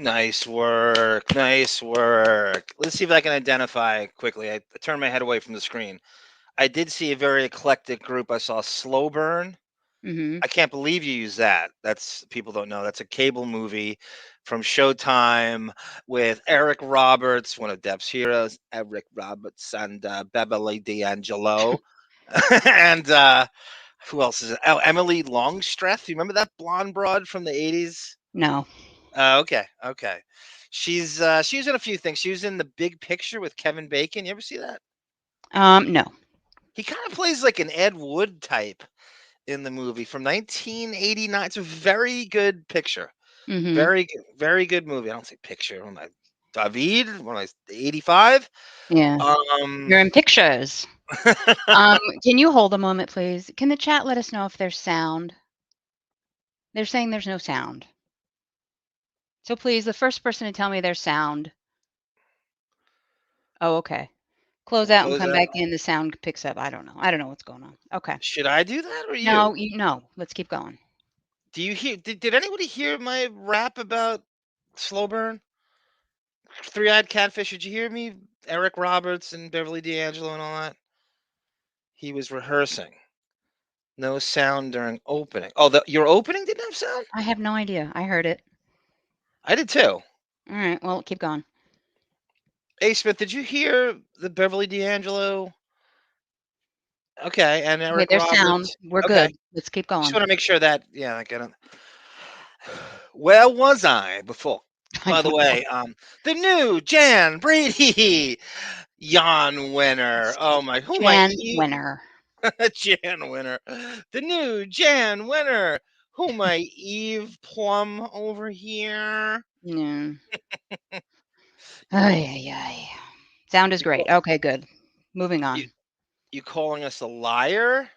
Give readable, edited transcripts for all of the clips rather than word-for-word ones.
Nice work. Nice work. Let's see if I can identify quickly. I turned my head away from the screen. I did see a very eclectic group. I saw Slow Burn. Mm-hmm. I can't believe you use that. That's people don't know. That's a cable movie from Showtime with Eric Roberts, one of Depp's heroes, Eric Roberts, and Beverly D'Angelo, and who else is it? Oh, Emily Longstreth. You remember that blonde broad from the 80s? No. Okay, okay. She was in a few things. She was in The Big Picture with Kevin Bacon. You ever see that? No. He kind of plays like an Ed Wood type in the movie from 1989. It's a very good picture. Mm-hmm. Very good movie. I don't say picture. When I David, when I 85. Yeah. Um, You're in pictures. Can you hold a moment, please? Can the chat let us know if there's sound? They're saying there's no sound. So please, the first person to tell me there's sound. Oh, okay. Close we'll out and close come out. back in. The sound picks up. I don't know. I don't know what's going on. Okay. Should I do that or No, you? no. Let's keep going. Do you hear? Did anybody hear my rap about Slow Burn? Three-eyed catfish. Did you hear me? Eric Roberts and Beverly D'Angelo and all that. He was rehearsing. No sound during opening. Oh, your opening didn't have sound? I have no idea. I heard it. I did too. All right. Well, keep going. Hey Smith, did you hear the Beverly D'Angelo? Okay, and Okay, Eric there's sound. Roberts. We're Okay, good. Let's keep just going. want to make sure that I get it. Where was I before? I By the don't know. way, the new Jan Brady, Jan Winner. Oh my, who my Jan Winner. Jan Winner, the new Jan Winner. Who my Eve Plum over here? Yeah. Ay, ay, ay. Sound is You great. call, Okay, good. Moving you on. you calling us a liar?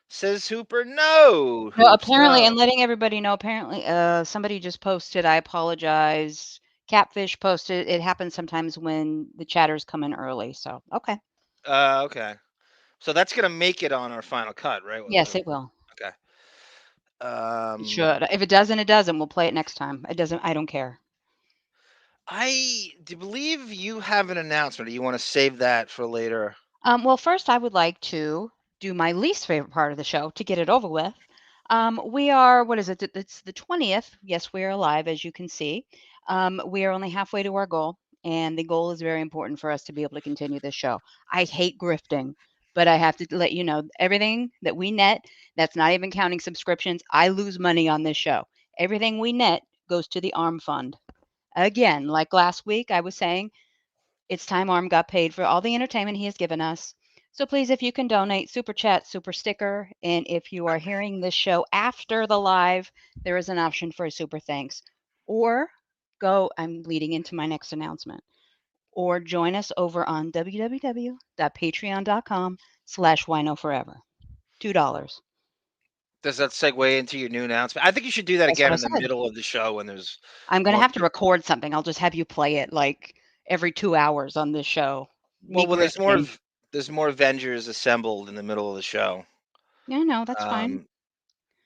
Says Hooper. No, No, Hoops. apparently, No. and letting everybody know, apparently, somebody just posted, I apologize. Catfish posted, it happens sometimes when the chatters come in early. So, okay. Okay. So that's gonna make it on our final cut, right? Yes, it will. Okay. It Um, should. If it doesn't, it doesn't. We'll play it next time. It doesn't, I don't care. I do believe you have an announcement. Do you want to save that for later? Well, first, I would like to do my least favorite part of the show to get it over with. We are, what is it? It's the 20th. Yes, we are alive, as you can see. We are only halfway to our goal, and the goal is very important for us to be able to continue this show. I hate grifting, but I have to let you know everything that we net, that's not even counting subscriptions. I lose money on this show. Everything we net goes to the ARM fund. Again, like last week, I was saying, it's time Arm got paid for all the entertainment he has given us. So please, if you can donate, super chat, super sticker. And if you are hearing this show after the live, there is an option for a super thanks. Or I'm leading into my next announcement. Or join us over on www.patreon.com/wino forever. $2. Does that segue into your new announcement? I think you should do that That's what again I in the said. middle of the show when there's I'm going to more have to people. record something. I'll just have you play it like every 2 hours on this show. Me Well, when grifting. there's more Avengers assembled in the middle of the show. Yeah, no, that's fine. Um,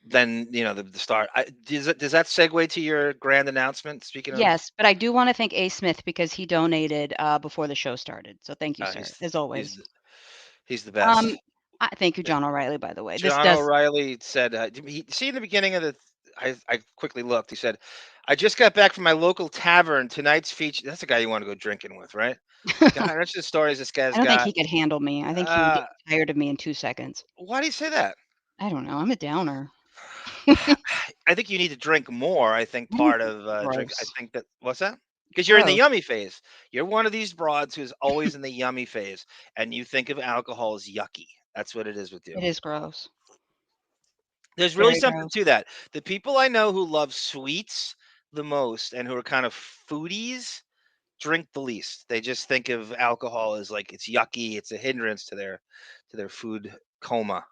then the start. Does that segue to your grand announcement? Speaking of, Yes, but I do wanna thank A. Smith because he donated, before the show started, so thank you, sir, he's as he's always. the, he's the Um, best. thank you, John O'Reilly, by the way. This John does O'Reilly said, see in the beginning of the, I quickly looked. He said, I just got back from my local tavern. Tonight's feature. That's the guy you want to go drinking with, right? God, that's the stories this I guy's don't think got. he could handle me. I think he would get Uh, tired of me in 2 seconds. why do you say that? I don't know, I'm a downer. I think you need to drink more. I think I don't part of drink. I gross, think that what's that? Because you're in the gross. yummy phase. You're one of these broads who's always in the yummy phase, and you think of alcohol as yucky. That's what it is with you. It is gross. There's really Very something gross. to that. The people I know who love sweets the most and who are kind of foodies drink the least. They just think of alcohol as like it's yucky, it's a hindrance to their food coma,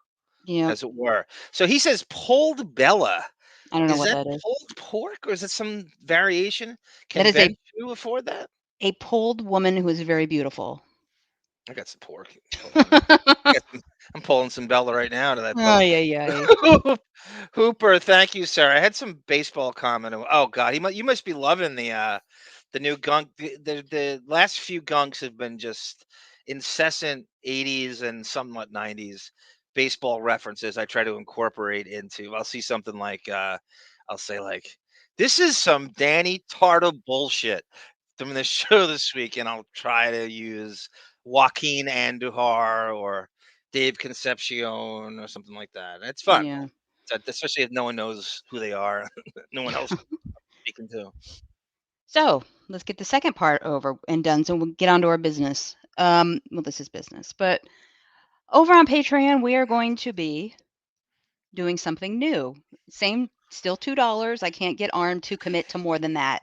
Yep. as it were. So he says pulled Bella. I don't know Is what that that is. pulled pork or is it some variation? That Can is Ben Chu afford that? a pulled woman who is very beautiful. I got some pork. Hold on. I got some, I'm pulling some Bella right now to that post. Ay, ay, ay. Hooper, thank you, sir. I had some baseball comment. Oh God, you must be loving the new gunk. The last few gunks have been just incessant 80s and somewhat 90s baseball references. I try to incorporate into. I'll see something like I'll say like, "This is some Danny Tardo bullshit from the show this week," and I'll try to use Joaquin Andujar or Dave Concepcion or something like that. It's fun, Yeah. especially if no one knows who they are. No one else speaking to. So let's get the second part over and done, so we'll get on to our business. Well, this is business, but over on Patreon, we are going to be doing something new. Same, still $2. I can't get Arm to commit to more than that.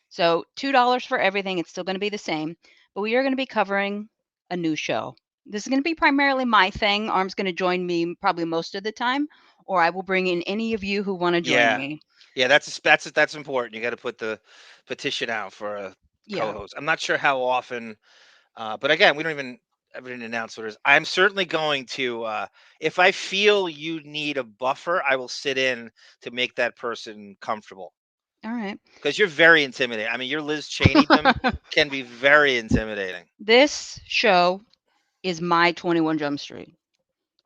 So $2 for everything. It's still going to be the same, but we are going to be covering a new show. This is going to be primarily my thing. Arm's going to join me probably most of the time, or I will bring in any of you who want to join Yeah, me. yeah, that's important. You got to put the petition out for a Yeah. co-host. I'm not sure how often, but again, we don't even ever didn't announce what it is. I'm certainly going to, if I feel you need a buffer, I will sit in to make that person comfortable. All right. Because you're very intimidating. I mean, your Liz Cheneydom can be very intimidating. This show is my 21 Jump Street.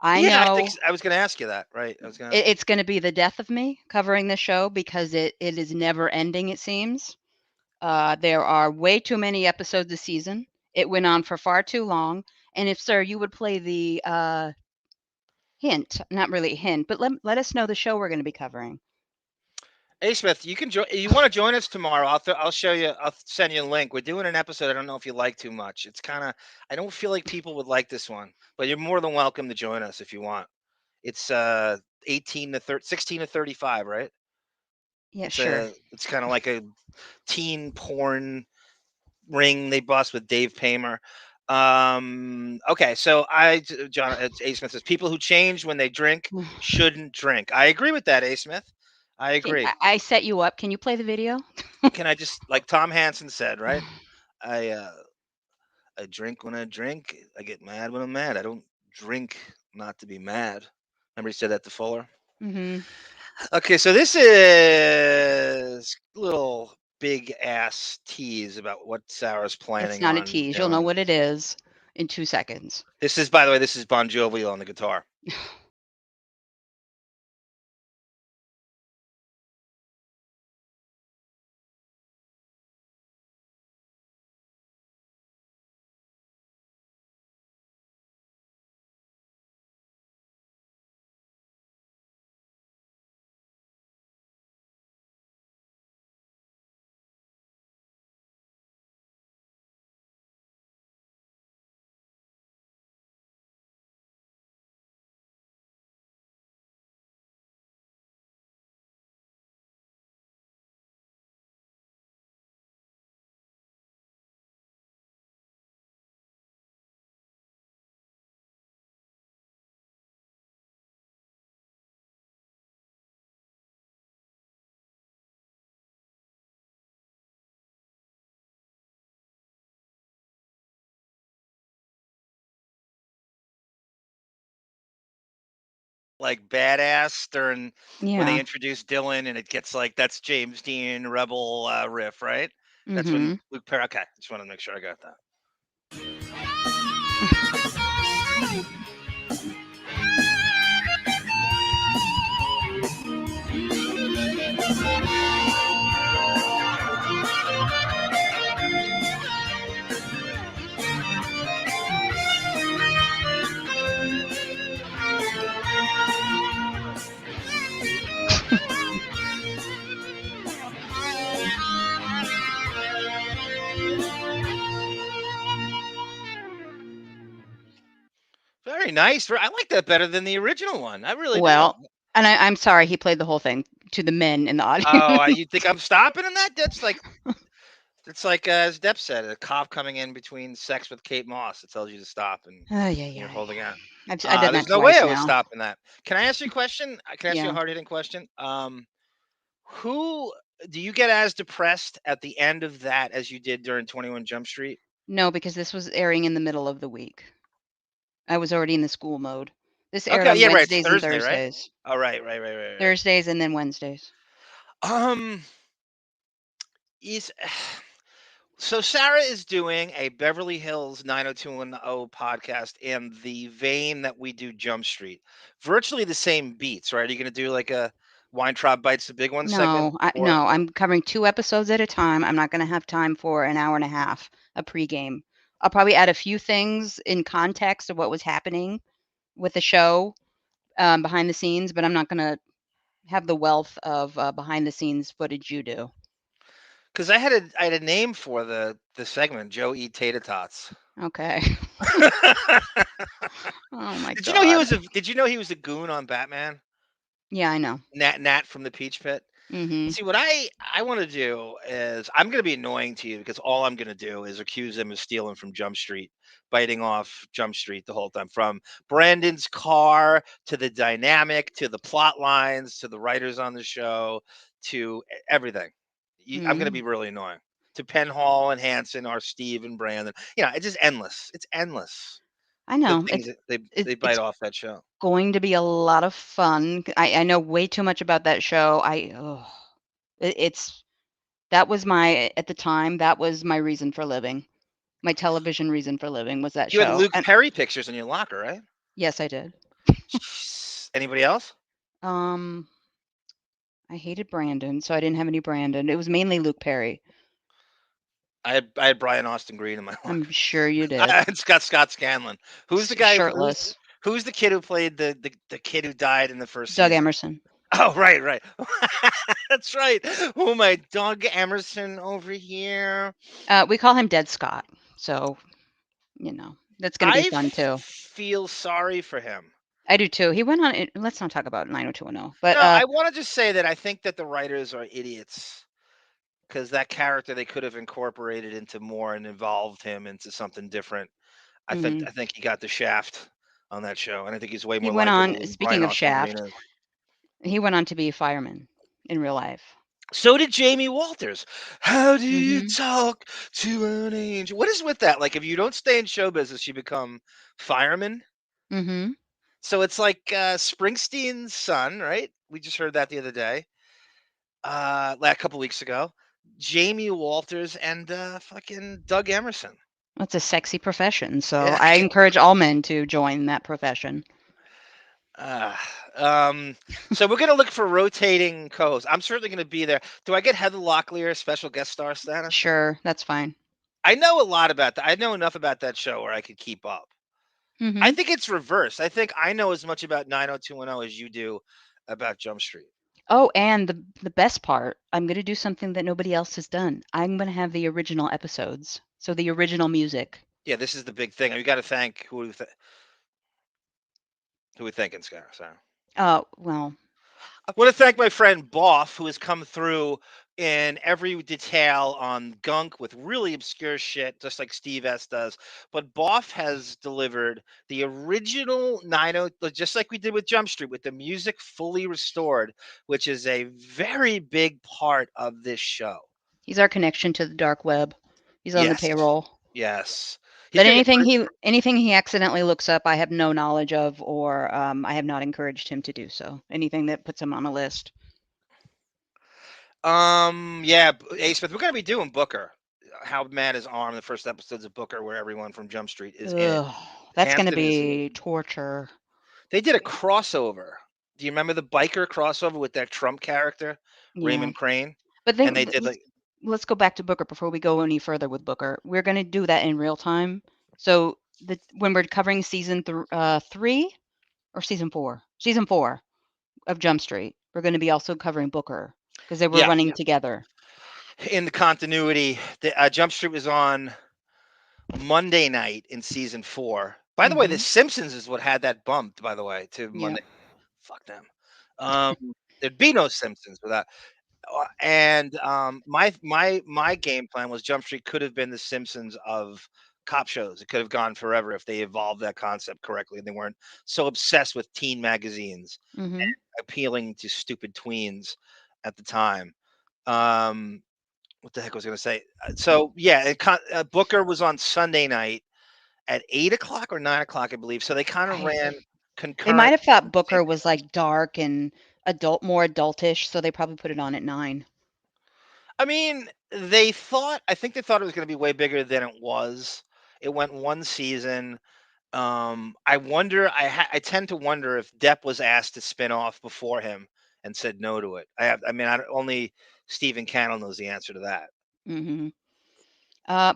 I Yeah, I think know I was going to ask you that, right? I was going to. it's going to be the death of me covering this show because it is never ending, it seems. There are way too many episodes a season. It went on for far too long. And if, sir, you would play the hint, not really a hint, but let us know the show we're going to be covering. Hey Smith, you can join. You want to join us tomorrow? I'll show you. I'll send you a link. We're doing an episode. I don't know if you like too much. It's kind of. I don't feel like people would like this one, but you're more than welcome to join us if you want. It's 18 to 30, 16 to 35, right? Yeah, sure. It's kind of like a teen porn ring they bust with Dave Paymer. Okay, so John A. Smith says people who change when they drink shouldn't drink. I agree with that, A. Smith. I agree. I set you up. Can you play the video? Can I just like Tom Hansen said, right? I uh I drink when I drink. I get mad when I'm mad. I don't drink not to be mad. Remember he said that to Fuller? Mm-hmm. Okay, so this is a little big ass tease about what Sarah's It's planning not a on tease. You'll know doing. what it is in 2 seconds. This is, by the way, this is Bon Jovi on the guitar. Like badass during when they Yeah. introduce Dylan and it gets like that's James Dean Rebel riff, right? That's when Mm-hmm. Luke Perry. Okay, just want to make sure I got that. Very nice. I like that better than the original one. I really do. Well, and I'm sorry he played the whole thing to the men in the Oh, audience. you think I'm stopping in that? It's like as Depp said, a cop coming in between sex with Kate Moss. It tells you to stop, and Ay, ay, you're ay. holding on. I've done There's that no way twice I was now. stopping that. Can I ask you a question? Can I ask you a Yeah. hard hitting question? Who do you get as depressed at the end of that as you did during 21 Jump Street? No, because this was airing in the middle of the week. I was already in the school mode. This aired Okay, on yeah, right. It's Wednesdays and Thursday, right? Thursdays. Oh, right. Thursdays and then Wednesdays. Um, is so Sarah is doing a Beverly Hills 90210 podcast in the vein that we do Jump Street. Virtually the same beats, right? Are you going to do like a Weintraub Bites the Big One segment? Or No, I'm covering 2 episodes at a time. I'm not gonna have time for an hour and a half, a pregame. I'll probably add a few things in context of what was happening with the show, behind the scenes, but I'm not gonna have the wealth of, behind the scenes footage you do. because I had a name for the segment, Joe Eat Tater Tots. Okay. Oh my Did you know he god. was a Did you know he was a goon on Batman? Yeah, I know. Nat from the Peach Pit. Mhm. See, what I want to do is I'm going to be annoying to you because all I'm going to do is accuse him of stealing from Jump Street, biting off Jump Street the whole time, from Brandon's car to the dynamic to the plot lines to the writers on the show to everything. I'm going to be Mhm. really annoying to Penhall and Hanson, or Steve and Brandon. It's just endless. It's endless. I The know. things that they bite It's off that show. going to be a lot of fun. I know way too much about that show. It's that was my at the time, that was my reason for living. My television reason for living was that You had show, Luke and Perry pictures in your locker, right? yes, I did. Anybody else? Um, I hated Brandon, so I didn't have any Brandon. It was mainly Luke Perry. I had Brian Austin Green in my I'm locker. sure you I did. had Scott Scanlon. Who's the guy? Shirtless. Who's the kid who played the kid who died in the first Doug season? Emerson. Oh, right. That's right. Oh, my Doug Emerson over here. We call him Dead Scott, so, that's gonna be I fun too. feel sorry for him. I do too. He went on it let's not talk about 90210, but, No, I want to just say that I think that the writers are idiots because that character they could have incorporated into more and evolved him into something different. mhm. I think he got the shaft on that show, and I think he's way He more went on likable than Brian speaking of Austin Green Shaft, is. he went on to be a fireman in real life. So did Jamie Walters. How do you Mhm. talk to an angel? What is with that? Like, if you don't stay in show business, you become fireman. Mhm. So it's like Springsteen's son, right? We just heard that the other day, a couple weeks ago. Jamie Walters and fucking Doug Emerson. That's a sexy profession, so Yeah. I encourage all men to join that profession. Uh, um, so we're gonna look for rotating co-hosts. I'm certainly gonna be there. Do I get Heather Locklear special guest star status? Sure, that's fine. I know a lot about that. I know enough about that show where I could keep up. I Mhm. think it's reversed. I think I know as much about 90210 as you do about Jump Street. Oh, and the best part, I'm gonna do something that nobody else has done. I'm gonna have the original episodes, so the original music. Yeah, this is the big thing. You got to thank who we thanking, Sarah. Well, I want to thank my friend Boff, who has come through in every detail on Gunk with really obscure shit, just like Steve S does. But Boff has delivered the original 90, just like we did with Jump Street, with the music fully restored, which is a very big part of this show. he's our connection to the dark web. He's on the Yes, payroll. yes. He's But gonna get anything he accidentally looks up, I have no knowledge of, or I have not encouraged him to do so. Anything that puts him on a list. yeah, A Smith. We're gonna be doing Booker. How Mad Is Arm, the first episodes of Booker, where everyone from Jump Street is in. Ugh, that's gonna Hampton is. be torture. They did a crossover. Do you remember the biker crossover with that Trump character, Yeah, Raymond Crane? but And they did like, let's go back to Booker before we go any further with Booker. We're gonna do that in real time. So when we're covering season 3 or season 4 of Jump Street, we're gonna be also covering Booker because they were yeah, running together. in the continuity, the Jump Street was on Monday night in season 4. By the way, The Mhm. Simpsons is what had that bumped. By the way, to Yeah. Monday. Fuck them. Um, there'd be no Simpsons without. And my game plan was Jump Street could have been the Simpsons of cop shows. It could have gone forever if they evolved that concept correctly and they weren't so obsessed with teen magazines Mhm. appealing to stupid tweens at the time. Um, what the heck was I going to say? So yeah, Booker was on Sunday night at 8 o'clock or 9 o'clock, I believe. So they kind of I ran They might concurrent have thought Booker was seasons. like dark and more adultish, so they probably put it on at 9. I mean, I think they thought it was going to be way bigger than it was. It went one season. I wonder. I tend to wonder if Depp was asked to spin off before him and said no to it. I mean, only Stephen Cannell knows the answer to that. Hmm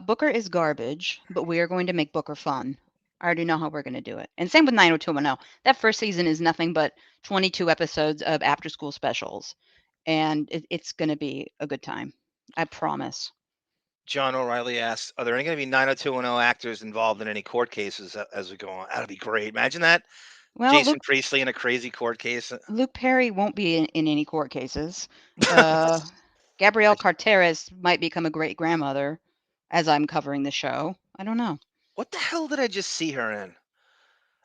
Booker is garbage, but we are going to make Booker fun. I already know how we're going to do it. And same with 90210. That first season is nothing but 22 episodes of after school specials. And it's going to be a good time. I promise. John O'Reilly asks, "Are there going to be 90210 actors involved in any court cases as we go on?" That'd be great. Imagine that. Well, Jason Priestley in a crazy court case. Luke Perry won't be in any court cases. Uh, Gabrielle Carteris might become a great grandmother as I'm covering the show. I don't know. What the hell did I just see her in?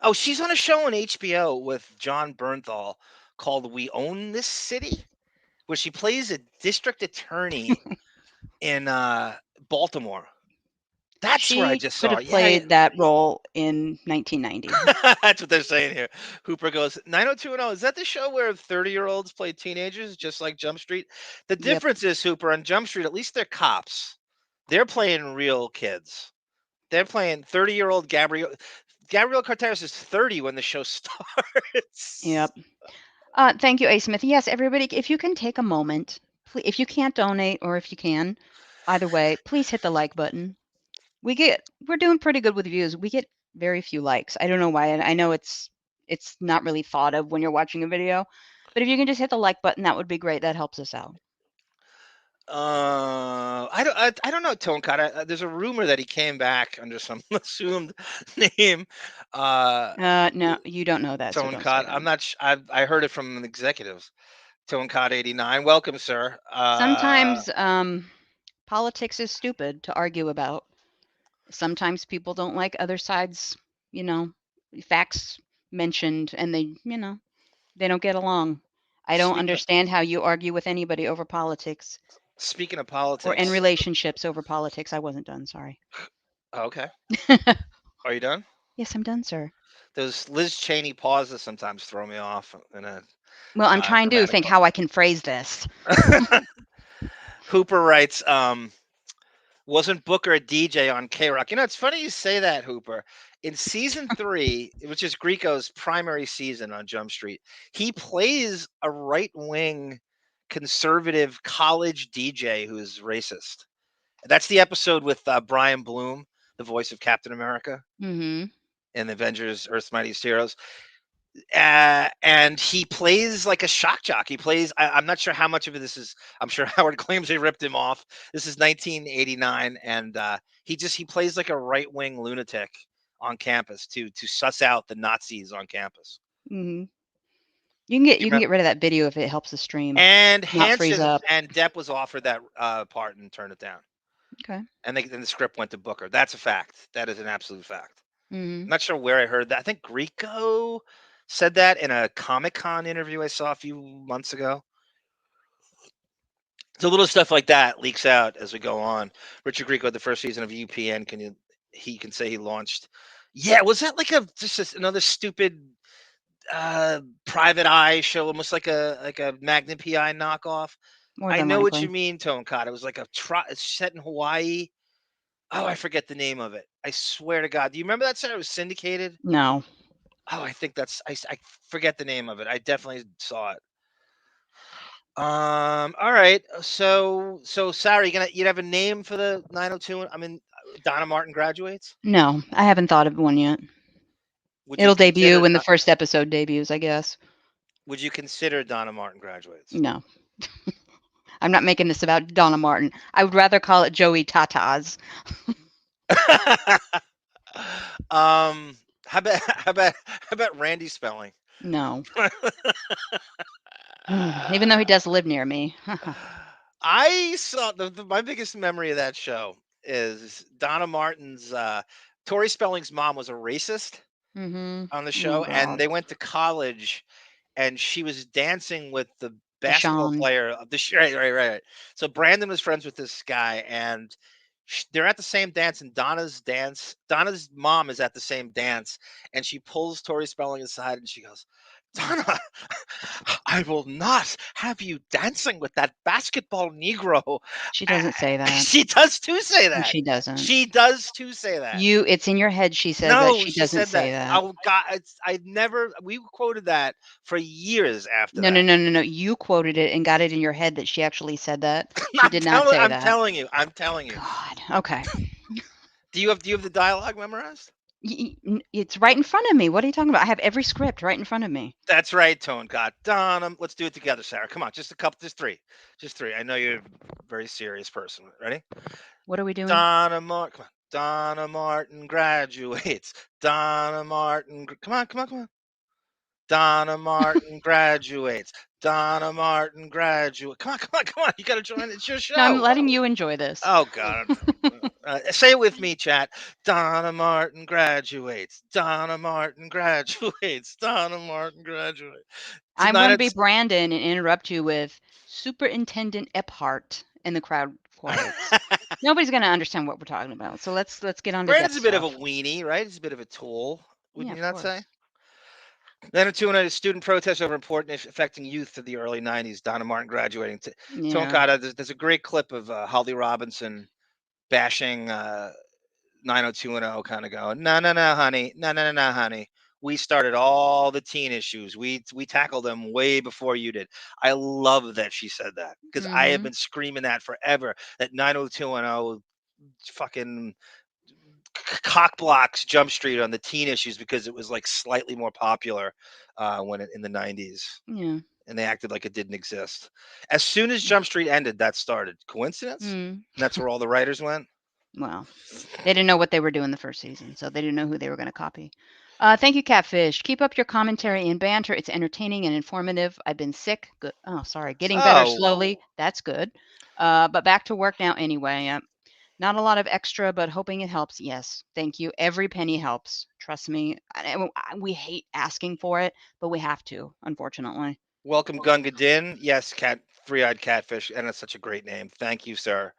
Oh, she's on a show on HBO with John Bernthal called "We Own This City," where she plays a district attorney in Baltimore. That's where I She just could saw. have Yeah, played that role in 1990. that's what they're saying here. Hooper goes 90210. Is that the show where 30-year-olds play teenagers, just like Jump Street? The Yep. difference is, Hooper, on Jump Street, at least they're cops. They're playing real kids. They're playing 30-year-old Gabrielle. Gabrielle Carteris is 30 when the show starts. Yep. Thank you, A. Smith. Yes, everybody, if you can take a moment, if you can't donate or if you can, either way, please hit the like button. We're doing pretty good with views. We get very few likes. I don't know why. And I know it's not really thought of when you're watching a video, but if you can just hit the like button, that would be great. That helps us out. I don't know, Tone Cut. There's a rumor that he came back under some assumed name. No, you don't know that, so Tone don't say Cut. that. I'm not. I heard it from an executive. Tone Cut 89. Welcome, sir. Sometimes politics is stupid to argue about. Sometimes people don't like other sides, you know, facts mentioned, and they don't get along. I don't Speaking of understand how you argue with anybody over politics speaking of or in politics. relationships over politics. I wasn't done, sorry. Okay. Are you done? Yes, I'm done, sir. Those Liz Cheney pauses sometimes throw me off in a Well, I'm trying to dramatic think how I can phrase this. way. Hooper writes, wasn't Booker a DJ on K Rock? You know, it's funny you say that, Hooper. In season 3, which is Grieco's primary season on Jump Street, he plays a right wing conservative college DJ who's racist. That's the episode with Brian Bloom, the voice of Captain America Mm-hmm. in Avengers Earth's Mightiest Heroes. And he plays like a shock jock. He plays. I'm not sure how much of this is. I'm sure Howard claims they ripped him off. This is 1989, and he plays like a right wing lunatic on campus to suss out the Nazis on campus. Mm-hmm. Do you You can remember? get rid of that video if it helps the stream And not freeze Hanson up. and Depp was offered that part and turned it down. Okay. And then the script went to Booker. That's a fact. That is an absolute fact. Mm-hmm. I'm not sure where I heard that. I think Grieco said that in a Comic-Con interview I saw a few months ago. So little stuff like that leaks out as we go on. Richard Grieco, the first season of UPN, he can say he launched. Yeah, was that like another stupid private eye show, almost like a Magnum PI knockoff? More I than know what you likely. mean, Tone Cod. It was like it's set in Hawaii. Oh, I forget the name of it. I swear to God. Do you remember that show? It was syndicated. No. Oh, I think I forget the name of it. I definitely saw it. All right. So Sarah, you'd have a name for the 902. I mean, Donna Martin graduates. No, I haven't thought of one yet. Would you It'll debut consider when the first episode debuts, I guess. Would you consider Donna Martin graduates? No. I'm not making this about Donna Martin. I would rather call it Joey Tatas. How about Randy Spelling? No. Even though he does live near me. I saw my biggest memory of that show is Donna Martin's Tori Spelling's mom was a racist Mm-hmm. on the Oh show, and God. they went to college, and she was dancing with the basketball Deshaun. player of the right. So Brandon was friends with this guy, and They're at the same dance, and Donna's mom is at the same dance, and she pulls Tori Spelling aside, and she goes, Mm. "Donna, I will not have you dancing with that basketball Negro." She doesn't say that. She does too say that. She doesn't. She does too say that. It's in your head she says that. No, She she doesn't said say that. that. Oh God, we quoted that for years after No, no, that. no, no, no. You quoted it and got it in your head that she actually said that. She did not say I'm that. telling you. I'm telling you. God. Okay. Do you have the dialogue memorized? It's right in front of me. What are you talking about? I have every script right in front of me. That's right, Tone. God, Donna, let's do it together, Sarah. Come on, just a couple, just three, just three. I know you're a very serious person. Ready? What are we doing? Donna Martin, come on. Donna Martin graduates. Donna Martin, come on, come on, come on. Donna Martin graduates. Donna Martin graduate. Come on, come on, come on. You got to join. It's your No, I'm show. letting you enjoy this. Oh God. Say it with me, chat. Donna Martin graduates. Donna Martin graduates. Donna Martin graduates. I'm going Tonight to be it's Brandon and interrupt you with Superintendent Epphart, and the crowd quiets. Nobody's going to understand what we're talking about. So let's get on to Brandon's depth a bit of a stuff. weenie, right? He's a bit of a tool. Yeah, Wouldn't you of not say? course. Then in 200, student protests over important issues affecting youth of the early 90s. Donna Martin graduating. Yeah. Tonkata, there's a great clip of Holly Robinson bashing 90210, kind of going, no, no, no, honey. No, no, no, no, honey. We started all the teen issues. We tackled them way before you did. I love that she said that because I have Mm-hmm. been screaming that forever. That 90210 fucking cock blocks Jump Street on the teen issues because it was like slightly more popular in the 90s. Yeah. And they acted like it didn't exist. As soon as Jump Street ended, that started. Coincidence? Mm. And that's where all the writers went. Well, they didn't know what they were doing the first season, so they didn't know who they were going to copy. Thank you, Catfish. Keep up your commentary and banter. It's entertaining and informative. I've been sick. Good. Oh, sorry. Getting better Oh, slowly. That's good. But back to work now anyway. Not a lot of extra, but hoping it helps. Yes. Thank you. Every penny helps. Trust me. We hate asking for it, but we have to, unfortunately. welcome Gunga Din. Yes, three-eyed catfish, and it's such a great name. Thank you, sir.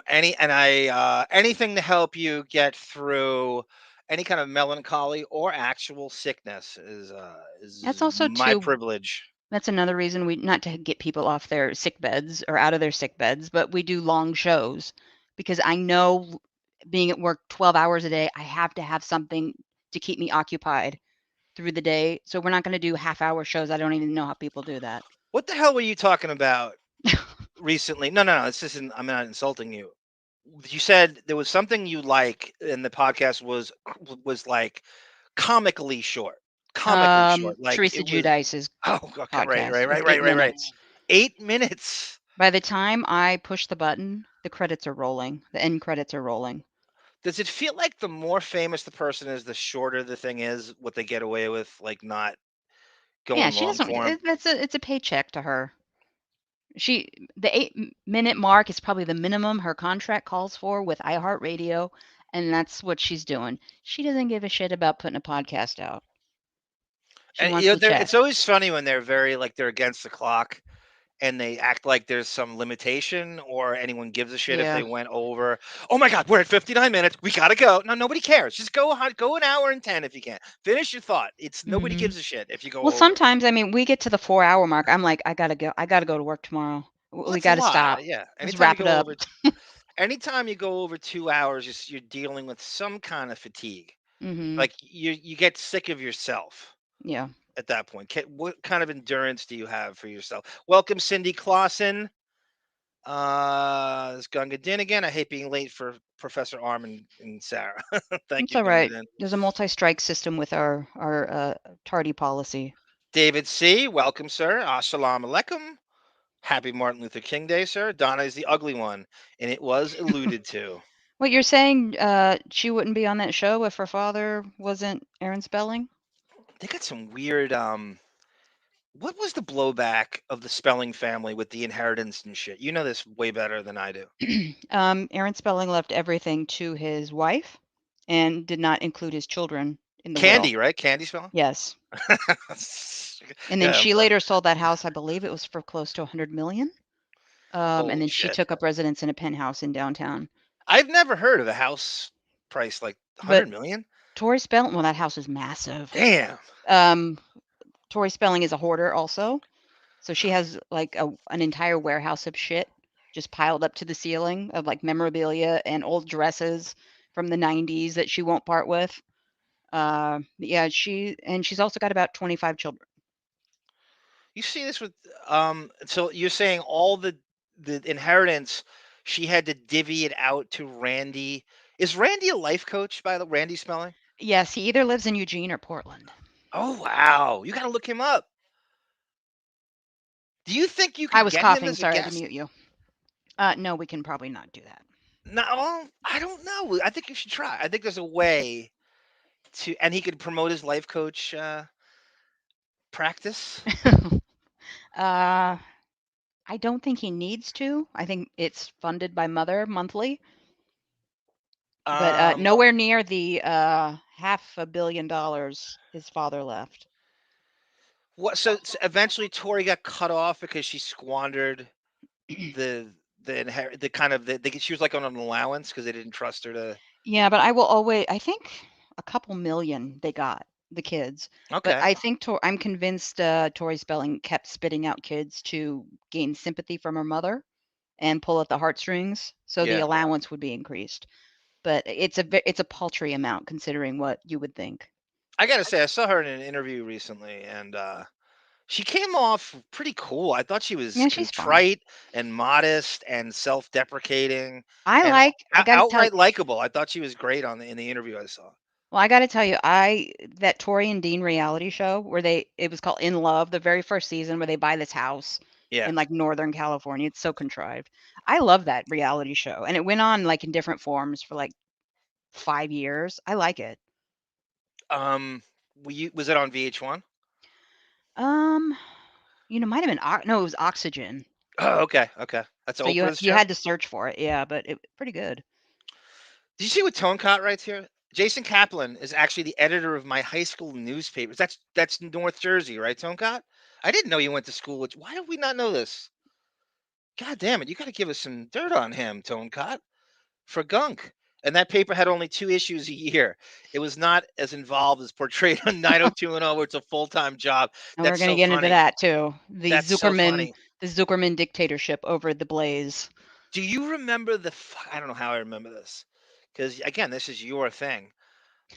Anything to help you get through any kind of melancholy or actual sickness That's is also my too. privilege. That's another reason we not to get people off their sick beds or out of their sick beds, but we do long shows because I know being at work 12 hours a day, I have to have something to keep me occupied through the day. So we're not going to do half-hour shows. I don't even know how people do that. What the hell were you talking about recently? No, no, no. This isn't. I'm not insulting you. You said there was something you like, and the podcast was like comically short, comically short. Like Teresa it was. Giudice's Oh, okay, right, podcast right, was right, right, 8 right, right. minutes. 8 minutes. By the time I push the button, the credits are rolling. The end credits are rolling. Does it feel like the more famous the person is, the shorter the thing is, what they get away with, like not Yeah, going she long doesn't form? it's a paycheck to her. The 8-minute mark is probably the minimum her contract calls for with iHeartRadio, and that's what she's doing. She doesn't give a shit about putting a podcast out. She And wants the check. it's always funny when they're very like they're against the clock and they act like there's some limitation or anyone gives a shit if Yeah. they went over. Oh my God, we're at 59 minutes. We gotta go. No, nobody cares. Just go an hour and 10 if you can. Finish your thought. It's nobody Mhm. gives a shit if you go Well, over. sometimes I mean, we get to the 4-hour mark. I'm like, I gotta go. I gotta go to work tomorrow. Well, We that's a gotta lot. stop. Yeah. Let's wrap it up. Anytime you go over 2 hours, you're dealing with some kind of fatigue. Mhm. Like you get sick of yourself Yeah. at that point. What kind of endurance do you have for yourself? Welcome, Cindy Clausen. It's Gunga Din again. I hate being late for Professor Arm and Sarah. Thank It's you, all Gunga right. Din. There's a multi-strike system with our tardy policy. David C. Welcome, sir. Assalamu alaikum. Happy Martin Luther King Day, sir. Donna is the ugly one, and it was alluded to. What you're saying, she wouldn't be on that show if her father wasn't Aaron Spelling? They got some weird. What was the blowback of the Spelling family with the inheritance and shit? You know this way better than I do. Aaron Spelling left everything to his wife and did not include his children in the will. Candy, right? Candy Spelling. Yes. And then Yeah. she later sold that house. I believe it was for close to 100 million. And Holy then she shit. took up residence in a penthouse in downtown. I've never heard of a house price like But 100 million. Tori Spelling, well, that house is massive. Damn. Um, Tori Spelling is a hoarder also. So she has like an entire warehouse of shit just piled up to the ceiling of like memorabilia and old dresses from the 90s that she won't part with. Yeah, she's also got about 25 children. You see this with so you're saying all the inheritance she had to divvy it out to Randy. Is Randy a life coach by the Randy Spelling? Yes, he either lives in Eugene or Portland. Oh wow. You got to look him up. Do you think you I could was get him coughing. as a Sorry, I had to guest? mute you. No, we can probably not do No, I don't know. I think you should try. I think there's a way to, and he could promote his life coach practice. that. I don't think he needs to. I think it's funded by Mother monthly, but Um, nowhere near the $500 million his father left. what? So eventually, Tori got cut off because she squandered the the kind of she was like on an allowance because they didn't trust her to. Yeah, but I think a couple million they got, the kids. But Okay. I think I'm convinced Tori Spelling kept spitting out kids to gain sympathy from her mother and pull at the heartstrings, so the Yeah. allowance would be increased. But it's a paltry amount considering what you would think. I gotta say, I saw her in an interview recently, and she came off pretty cool. I thought she was Yeah, she's fine. contrite and modest and self-deprecating I and like I got to tell outright likable. I thought she was great in the interview I saw. Well, I gotta tell you, I that Tori and Dean reality show where it was called In Love, the very first season where they buy this house Yeah. in like Northern California. It's so contrived. I love that reality show. And it went on like in different forms for like 5 years. I like it. Um, was it on VH1? Um, might have been no, it was Oxygen. Oh, okay, okay. That's So you Oprah's you show. had to search for it, yeah, but it pretty good. Did you see what Tone Cott writes here? Jason Kaplan is actually the editor of my high school newspapers. That's North Jersey, right, Tone Cott? I didn't know you went to school with. Why did we not know this? God damn it! You got to give us some dirt on him, Tone Cott, for gunk. And that paper had only 2 issues a year. It was not as involved as portrayed on 90210, where it's a full time job. And we're That's gonna so get into funny. that too. That's so funny. The Zuckerman dictatorship over the Blaze. Do you remember I don't know how I remember this, because again, this is your thing.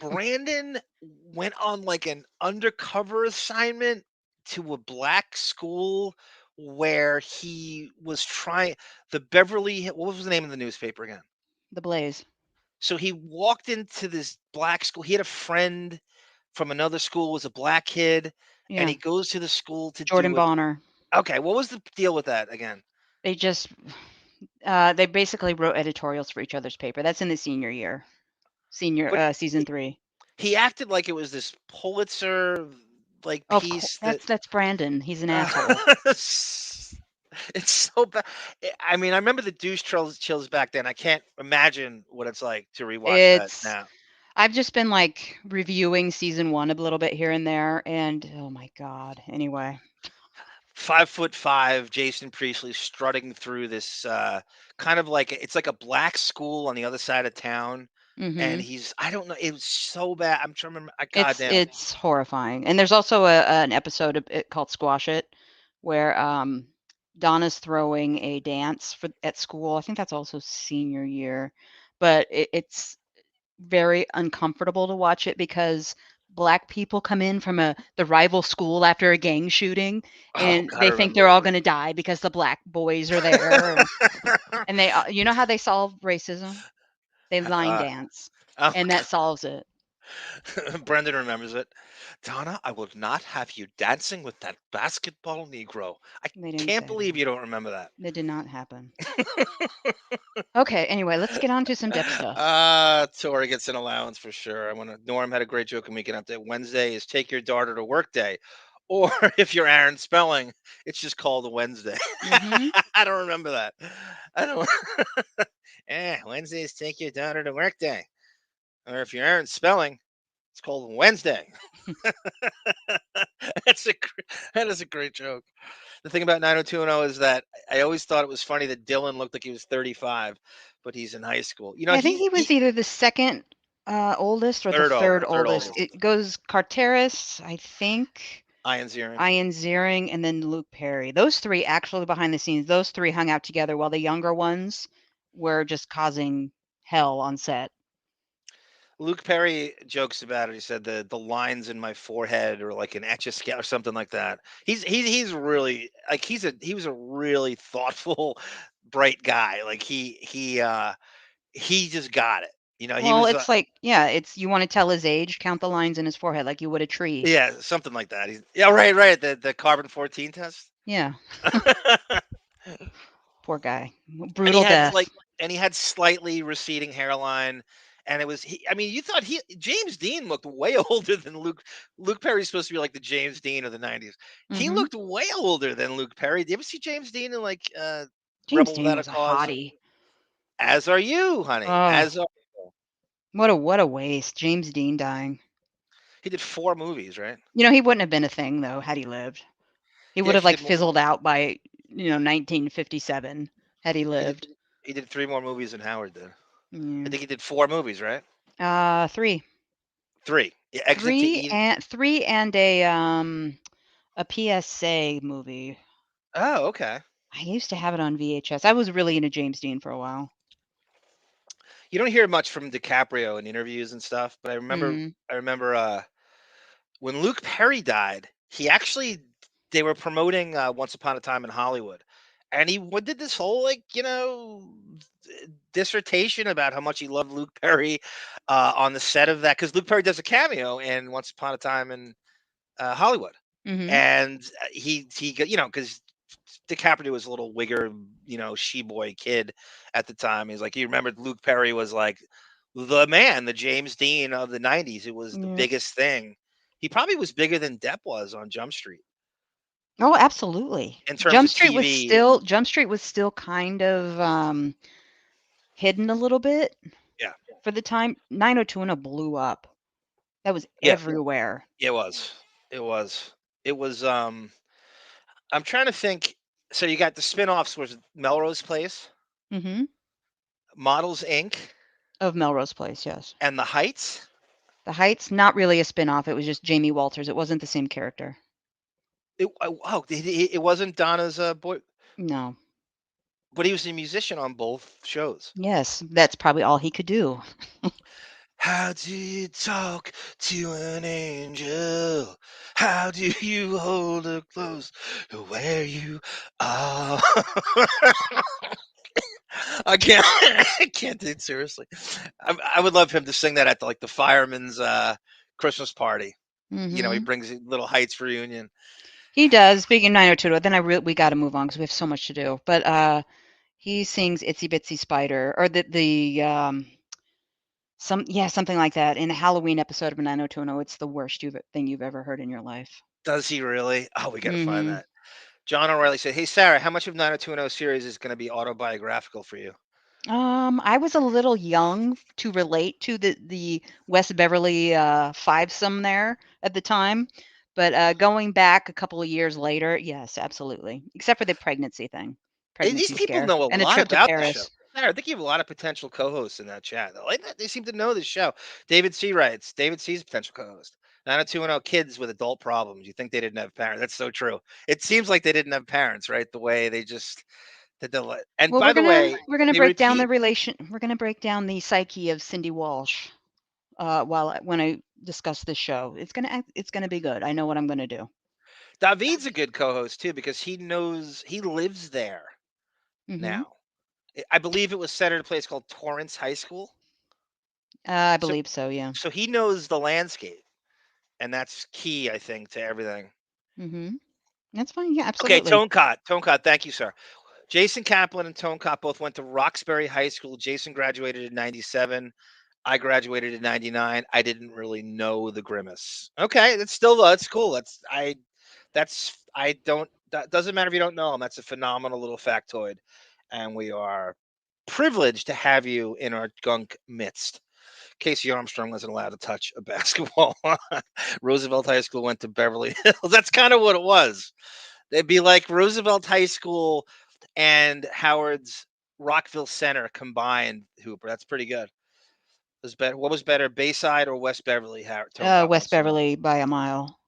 Brandon went on like an undercover assignment to a black school where he was trying the what was the name of the newspaper again? The Blaze. So he walked into this black school. He had a friend from another school was a black kid, and Yeah. he goes to the school to Jordan do it. Bonner. Okay, what was the deal with that again? They just they basically wrote editorials for each other's paper. That's in the senior year. But Season 3. he acted like it was this Pulitzer like Of course, piece that that's Brandon. He's an asshole. it's so bad. I mean, I remember the douche chills back then. I can't imagine what it's like to rewatch that It's now. I've just been like reviewing season 1 a little bit here and there, and oh my god. Anyway. 5'5", Jason Priestley strutting through this kind of like it's like a black school on the other side of town, and Mhm. I don't know, it was so bad. I'm trying to remember. It's Goddamn. it's horrifying. And there's also an episode of it called Squash It where Donna's throwing a dance for at school. I think that's also senior year. But it's very uncomfortable to watch it because black people come in from the rival school after a gang shooting Oh and God, I they think remember they're that. all going to die because the black boys are there and they you know how they solve racism? They line uh, dance oh, and that solves it. Brendan remembers it. Donna, I will not have you dancing with that basketball Negro. I They didn't can't say believe that. you don't remember that. That did not happen. Okay, anyway, let's get on to some Depp stuff. Tori gets an allowance for sure. Norm had a great joke in Weekend Update. Wednesday is take your daughter to work day. Or if you're Aaron Spelling, it's just called a Wednesday. Mhm. I don't remember that. I don't. Wednesday is take your daughter to work day. Or if you're Aaron Spelling, it's called Wednesday. That is a great joke. The thing about 90210 is that I always thought it was funny that Dylan looked like he was 35 but he's in high school. Yeah, I think he He was either the second oldest or the third third oldest. oldest. It goes Carteris, I think, Ian Ziering. Ian Ziering, and then Luke Perry. Those three actually behind the scenes, those three hung out together while the younger ones were just causing hell on set. Luke Perry jokes about it. He said the lines in my forehead are like an etch a sketch or something like that. He's really like he was a really thoughtful, bright guy. Like he just got it. He Well, was it's like, yeah, it's you want to tell his age, count the lines in his forehead like you would a tree. yeah, something like that. Yeah, right. The carbon 14 test. Yeah, poor guy. and he Brutal had death. like and he had slightly receding hairline. And it was I mean, you thought James Dean looked way older than Luke Perry's supposed to be like the James Dean of the 90s. He Hmm. looked way older than Luke Perry. Did you ever see James Dean in like James Rebel Dean Without a was a Cause? hottie. As are you, honey. Oh, As are you. what a waste. James Dean dying. He did 4 movies, right? He wouldn't have been a thing though had he lived. He He would have actually like did more. fizzled out by 1957 had he He did lived. he did 3 more movies than Howard did. I Yeah. think he did 4 movies, right? Three, 3. Yeah, Exit to Eden. three and a PSA movie. Oh, okay. I used to have it on VHS. I was really into James Dean for a while. You don't hear much from DiCaprio in interviews and stuff, but Mm. I remember when Luke Perry died, they were promoting Once Upon a Time in Hollywood, and he did this whole dissertation about how much he loved Luke Perry on the set of that because Luke Perry does a cameo in Once Upon a Time in Hollywood, Mhm. and because DiCaprio was a little wigger, she boy kid at the time. He's like, he remembered Luke Perry was like the man, the James Dean of the '90s. It was the Yep. biggest thing. He probably was bigger than Depp was on Jump Street Oh, absolutely. in terms of TV. Jump Street was still kind of hidden a little bit Yeah, for the time. 90210 blew up. That was yeah, everywhere. it was. It was. It was. I'm trying to think. So you got the spin-offs was Melrose Place, Mhm. Models Inc., Of Melrose Place, yes. and The Heights. The Heights, not really a spin-off. It was just Jamie Walters. It wasn't the same character. It wasn't Donna's boy, No. but he was a musician on both shows. Yes, that's probably all he could do. How do you talk to an angel? How do you hold her close to where you are? I can't. I can't do it seriously. I would love him to sing that at the fireman's Christmas party. He Mhm. brings Little Heights reunion. He does. Speaking of 90210, then we got to move on because we have so much to do. But he sings "Itsy Bitsy Spider" or something like that in a Halloween episode of 90210. It's the worst thing you've ever heard in your life. Does he really? Oh, we got to find Mhm. that. John O'Reilly said, "Hey Sarah, how much of 90210 series is going to be autobiographical for you?" I was a little young to relate to the West Beverly fivesome there at the time, but going back a couple of years later, yes, absolutely. Except for the These pregnancy people scare, know a and the lot trip to about the show. Paris. Sarah, I think you have a lot of potential co-hosts in that chat. They seem to know this show. David C writes, David C's a potential co-host. 90210 kids with adult problems. You think they didn't have parents? That's so true. It seems like they didn't have parents, right? The way they just did and Well, by the way, we're gonna they break down repeat. we're gonna break down the psyche of Cindy Walsh when I discuss this show. It's gonna be good. I know what I'm gonna do. David's a good co-host too because he lives there Hmm. now. I believe it was set at a place called Torrance High School. I So believe so. Yeah. so he knows the landscape, and that's key, I think, to everything. Hmm. That's fine. Yeah, Okay, absolutely. Tonecott, thank you, sir. Jason Kaplan and Tonecott both went to Roxbury High School. Jason graduated in 97. I graduated in 99. I didn't really know the Grimace. Okay, that's cool. That doesn't matter if you don't know him. That's a phenomenal little factoid. And we are privileged to have you in our gunk midst. Casey Armstrong wasn't allowed to touch a basketball. Roosevelt High School went to Beverly Hills. That's kind of what it was. It'd be like Roosevelt High School and Howard's Rockville Center combined, Hooper. That's pretty good. Was better. What was better, Bayside or West Beverly? Tone Cop West wants to know. Beverly by a mile.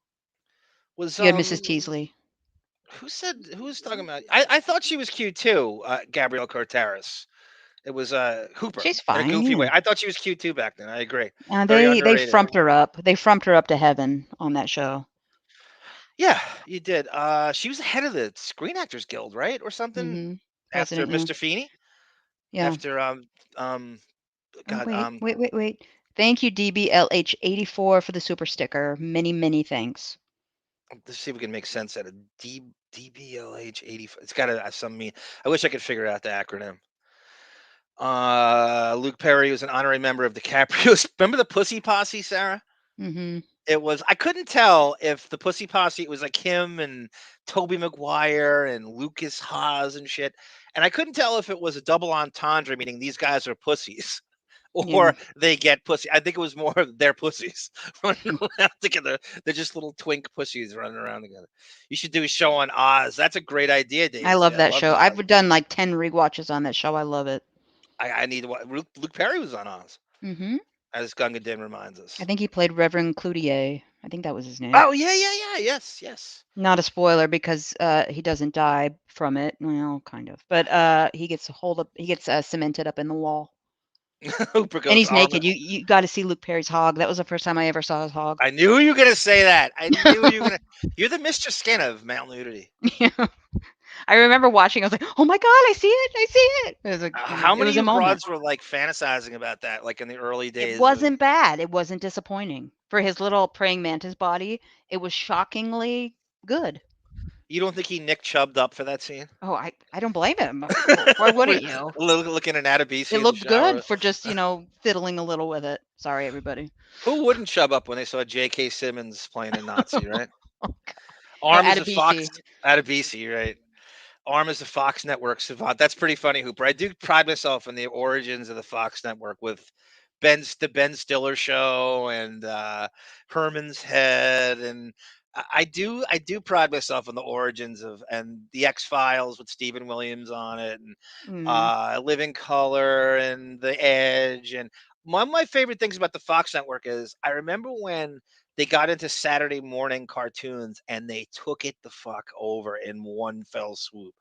Was You had Mrs. Teasley. who was talking about? I thought she was cute too. Gabrielle Corteris. It was Hooper She's in a fine. goofy way. Yeah. I thought she was cute too back then. I agree. Very They underrated. frumped her up. They frumped her up to heaven on that show. Yeah, you did. She was the head of the Screen Actors Guild, right, or something Mm-hmm. after President. Yeah. Mr. Feeney. Yeah. After um Oh, God wait. Thank you, DBLH84 for the super sticker. Many, many thanks. let's see if we can make sense out of DBLH 85. It's got to have some mean. I wish I could figure out the acronym. Luke Perry was an honorary member of DiCaprio's. Remember the Pussy Posse, Sarah? Mm-hmm. It was. I couldn't tell if the Pussy Posse it was like him and Toby Maguire and Lucas Haas and shit. And I couldn't tell if it was a double entendre, meaning these guys are pussies, Yeah. or they get pussy. I think it was more of their pussies running around together. They're just little twink pussies running around together. You should do a show on Oz. That's a great idea, I Daisy. love I that love show. that. I've done like 10 rewatches on that show. I love it. I need to. Luke Perry was on Oz, Mm-hmm. as Gunga Din reminds I us. think he played Reverend Cloutier. I think that was his name. Oh yeah. Yes. Not a spoiler because he doesn't die from it. Well, kind of. But he gets cemented up in the wall. Hooper And goes he's arm. naked. You got to see Luke Perry's hog. That was the first time I ever saw his hog. I knew you were gonna say that. I knew you were gonna. You're the Mr. Skin of male nudity. I remember watching. I was like, "Oh my god, I see it! I see it!" It was How it many of was a you moment. broads were like fantasizing about that, like in the early It days of? wasn't bad. It wasn't disappointing for his little praying mantis body. It was shockingly good. You don't think he Nick Chubbed up for that scene? Oh, I don't blame him. Why wouldn't you? Looking at It Adebisi in the looked good shower. for just fiddling a little with it. Sorry, everybody. Who wouldn't chub up when they saw J.K. Simmons playing a Nazi, right? Hey, Arm is a Fox. Adebisi. Adebisi, right? Arm is a Fox Network savant. That's pretty funny, Hooper. I do pride myself in the origins of the Fox Network with the Ben Stiller show and Herman's Head, and I do pride myself on the origins of and the X Files with Stephen Williams on it, and Mm, Living Color and The Edge. And one of my favorite things about the Fox Network is I remember when they got into Saturday morning cartoons and they took it the fuck over in one fell swoop.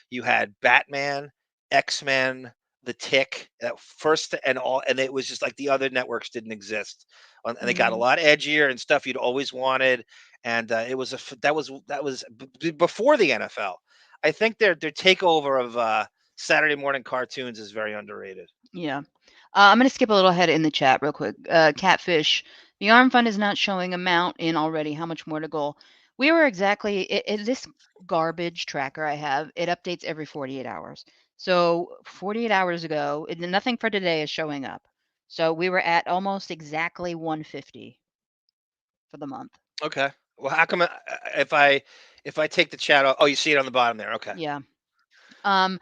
You had Batman, X-Men, The Tick, first and all, and it was just like the other networks didn't exist, and they got a mm, lot edgier and stuff you'd always wanted, and it was that was before the NFL. I think their takeover of Saturday morning cartoons is very underrated. yeah. I'm going to skip a little ahead in the chat real quick. Catfish, the ARM fund is not showing amount in already. How much more to go? We were exactly this garbage tracker I have. It updates every 48 hours. So 48 hours ago, nothing for today is showing up. So we were at almost exactly 150 for the month. Okay. Well, how come if I take the chat off? Oh, you see it on the bottom there. Okay. Yeah. Um,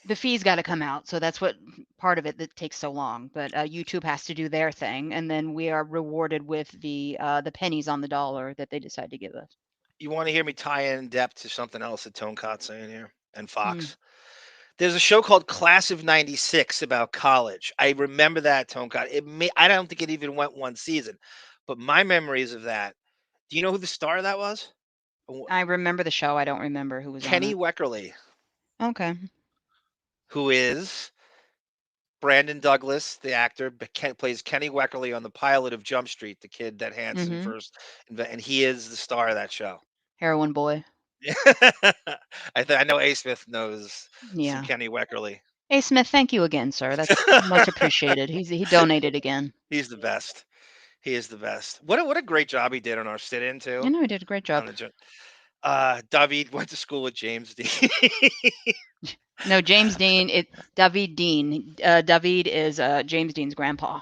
the fees got to come out, so that's what part of it that takes so long. But YouTube has to do their thing, and then we are rewarded with the pennies on the dollar that they decide to give us. You want to hear me tie in depth to something else that Tone Cot's saying here and Mm, Fox? There's a show called Class of '96 about college. I remember that, Tone Cot. I don't think it even went one season, but my memories of that. Do you know who the star of that was? I remember the show. I don't remember who was on Kenny it. Weckerly, Okay. who is Brandon Douglas, the actor, plays Kenny Weckerly on the pilot of Jump Street, the kid that Hanson Mm-hmm. first, and he is the star of that show. Heroin boy. I know A. Smith knows some Yeah. Kenny Weckerly. Hey Smith, thank you again, sir. That's much appreciated. He donated again. He's the best. He is the best. What a great job he did on our sit-in I too. know he did a great job. On the David went to school with James Dean. No, James Dean. David Dean. David is James Dean's grandpa.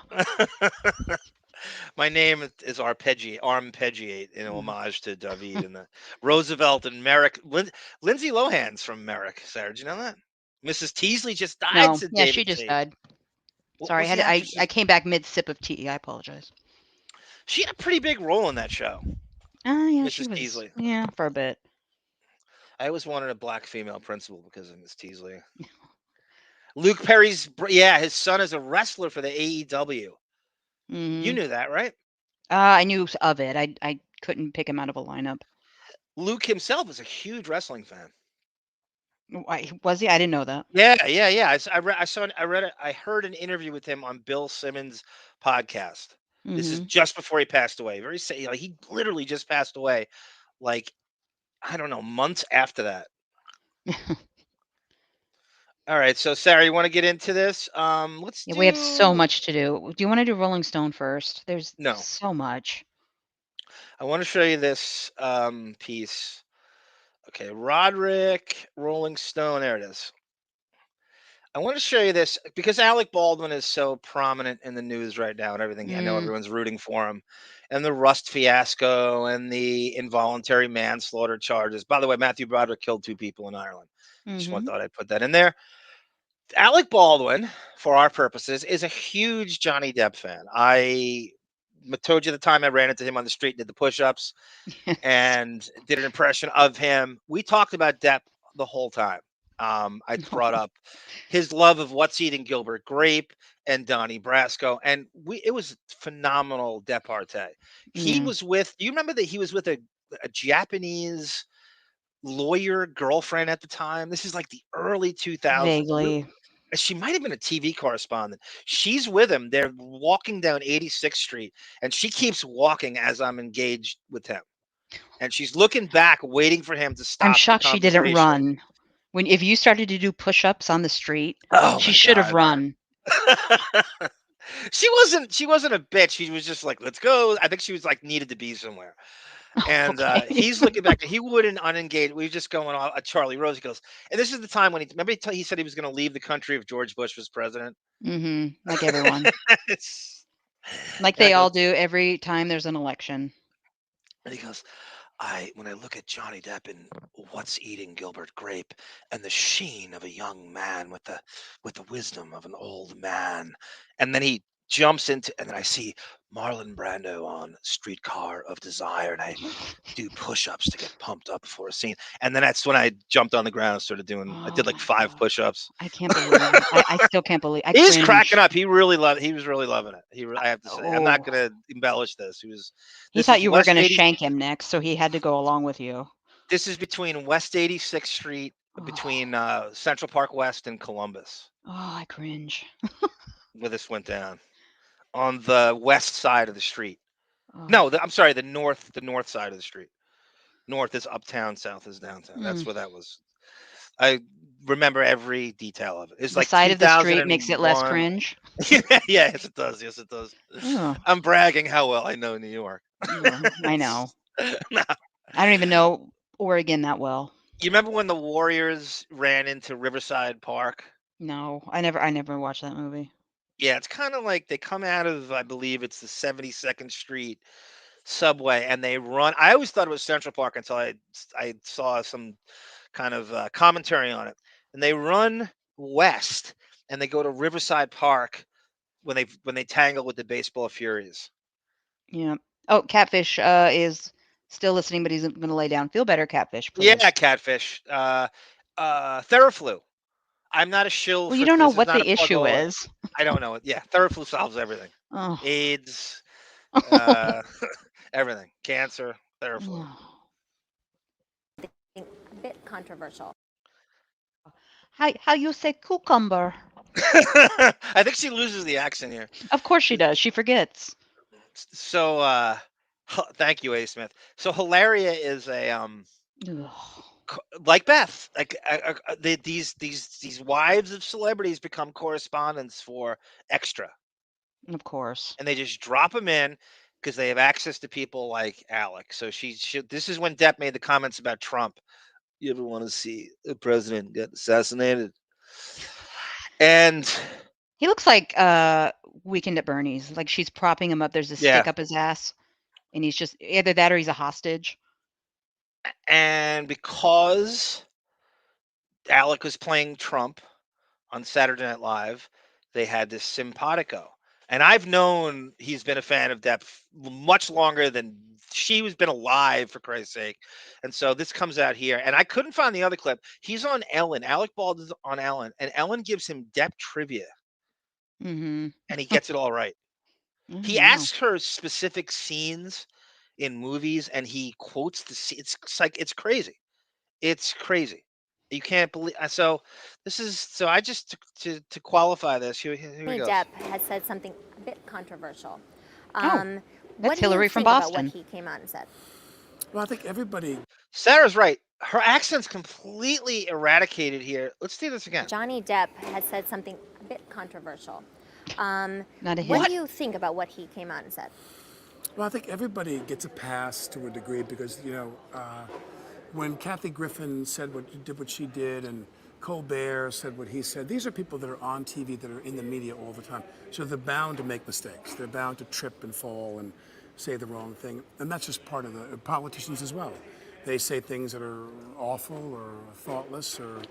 My name is Arpeggiate in Mm. homage to David and the Roosevelt and Merrick. Lindsay Lohan's from Merrick. Sarah, did you know that? Mrs. Teasley just died, No, said yeah, she David just Tate. died. What Sorry, was the I actress's? came back mid sip of tea. I apologize. She had a pretty big role in that show, Yeah, she Mrs. was. Teasley. Yeah, for a bit. I always wanted a black female principal because of Miss Teasley. Luke Perry's, yeah, his son is a wrestler for the AEW. You Hmm. knew that, right? I knew of it. I couldn't pick him out of a lineup. Luke himself is a huge wrestling fan. Was he? I didn't know that. Yeah. I heard an interview with him on Bill Simmons' podcast. This is Hmm. just before he passed away. Like he literally just passed away. Like I don't know, months after that. All right, so Sarah, you want to get into this? Let's Yeah, we have so do much to do. Do you want to do Rolling Stone first? There's no. so much. I want to show you this piece. Okay, Roderick, Rolling Stone. There it is. I want to show you this because Alec Baldwin is so prominent in the news right now and everything. I know Mm, everyone's rooting for him. And the Rust fiasco and the involuntary manslaughter charges. By the way, Matthew Broderick killed 2 people in Ireland. mm-hmm. Thought I'd put that in there. Alec Baldwin, for our purposes, is a huge Johnny Depp fan. I told you the time I ran into him on the street and did the push-ups and did an impression of him. We talked about Depp the whole time. I No. brought up his love of What's Eating Gilbert Grape and Donnie Brasco, and it was phenomenal Departee. He Yeah, was with. Do you remember that he was with a Japanese lawyer girlfriend at the time? This is like the early 2000s. vaguely. She might have been a TV correspondent. She's with him. They're walking down 86th Street, and she keeps walking as I'm engaged with him. And she's looking back, waiting for him to I'm stop the shocked she didn't conversation. run. If you started to do push-ups on the street, Oh she my should have god. run. She wasn't a bitch. She was just like, let's go. I think she was like needed to be somewhere. And Okay. he's looking back. He wouldn't unengage. We were just going on. Charlie Rose. He goes, and this is the time when he said he was going to leave the country if George Bush was president. Like everyone. It's, Like and I they go, all do every time there's an election. and he goes, when I look at Johnny Depp and What's Eating Gilbert Grape and the sheen of a young man with the wisdom of an old man, and then he jumps into, and then I see Marlon Brando on Streetcar of Desire, and I do push-ups to get pumped up before a scene, and then that's when I jumped on the ground and started doing. I Oh did like my 5 god. push-ups. I can't believe it. I still can't believe I He's cracking cringe. up. He really loved. He was really loving it. I have to say, I'm not Oh. going to embellish this. He was. He This thought is you were West gonna 80. shank him next, so he had to go along with you. This is between West 86th Street, between Oh, Central Park West and Columbus, I cringe. where this went down on the west side of the street. No, Oh. I'm sorry, the north side of the street. North is uptown, south is downtown. That's Mm. where that was. I remember every detail of it. It's The like side of the street makes it less 2001. cringe. Yeah, yes, it does. Yes, it does. Oh, I'm bragging how well I know New York. I know. Nah. I don't even know Oregon that well. You remember when the Warriors ran into Riverside Park? No, I never watched that movie. Yeah, it's kind of like they come out of, I believe it's the 72nd Street subway, and they run. I always thought it was Central Park until I saw some kind of commentary on it, and they run west, and they go to Riverside Park when they tangle with the Baseball Furies. Yeah. Oh, Catfish is still listening, but he's gonna lay down. Feel better, Catfish, Yeah, please. Catfish. Theraflu. I'm not a shill Well, you for. don't know This is what not a the issue plug. is. I don't know it. Yeah, Theraflu solves everything. Oh. AIDS, uh, everything. Cancer, Theraflu. Oh. A bit controversial. How you say cucumber? I think she loses the accent here. Of course she does. She forgets. So, thank you, A. Smith. So, Hilaria is a Ugh. like Beth. Like these wives of celebrities become correspondents for Extra, Of course. and they just drop them in because they have access to people like Alec. So this is when Depp made the comments about Trump. You ever want to see a president get assassinated? And He looks like Weekend at Bernie's. Like she's propping him up. There's a yeah, stick up his ass, and he's just either that or he's a hostage. and because Alec was playing Trump on Saturday Night Live, they had this simpatico. And I've known he's been a fan of Depp much longer than she was been alive, for Christ's sake. And so this comes out here, and I couldn't find the other clip. He's on Ellen. Alec Baldwin's on Ellen, and Ellen gives him Depp trivia, Mm-hmm. and he gets it all right. Oh, He wow. asks her specific scenes in movies, and he quotes the scene. It's like it's crazy. It's crazy. You can't believe. So this is so. I just to qualify this. Here he Johnny goes. Depp has said something a bit controversial. That's what do Hillary you from think about Boston. what he came out and said? Well, I think everybody. Sarah's right. Her accent's completely eradicated here. Let's do this again. Johnny Depp has said something a bit controversial. Not a What hint. do you think about what he came out and said? Well, I think everybody gets a pass to a degree because when Kathy Griffin did what she did, and Colbert said what he said, these are people that are on TV that are in the media all the time. So they're bound to make mistakes. They're bound to trip and fall and say the wrong thing, and that's just part of the politicians as well. They say things that are awful or thoughtless or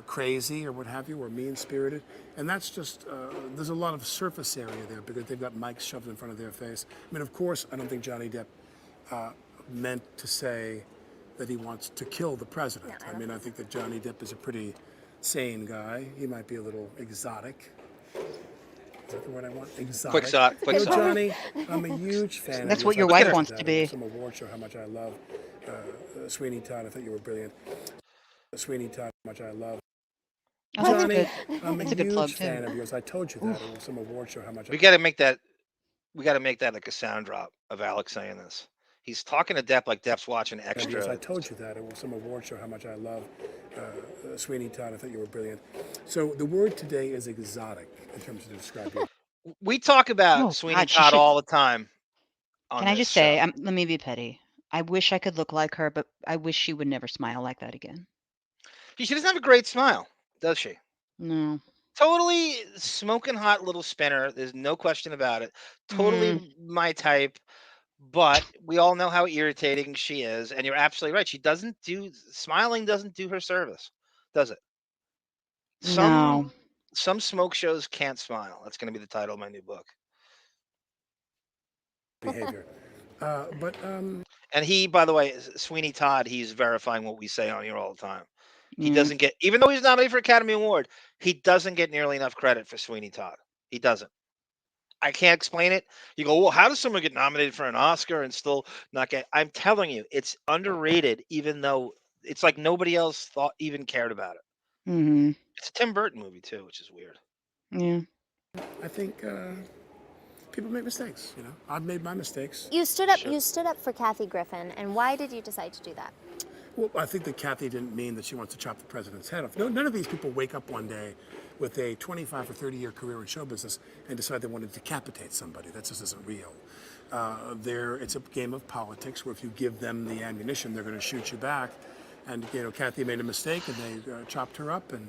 crazy or what have you, or mean-spirited, and that's just there's a lot of surface area there because they've got mics shoved in front of their face. I mean, of course, I don't think Johnny Depp meant to say that he wants to kill the president. I mean, I think that Johnny Depp is a pretty sane guy. He might be a little exotic. Is that the word I want? Exotic. Quick shot. Quick shot. Johnny, I'm a huge fan. That's of what yours. your I wife told you wants that to at be. some award show how much I love Sweeney Todd. I thought you were brilliant. Sweeney Todd, how much I love. Oh, that's Johnny, good. I'm That's a a good plug, huge fan too. of yours. I told you that at some award show how much We got to make that. We got to make that like a sound drop of Alex saying this. He's talking to Depp like Depp's watching extra. I told you that at some award show how much I love Sweeney Todd. I thought you were brilliant. So the word today is exotic in terms of describing. We talk about Oh, Sweeney God, she Todd should. all the time on Can I this just say, show. let me be petty. I wish I could look like her, but I wish she would never smile like that again. She doesn't have a great smile, does she? No. Totally smoking hot little spinner. There's no question about it. Totally my type. But we all know how irritating she is, and you're absolutely right. She doesn't do smiling doesn't do her service, does it? No. Some smoke shows can't smile. That's going to be the title of my new book. Behavior. And he, by the way, Sweeney Todd, he's verifying what we say on here all the time. He Mm. doesn't get, even though he's nominated for Academy Award, he doesn't get nearly enough credit for Sweeney Todd. He doesn't. I can't explain it. You go, well, how does someone get nominated for an Oscar and still not get? I'm telling you, it's underrated, even though it's like nobody else even cared about it. Mm-hmm. It's a Tim Burton movie too, which is weird. Yeah. I think people make mistakes. I've made my mistakes. You stood up. Sure. You stood up for Kathy Griffin, and why did you decide to do that? Well, I think that Kathy didn't mean that she wants to chop the president's head off. No, none of these people wake up one day with a 25 or 30-year career in show business and decide they want to decapitate somebody. That just isn't real. It's a game of politics where if you give them the ammunition, they're going to shoot you back. And Kathy made a mistake, and they chopped her up. And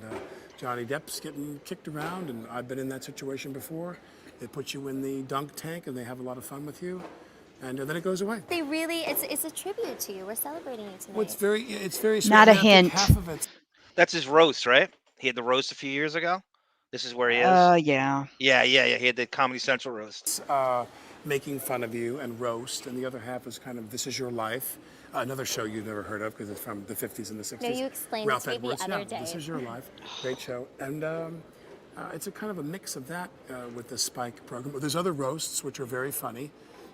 Johnny Depp's getting kicked around, and I've been in that situation before. They put you in the dunk tank, and they have a lot of fun with you. And then it goes away. They really, it's a tribute to you. We're celebrating you tonight. Well, it's very sweet. Not a I think hint. Half of it's That's his roast, right? He had the roast a few years ago. This is where he is. Yeah. Yeah. He had the Comedy Central roast. making fun of you and roast, and the other half is kind of This Is Your Life, another show you've never heard of because it's from the 50s and the 60s. No, you explained it to me the Edwards, other yeah, day. This Is Your Life, great show. And it's a kind of a mix of that with the Spike program. But there's other roasts which are very funny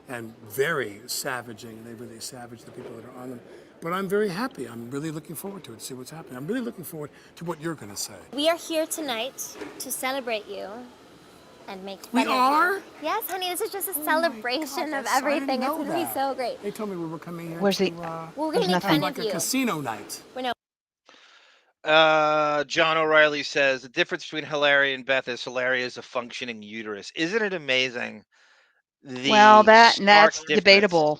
and very savaging, and they really savage the people that are on them. But I'm very happy. I'm really looking forward to it, to see what's happening. I'm really looking forward to what you're going to say. We are here tonight to celebrate you and make fun of We are? you. Yes, honey, this is just a Oh my celebration God, of I didn't everything. It's know going to be that. so great. They told me we were coming here Where's to, the- Well, we're going There's to make nothing. fun like of a you. casino night. We know. John O'Reilly says the difference between Hilaria and Beth is Hilaria is a functioning uterus. Isn't it amazing? Well, that's difference. debatable.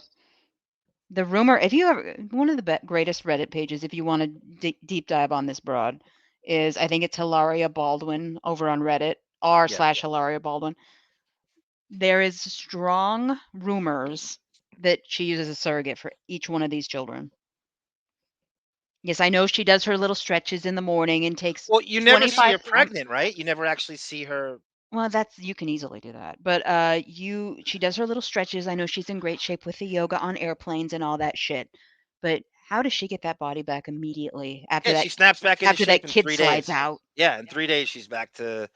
The rumor, if you ever, one of the greatest Reddit pages, if you want to deep dive on this broad, is I think it's Hilaria Baldwin over on Reddit, r/Hilaria Baldwin. There is strong rumors that she uses a surrogate for each one of these children. Yes, I know she does her little stretches in the morning and takes. Well, you never see her 25 pregnant, right? You never actually see her Well, you can easily do that. But she does her little stretches. I know she's in great shape with the yoga on airplanes and all that shit. But how does she get that body back immediately Yeah, she snaps back into after shape that in kid 3 slides days. out? Yeah, in 3 days she's back to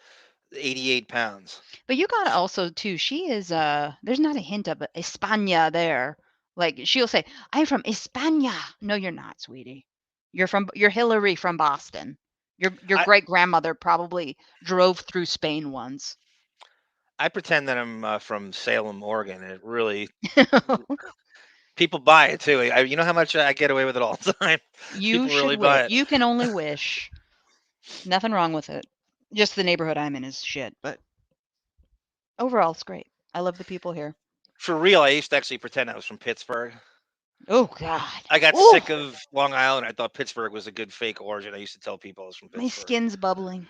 88 pounds. But you gotta also too, she is there's not a hint of España there. Like she'll say, I'm from España. No, you're not, sweetie. You're Hillary from Boston. Your great grandmother probably drove through Spain once. I pretend that I'm from Salem, Oregon, and it really people buy it too. You know how much I get away with it all the time. You People really should buy wish. it. You can only wish. Nothing wrong with it. Just the neighborhood I'm in is shit, but overall it's great. I love the people here. For real, I used to actually pretend I was from Pittsburgh. Oh God. I got Ooh, sick of Long Island. I thought Pittsburgh was a good fake origin. I used to tell people I was from my Pittsburgh. skin's bubbling.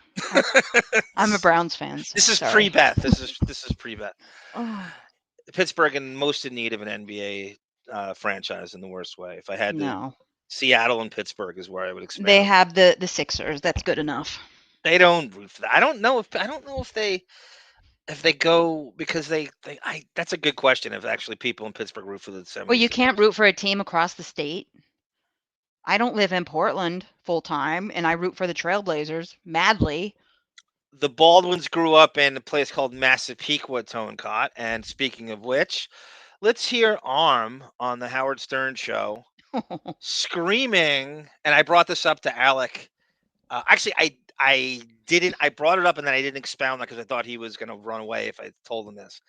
I'm a Browns fan. So This is sorry. pre-Beth. This is pre-Beth. Oh, Pittsburgh and most in need of an NBA franchise in the worst way. If I had to, no. Seattle and Pittsburgh is where I would expand. They have the Sixers. That's good enough. They don't root for that. I don't know if they go because that's a good question. If actually people in Pittsburgh root for the 70s. Well, you can't root for a team across the state. I don't live in Portland full time, and I root for the Trailblazers madly. The Baldwins grew up in a place called Massapequa, Tonecott. And speaking of which, let's hear Arm on the Howard Stern show screaming. And I brought this up to Alec. Actually, I didn't. I brought it up and then I didn't expound that because I thought he was going to run away if I told him this.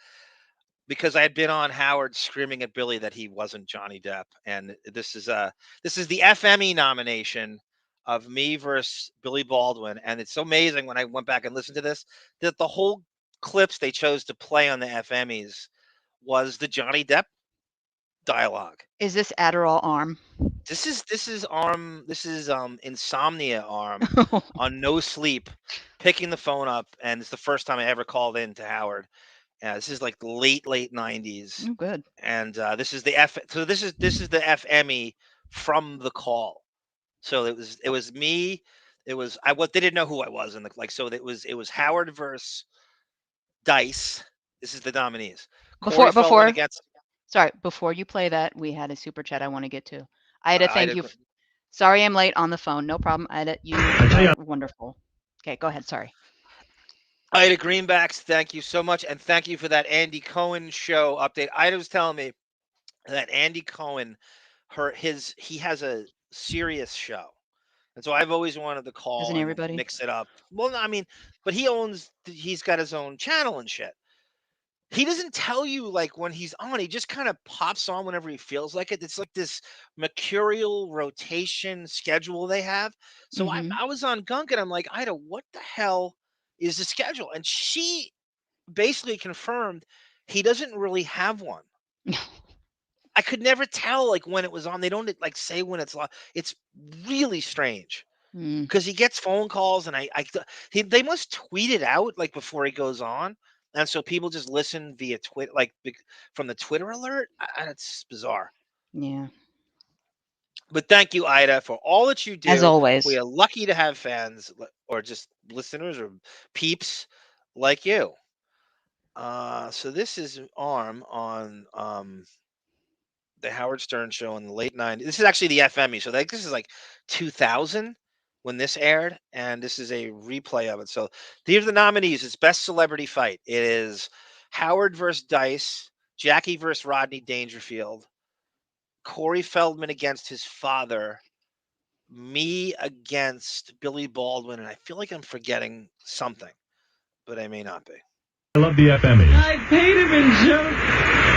Because I had been on Howard screaming at Billy that he wasn't Johnny Depp, and this is the FME nomination of me versus Billy Baldwin, and it's so amazing when I went back and listened to this that the whole clips they chose to play on the FMEs was the Johnny Depp dialogue. Is this Adderall Arm? This is Arm. This is Insomnia Arm on No Sleep, picking the phone up, and it's the first time I ever called in to Howard. This is like the late 90s. Oh, good. And this is the this is the FME from the call. So it was me. It was they didn't know who I was, and so it was Howard versus Dice. This is the nominees. Before you play that, we had a super chat I want to get to. Ida, thank you. Sorry I'm late on the phone. No problem, Ida. You are wonderful. Okay, go ahead. Sorry. Ida Greenbacks, thank you so much, and thank you for that Andy Cohen show update. Ida was telling me that Andy Cohen, he has a serious show, and so I've always wanted to call. Doesn't everybody? Mix it up? Well, no, I mean, but he's got his own channel and shit. He doesn't tell you like when he's on. He just kind of pops on whenever he feels like it. It's like this mercurial rotation schedule they have. So I was on Gunk and I'm like, Ida, what the hell is the schedule? And she basically confirmed he doesn't really have one. I could never tell like when it was on. They don't like say when it's live. It's really strange because he gets phone calls and they must tweet it out like before he goes on. And so people just listen via Twitter, like from the Twitter alert. It's bizarre. Yeah. But thank you, Ida, for all that you do. As always. We are lucky to have fans or just listeners or peeps like you. So this is Arm on the Howard Stern show in the late 90s. This is actually the FME. So this is like 2000 when this aired, and this is a replay of it. So these are the nominees. It's Best Celebrity Fight. It is Howard versus Dice, Jackie versus Rodney Dangerfield, Corey Feldman against his father, me against Billy Baldwin, and I feel like I'm forgetting something, but I may not be. I love the FME. I paid him in jokes.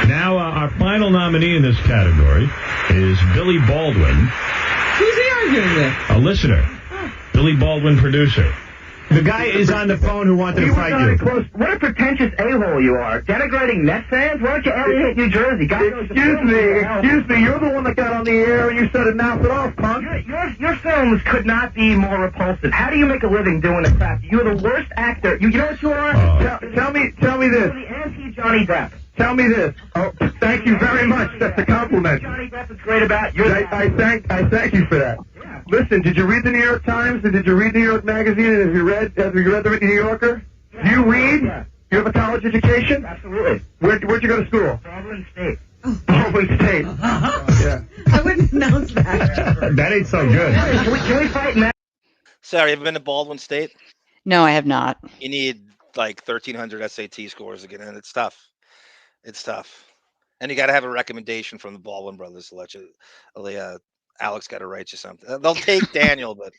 Now, our final nominee in this category is Billy Baldwin. Who's he arguing with? A listener. Billy Baldwin, producer. The guy is on the phone who wanted to fight you. What a pretentious a-hole you are. Denigrating Mets fans? Why don't you alienate New Jersey? Excuse me, you're the one that got on the air and you said knock it off, punk. Your films could not be more repulsive. How do you make a living doing the crap? You're the worst actor. You know what you are? Tell me this. You're the anti-Johnny Depp. Tell me this. Oh, thank you very much. That's a compliment. Johnny Depp is great about you. I thank you for that. Yeah. Listen, did you read the New York Times? Did you read New York Magazine? And have you read the New Yorker? Do you read? You have a college education? Absolutely. Where'd you go to school? Baldwin State. Baldwin State. Yeah. I wouldn't announce that. That ain't so good. Can we fight now? Sarah, you ever been to Baldwin State? No, I have not. You need like 1,300 SAT scores to get in. It's tough. It's tough. And you got to have a recommendation from the Baldwin brothers to let you. Alex got to write you something. They'll take Daniel, but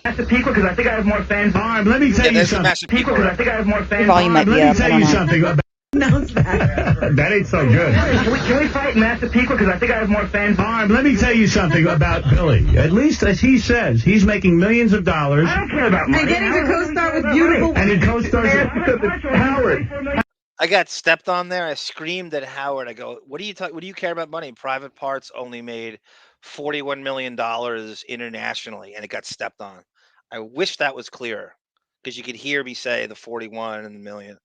Massapequa, because I think I have more fans. Arm, let me tell you there's something. Massapequa, because I think I have more fans. Volume might be Let up. me I tell don't you know. something. Announce that. That ain't so good. Can we fight Massapequa, because I think I have more fans. Arm, let me tell you something about Billy. At least as he says, he's making millions of dollars. I don't care about money. And getting to co-star with beautiful. And he co-stars Howard. I got stepped on there. I screamed at Howard. I go, "What do you care about money? Private Parts only made $41 million internationally," and it got stepped on. I wish that was clearer because you could hear me say the 41 and the million.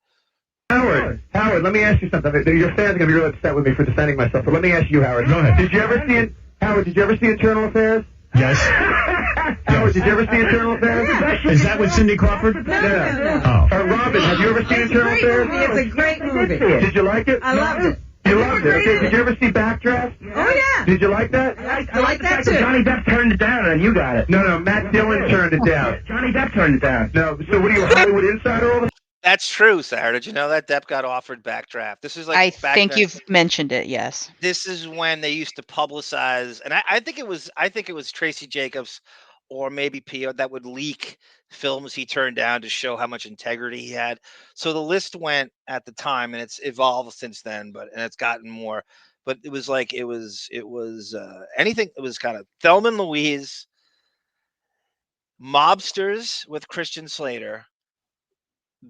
Howard, let me ask you something. Your fans are going to be really upset with me for defending myself, but let me ask you, Howard. Go ahead. Did you ever see Internal Affairs? Yes. Howard, did you ever see Internal Affairs? Is that with Cindy Crawford? Yeah. Oh. Robin, have you ever seen Internal Affairs? It's a great movie. Did you like it? I loved it. You loved it. Okay. Did you ever see Backdraft? Oh, yeah. Did you like that? I like that, too. Johnny Depp turned it down, and you got it. No, Matt Dillon turned it down. Johnny Depp turned it down. No, so what are you, a Hollywood insider all the That's true, Sarah. Did you know that Depp got offered Backdraft? This is like I back think then. you've mentioned it. Yes. This is when they used to publicize, and I think it was Tracy Jacobs or maybe Pio that would leak films he turned down to show how much integrity he had. So the list went at the time, and it's evolved since then, and it's gotten more. But it was anything. It was kind of Thelma and Louise, Mobsters with Christian Slater,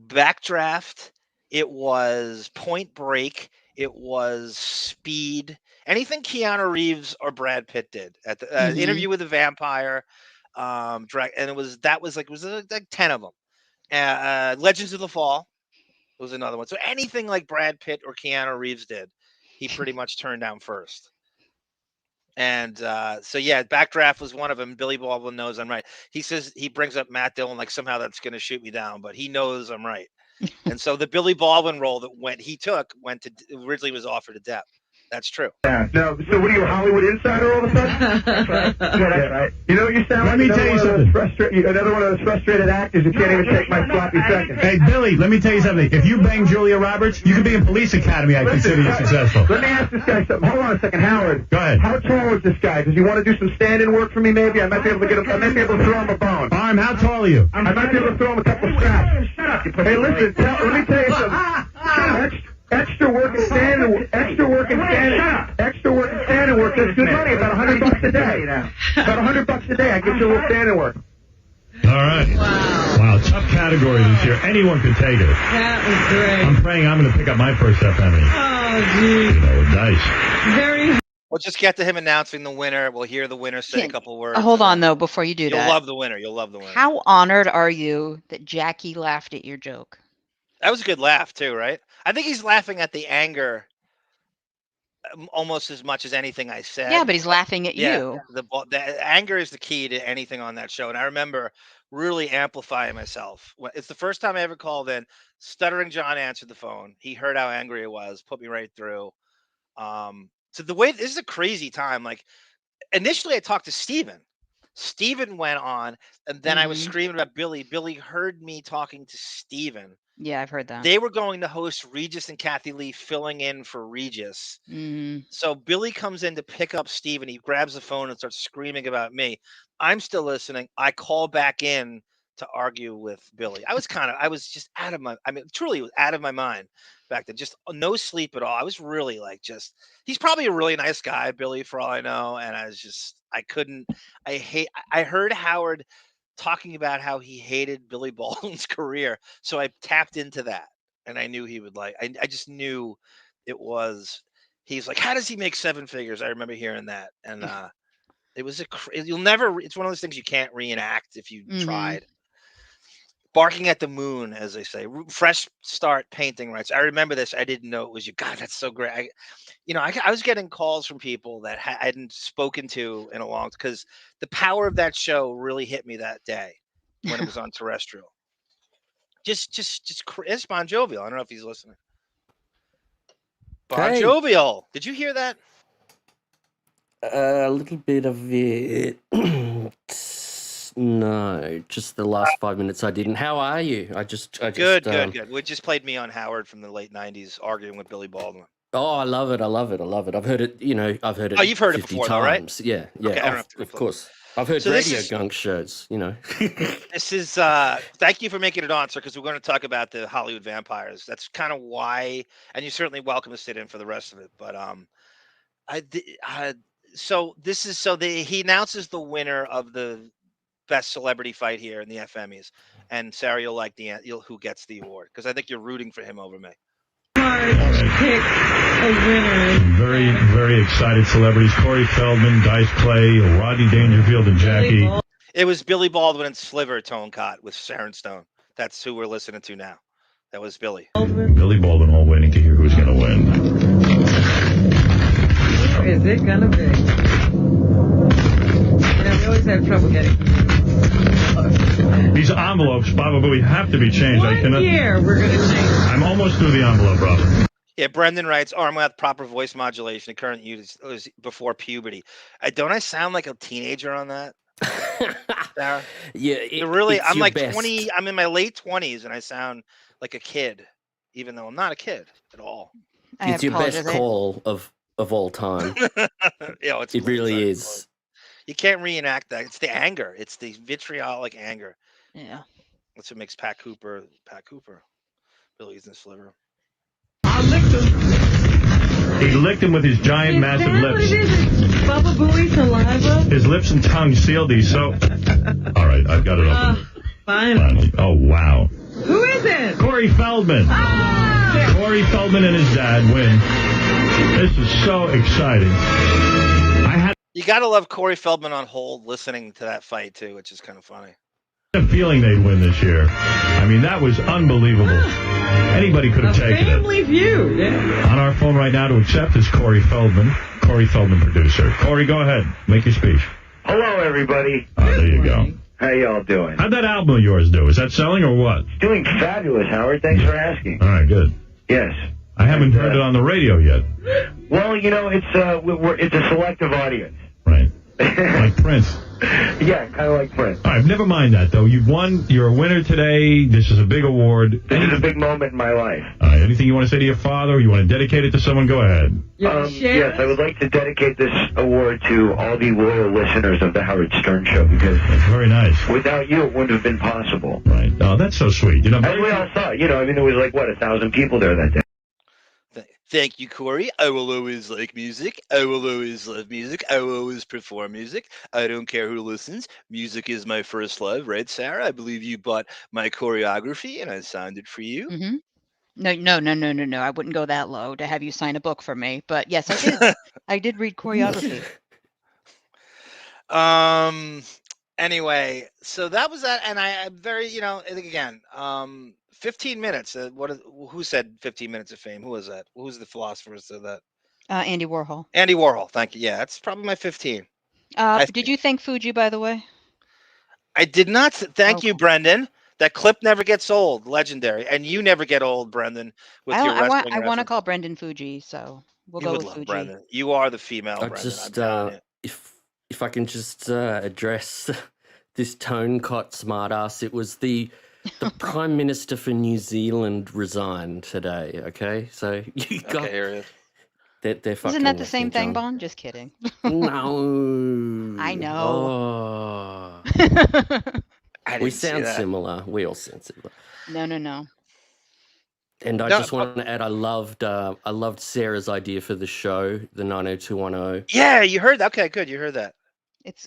Backdraft. It was Point Break. It was Speed. Anything Keanu Reeves or Brad Pitt did at the Interview with the Vampire, and it was like 10 of them. Legends of the Fall was another one. So anything like Brad Pitt or Keanu Reeves did, he pretty much turned down first. And so yeah, Backdraft was one of them. Billy Baldwin knows I'm right. He says he brings up Matt Dillon like somehow that's going to shoot me down, but he knows I'm right. And so the Billy Baldwin role that originally was offered to Depp. That's true. Yeah. No, so what are you, a Hollywood insider all of a sudden? That's right. You know what you sound Let like? me tell you something. Another one of those frustrated actors who can't even take my sloppy seconds. Hey, Billy, let me tell you something. If you bang Julia Roberts, you could be in police academy. I consider you successful. Let me ask this guy something. Hold on a second, Howard. Go ahead. How tall is this guy? Does he want to do some stand-in work for me, maybe? I might be able to get him. I might be able to throw him a bone. Arm, how tall are you? I might be able to throw him a couple of straps. Shut up, you Hey, listen, let me tell you something. Extra work and standing work. That's good money. About $100 a day. About $100 a day. I get you a little standing work. All right. Wow, tough category this year. Anyone could take it. That was great. I'm praying I'm going to pick up my first Epiphany. Oh, geez. Dice. Very. We'll just get to him announcing the winner. We'll hear the winner say a couple words. Hold on though, before you do You'll that. love the winner. You'll love the winner. How honored are you that Jackie laughed at your joke? That was a good laugh too, right? I think he's laughing at the anger almost as much as anything I said. Yeah, but he's laughing at you. The anger is the key to anything on that show, and I remember really amplifying myself. It's the first time I ever called in. Stuttering John answered the phone. He heard how angry I was, put me right through. So this is a crazy time. Like initially, I talked to Stephen. Stephen went on, and then I was screaming about Billy. Billy heard me talking to Stephen. Yeah, I've heard that. They were going to host Regis and Kathy Lee filling in for Regis. So Billy comes in to pick up Stephen. He grabs the phone and starts screaming about me. I'm still listening. I call back in to argue with Billy. I was just out of truly was out of my mind back then. Just no sleep at all. I was really he's probably a really nice guy, Billy, for all I know. And I heard Howard talking about how he hated Billy Baldwin's career. So I tapped into that and I knew he would I just knew he's like, how does he make seven figures? I remember hearing that. And it was it's one of those things you can't reenact if you tried. Barking at the moon, as they say, fresh start painting rights. I remember this. I didn't know it was you. God, that's so great. I was getting calls from people that I hadn't spoken to in a long time because the power of that show really hit me that day when it was on terrestrial. It's Bon Jovial. I don't know if he's listening. Bon Hey. Jovial. Did you hear that? A little bit of it. No, just the last 5 minutes I didn't. How are you? I just Good. We just played Me on Howard from the late '90s, arguing with Billy Baldwin. Oh, I love it. I've heard it. I've heard it. Oh, you've heard it 50 before, though, right? times. Yeah. Okay, I don't have to Of replay. course. I've heard So this radio is- gunk shows. This is thank you for making it on, sir, because we're going to talk about the Hollywood vampires. That's kind of why, and you're certainly welcome to sit in for the rest of it. But he announces the winner of the best celebrity fight here in the FMEs, and Sarah, you'll like who gets the award, because I think you're rooting for him over me. Pick a winner. Very, very excited celebrities. Corey Feldman, Dice Clay, Rodney Dangerfield, and Jackie. It was Billy Baldwin and Sliver Tone Cot with Sharon Stone. That's who we're listening to now. That was Billy. Billy Baldwin, all waiting to hear who's going to win. Who is it gonna be? We always have trouble getting. These envelopes probably have to be changed. I cannot. We're gonna change. I'm almost through the envelope, Robert. Yeah, Brendan writes, I'm with proper voice modulation. The current use was before puberty. Don't I sound like a teenager on that? Sarah? Yeah, I'm like best. 20. I'm in my late 20s, and I sound like a kid, even though I'm not a kid at all. I It's your best apologize. call of all time. It really is. You can't reenact that. It's the anger. It's the vitriolic anger. Yeah. That's what makes Pat Cooper. Billy's in Sliver. I licked him. He licked him with his giant, massive Is that what lips. it is? Bubba Booey saliva? His lips and tongue sealed these. So, all right, I've got it open. Finally. Finally. Oh wow. Who is it? Corey Feldman. Ah! Corey Feldman and his dad win. This is so exciting. I had You got to love Corey Feldman on hold listening to that fight, too, which is kind of funny. a feeling they'd win this year. I mean, that was unbelievable. Anybody could have taken it. Family Feud. Yeah. On our phone right now to accept is Corey Feldman, producer. Corey, go ahead. Make your speech. Hello, everybody. There you go. How y'all doing? How'd that album of yours do? Is that selling or what? Doing fabulous, Howard. Thanks for asking. All right, good. Yes. I haven't heard it on the radio yet. Well, it's a selective audience. Right. Like Prince. Yeah, kind of like Prince. All right, never mind that, though. You've won. You're a winner today. This is a big award. This is a big moment in my life. All right, anything you want to say to your father or you want to dedicate it to someone, go ahead. Yes, I would like to dedicate this award to all the loyal listeners of the Howard Stern Show, because That's very nice. without you, it wouldn't have been possible. Right. Oh, that's so sweet. As we all saw, there was 1,000 people there that day. Thank you, Corey. I will always like music. I will always love music. I will always perform music. I don't care who listens. Music is my first love, right, Sarah? I believe you bought my choreography and I signed it for you. Mm-hmm. No. I wouldn't go that low to have you sign a book for me. But yes, I did. I did read choreography. Anyway, so that was that, and I'm very, and again, 15 minutes. Who said 15 minutes of fame? Who was that? Who's the philosopher who said that? Andy Warhol. Andy Warhol. Thank you. Yeah, that's probably my 15. Did you thank Fuji, by the way? I did not. Thank you, Okay. Brendan. That clip never gets old. Legendary, and you never get old, Brendan. With your wrestling I want to reference. call Brendan Fuji, so we'll You go would with love Fuji. Brendan. You are the female I Brendan. just I'm telling you. if I can just address this tone cot smartass. It was the Prime Minister for New Zealand resigned today. Okay, so you got Okay, here it is. they're fucking. Isn't that the with same me, thing, John. Bond? Just kidding. No, I Oh. know. I We didn't see sound that. similar. We all sound similar. No. And I No, just want to add, I loved Sarah's idea for the show, the 90210. Yeah, you heard that. Okay, good. You heard that.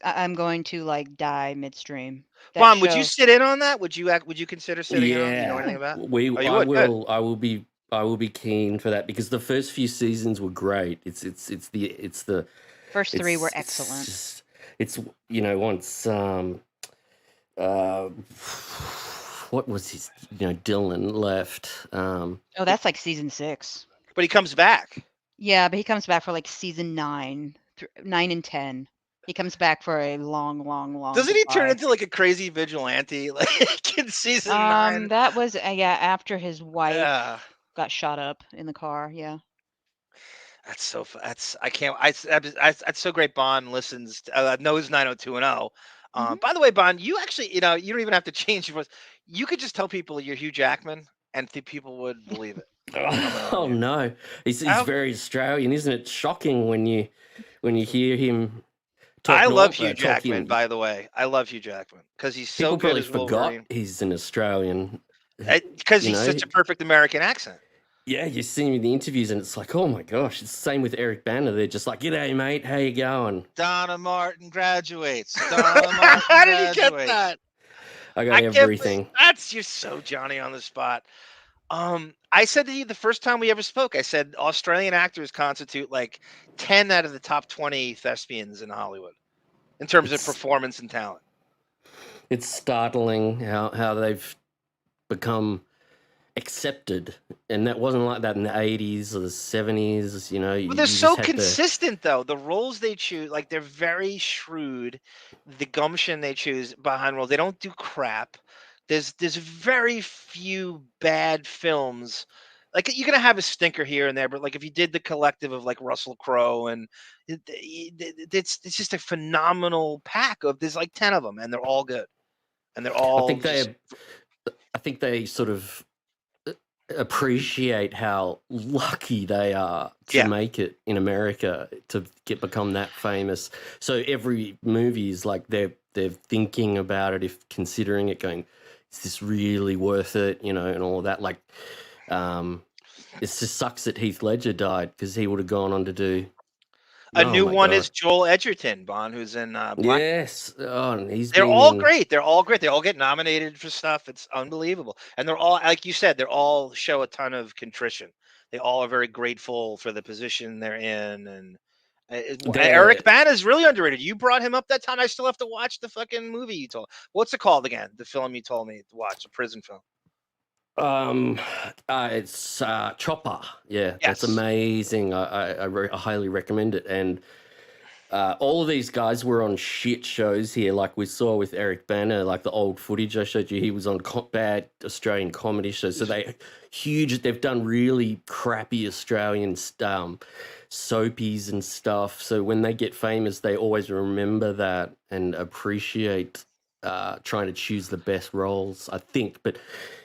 I'm going to die midstream. That Mom, would you show- sit in on that? Would you consider sitting in on? Do you know anything about? We, Oh, you I would? Good. will. I will be keen for that because the first few seasons were great. It's the First three were it's excellent. just- It's once what was his Dylan left. Oh, that's like season 6. But he comes back. Yeah, but he comes back for like season 9, 9 and 10. He comes back for a long, long, long. Doesn't he turn goodbye. into like a crazy vigilante like in season 9? That was after his wife Yeah. got shot up in the car. Yeah. That's so. That's I can't. That's so great. Bond listens. Knows 90210. Mhm. By the way, Bond, you actually, you don't even have to change your voice. You could just tell people you're Hugh Jackman, and people would believe it. Oh no, he's I- very Australian, isn't it? Shocking when you hear him. Talk I love Hugh Hugh Jackman, by the way. I love Hugh Jackman because he's so People good probably as forgot Wolverine. he's an Australian. Because you he's know? such a perfect American accent. Yeah, you see him in the interviews, and it's like, oh my gosh. It's the same with Eric Banner. They're just like, "G'day, mate. How you going?" Donna Martin graduates. Donna Martin How did he get graduates. that? I got everything. That's you're so Johnny on the spot. I said to you the first time we ever spoke, I said Australian actors constitute like 10 out of the top 20 thespians in Hollywood in terms of performance and talent. It's startling how they've become accepted, and that wasn't like that in the 80s or the 70s. You know, Well, they're so consistent, though. The roles they choose, like they're very shrewd. The gumption they choose behind roles, they don't do crap. There's very few bad films. Like you're gonna have a stinker here and there, but like if you did the collective of like Russell Crowe and it's just a phenomenal pack of there's like 10 of them and they're all good and they're all. I think they sort of appreciate how lucky they are to make it in America to become that famous. So every movie is like they're thinking about it, if considering it, going, is this really worth it? You know, and all of that. Like, it just sucks that Heath Ledger died because he would have gone on to do. A new one is Joel Edgerton, Bond, who's in Black. Yes. Oh, and they're all great. They're all great. They all get nominated for stuff. It's unbelievable. And they're all, like you said, they're all show a ton of contrition. They all are very grateful for the position they're in. And Eric Bana is really underrated. You brought him up that time. I still have to watch the fucking movie you told. What's it called again? The film you told me to watch, a prison film. It's Chopper. Yeah, that's amazing. I highly recommend it. And all of these guys were on shit shows here, like we saw with Eric Bana, like the old footage I showed you. He was on bad Australian comedy shows. So they've done really crappy Australian soapies and stuff. So when they get famous, they always remember that and appreciate trying to choose the best roles, I think. But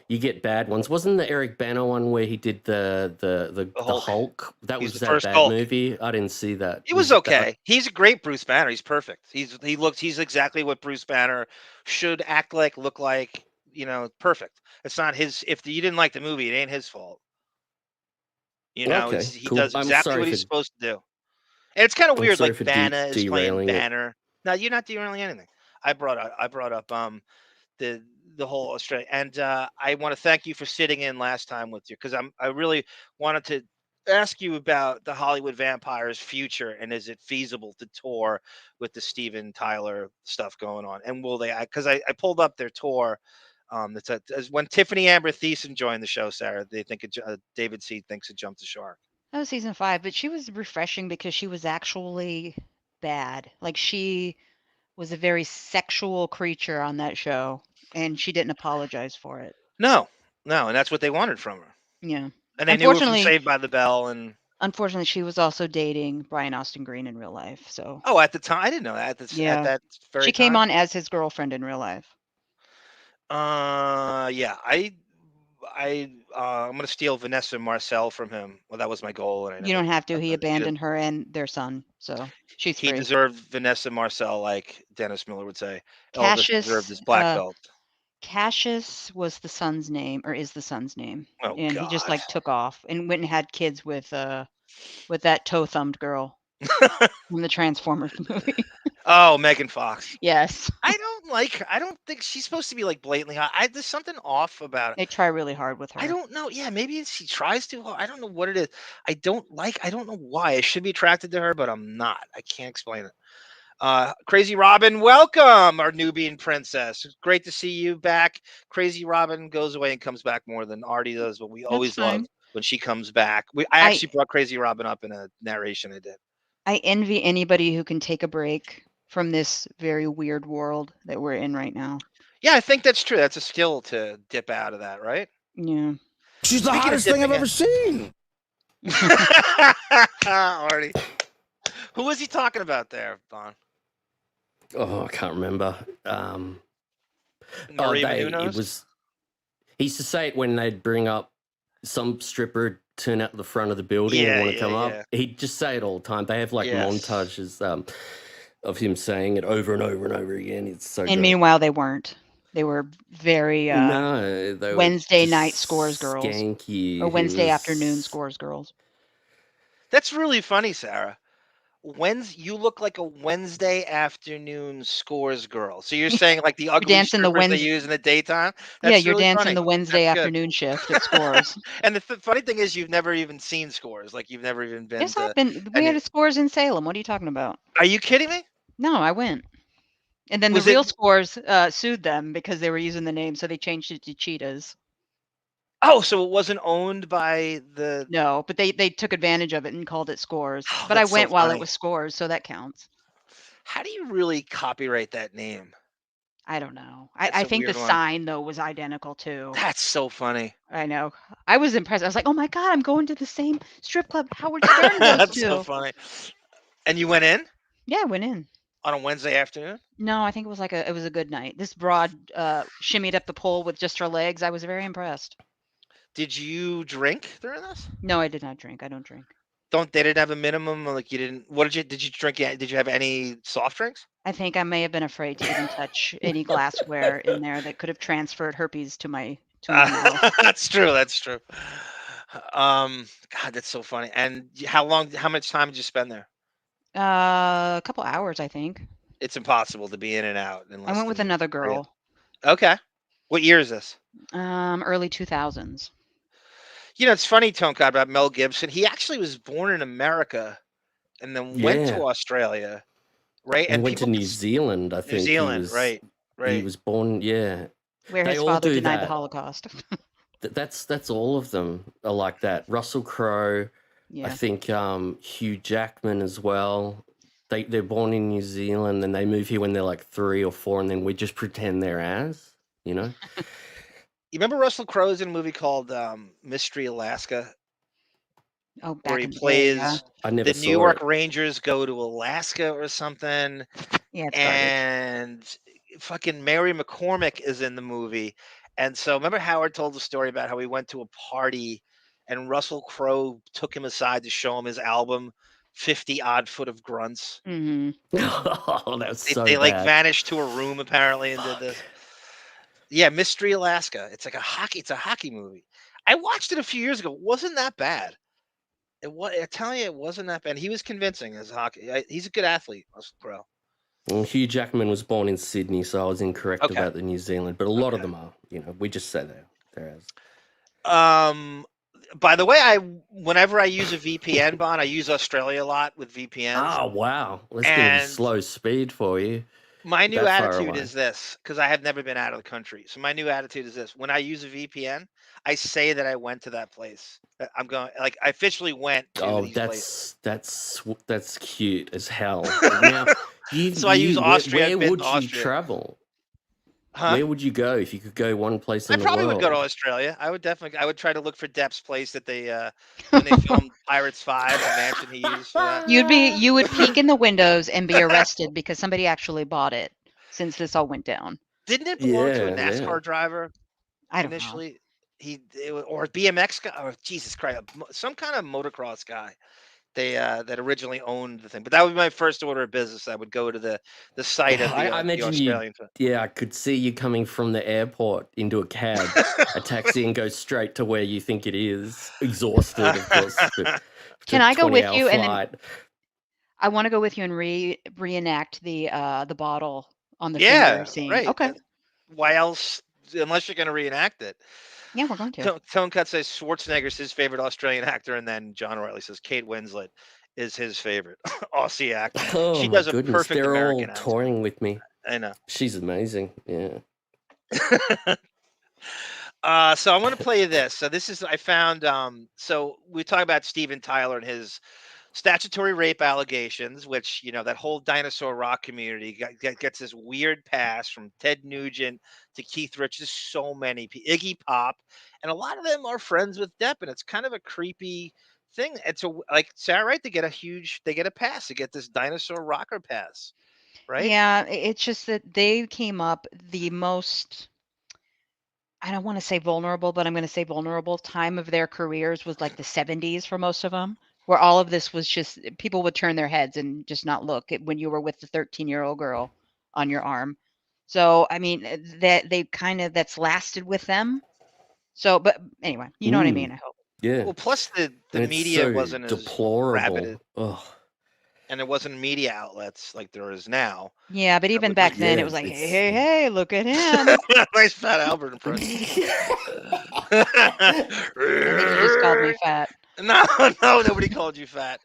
you get bad ones. Wasn't the Eric Bana one where he did the Hulk? That was that bad movie. I didn't see that. It was okay. He's a great Bruce Banner. He's perfect. He's exactly what Bruce Banner should act like, look like. You know, perfect. It's not his. If you didn't like the movie, it ain't his fault. You know, he does exactly what he's supposed to do. And it's kind of weird. Like Bana is playing Banner. No, you're not derailing anything. I brought up the whole Australia, and I want to thank you for sitting in last time with you, because I really wanted to ask you about the Hollywood Vampires' future, and is it feasible to tour with the Steven Tyler stuff going on, and will they? Because I pulled up their tour. When Tiffany Amber Thiessen joined the show, Sarah, they think David C. thinks it jumped the shark. That was season 5, but she was refreshing because she was actually bad. Like she was a very sexual creature on that show. And she didn't apologize for it. No, and that's what they wanted from her. Yeah. And they knew her from Saved by the Bell. And unfortunately, she was also dating Brian Austin Green in real life. So. Oh, at the time, I didn't know that. At that very she came on as his girlfriend in real life. Yeah. I'm gonna steal Vanessa Marcel from him. Well, that was my goal, and you don't have to. He abandoned her and their son, so she's free. He deserved Vanessa Marcel, like Dennis Miller would say. Elvis deserved his black belt. Cassius was the son's name, or is the son's name, and God. he just like took off and went and had kids with that toe-thumbed girl from the Transformers movie. Oh, Megan Fox. Yes. I don't think she's supposed to be like blatantly hot. There's something off about it. They try really hard with her. I don't know. Yeah, maybe she tries too hard. I don't know what it is. I don't know why. I should be attracted to her, but I'm not. I can't explain it. Crazy Robin, welcome, our Nubian princess. Great to see you back. Crazy Robin goes away and comes back more than Artie does, but we always love when she comes back. I actually brought Crazy Robin up in a narration I did. I envy anybody who can take a break from this very weird world that we're in right now. Yeah, I think that's true. That's a skill to dip out of that, right? Yeah. She's the Speaking of hottest thing I've dipping ever seen. Artie. Who was he talking about there, Bon? Oh, I can't remember. Maria it Menounos? was. He used to say it when they'd bring up some stripper turn out the front of the building and want to come up. He'd just say it all the time. They have like montages of him saying it over and over and over again. It's so. And meanwhile, they weren't. They were very no, they Wednesday were night scores girls skanky. or Wednesday afternoon scores girls. That's really funny, Sarah. You look like a Wednesday afternoon scores girl. So you're saying like the ugly strippers they use in the daytime? That's you're really dancing funny. the Wednesday That's afternoon shift at Scores. And the funny thing is, you've never even seen Scores. Like you've never even been. Yes, I've been. We had a Scores in Salem. What are you talking about? Are you kidding me? No, I went. And then the real Scores sued them because they were using the name, so they changed it to Cheetahs. Oh, so it wasn't owned by the... No, but they took advantage of it and called it Scores. But I went while it was Scores, so that counts. How do you really copyright that name? I don't know. I think the sign, though, was identical, too. That's so funny. I know. I was impressed. I was like, oh, my God, I'm going to the same strip club Howard Stern goes That's to. so funny. And you went in? Yeah, I went in. On a Wednesday afternoon? No, I think it was it was a good night. This broad shimmied up the pole with just her legs. I was very impressed. Did you drink during this? No, I did not drink. I don't drink. They didn't have a minimum? Like you didn't... Did you drink? Did you have any soft drinks? I think I may have been afraid to even touch any glassware in there that could have transferred herpes to my mouth. That's true. That's true. God, that's so funny. And how much time did you spend there? A couple hours, I think. It's impossible to be in and out. I went with another girl. Okay. What year is this? Early 2000s. You know, it's funny, Tonka, about Mel Gibson. He actually was born in America and then went to Australia, right? And went to New Zealand, I think. New Zealand, right. He was born, where his father denied the Holocaust. That's all of them are like that. Russell Crowe, I think Hugh Jackman as well. They're born in New Zealand and they move here when they're like 3 or 4, and then we just pretend they're as, you know? You remember Russell Crowe's in a movie called Mystery Alaska? Oh, where he plays the New York Rangers go to Alaska or something. Yeah, and fucking Mary McCormick is in the movie. And so remember Howard told the story about how he went to a party and Russell Crowe took him aside to show him his album, 50 Odd Foot of Grunts. Mm-hmm. Oh, that's so They like bad. vanished to a room apparently and did this. Yeah, Mystery Alaska. It's like a hockey movie. I watched it a few years ago. It wasn't that bad. I'm telling you, it wasn't that bad. He was convincing as hockey. He's a good athlete, Russell Crowe. Well, Hugh Jackman was born in Sydney, so I was incorrect about the New Zealand, but a lot of them are. You know, we just say they're as. By the way, whenever I use a VPN, Bon, I use Australia a lot with VPNs. Oh wow, let's get slow speed for you. My new attitude is this, because I have never been out of the country. So my new attitude is this: when I use a VPN, I say that I went to that place. I'm going, like, I officially went to these places. That's cute as hell. Now, so I use Austria. Where would you travel? Huh? Where would you go if you could go one place in the world? I probably would go to Australia. I would try to look for Depp's place that they when they filmed Pirates 5, the mansion he used for that. You would peek in the windows and be arrested because somebody actually bought it since this all went down. Didn't it belong to a NASCAR driver? I don't initially know. Or a BMX guy, or Jesus Christ, some kind of motocross guy. They that originally owned the thing, but that would be my first order of business. I would go to the site of the, I imagine Australian. I could see you coming from the airport into a cab, a taxi, and go straight to where you think it is. Exhausted, of course. Can I go with you? And then I want to go with you and reenact the bottle on the finger scene. Right. Okay. Why else? Unless you're going to reenact it. Yeah, we're going to. Tone Cut says Schwarzenegger's his favorite Australian actor, and then John O'Reilly says Kate Winslet is his favorite Aussie actor. Oh, she does a goodness. perfect They're American all touring with me. I know. She's amazing. Yeah. So I want to play you this. So this is I found. So we talk about Steven Tyler and his statutory rape allegations, which, that whole Dinosaur rock community gets this weird pass from Ted Nugent to Keith Richards, so many, Iggy Pop, and a lot of them are friends with Depp, and it's kind of a creepy thing. It's like Sarah, right? They get a pass, they get this Dinosaur rocker pass, right? Yeah, it's just that they came up the most, I don't want to say vulnerable, but I'm going to say vulnerable time of their careers was like the 70s for most of them, where all of this was just people would turn their heads and just not look when you were with the 13-year-old girl on your arm. So, I mean, that they kind of that's lasted with them. So, but anyway, you know what I mean, I hope. Yeah. Well, plus the And it's media so wasn't as deplorable. rabid, Ugh. and there wasn't media outlets like there is now. Yeah, but even back then it was like, hey, look at him. Nice Fat Albert impression. I think you just called me fat. No, nobody called you fat.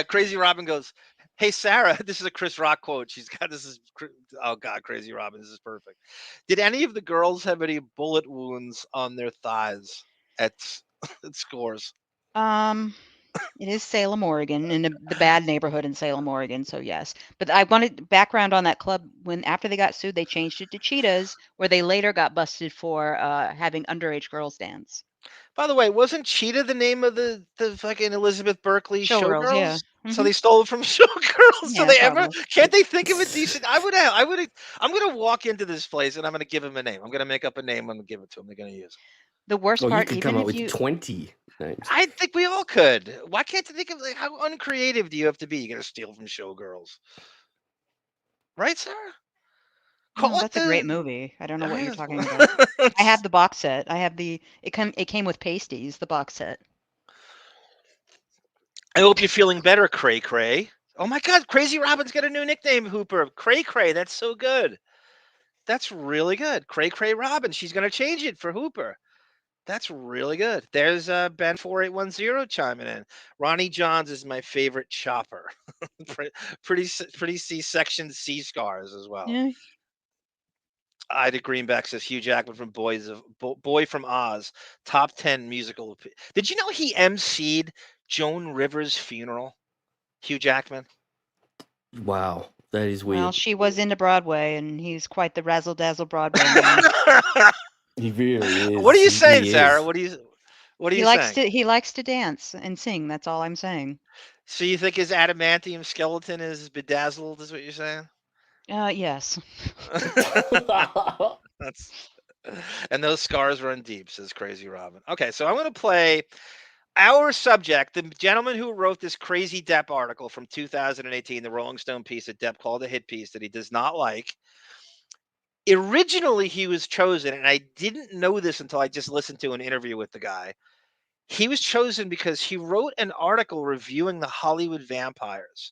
Crazy Robin goes, "Hey Sarah, this is a Chris Rock quote. She's got oh God, Crazy Robin, this is perfect. Did any of the girls have any bullet wounds on their thighs at Scores?" It is Salem, Oregon, in the bad neighborhood in Salem, Oregon. So yes, but I wanted background on that club. When after they got sued, they changed it to Cheetahs, where they later got busted for having underage girls dance. By the way, wasn't Cheetah the name of the fucking Elizabeth Berkley Showgirls? Yeah. So they stole it from Showgirls. Yeah, So they probably. can't they think of a decent? I'm gonna walk into this place and I'm gonna give him a name. I'm gonna make up a name. I'm gonna give it to him. They're gonna use it. The worst Well, you part, could even come up if with you 20 names. I think we all could. Why can't they think of how uncreative do you have to be? You're gonna steal from Showgirls, right, Sarah? No, that's a great movie. I don't know what you're talking about. I have the box set. I have it came with pasties, the box set. I hope you're feeling better, Cray Cray. Oh my God, Crazy Robin's got a new nickname, Hooper. Cray Cray, that's so good. That's really good. Cray Cray Robin. She's gonna change it for Hooper. That's really good. There's Ben4810 chiming in. Ronnie Johns is my favorite chopper. pretty C-section C scars as well. Yeah. Ida Greenback says Hugh Jackman from Boy from Oz, top 10 musical. Did you know he emceed Joan Rivers' funeral? Hugh Jackman. Wow, that is weird. Well, she was into Broadway, and he's quite the razzle dazzle Broadway man. He really is. What are you saying, Sarah? What are you saying? He likes to dance and sing. That's all I'm saying. So you think his adamantium skeleton is bedazzled? Is what you're saying? Yes. And those scars run deep, says Crazy Robin. Okay, so I'm going to play our subject, the gentleman who wrote this crazy Depp article from 2018, the Rolling Stone piece that Depp called a hit piece that he does not like. Originally, he was chosen, and I didn't know this until I just listened to an interview with the guy. He was chosen because he wrote an article reviewing the Hollywood vampires.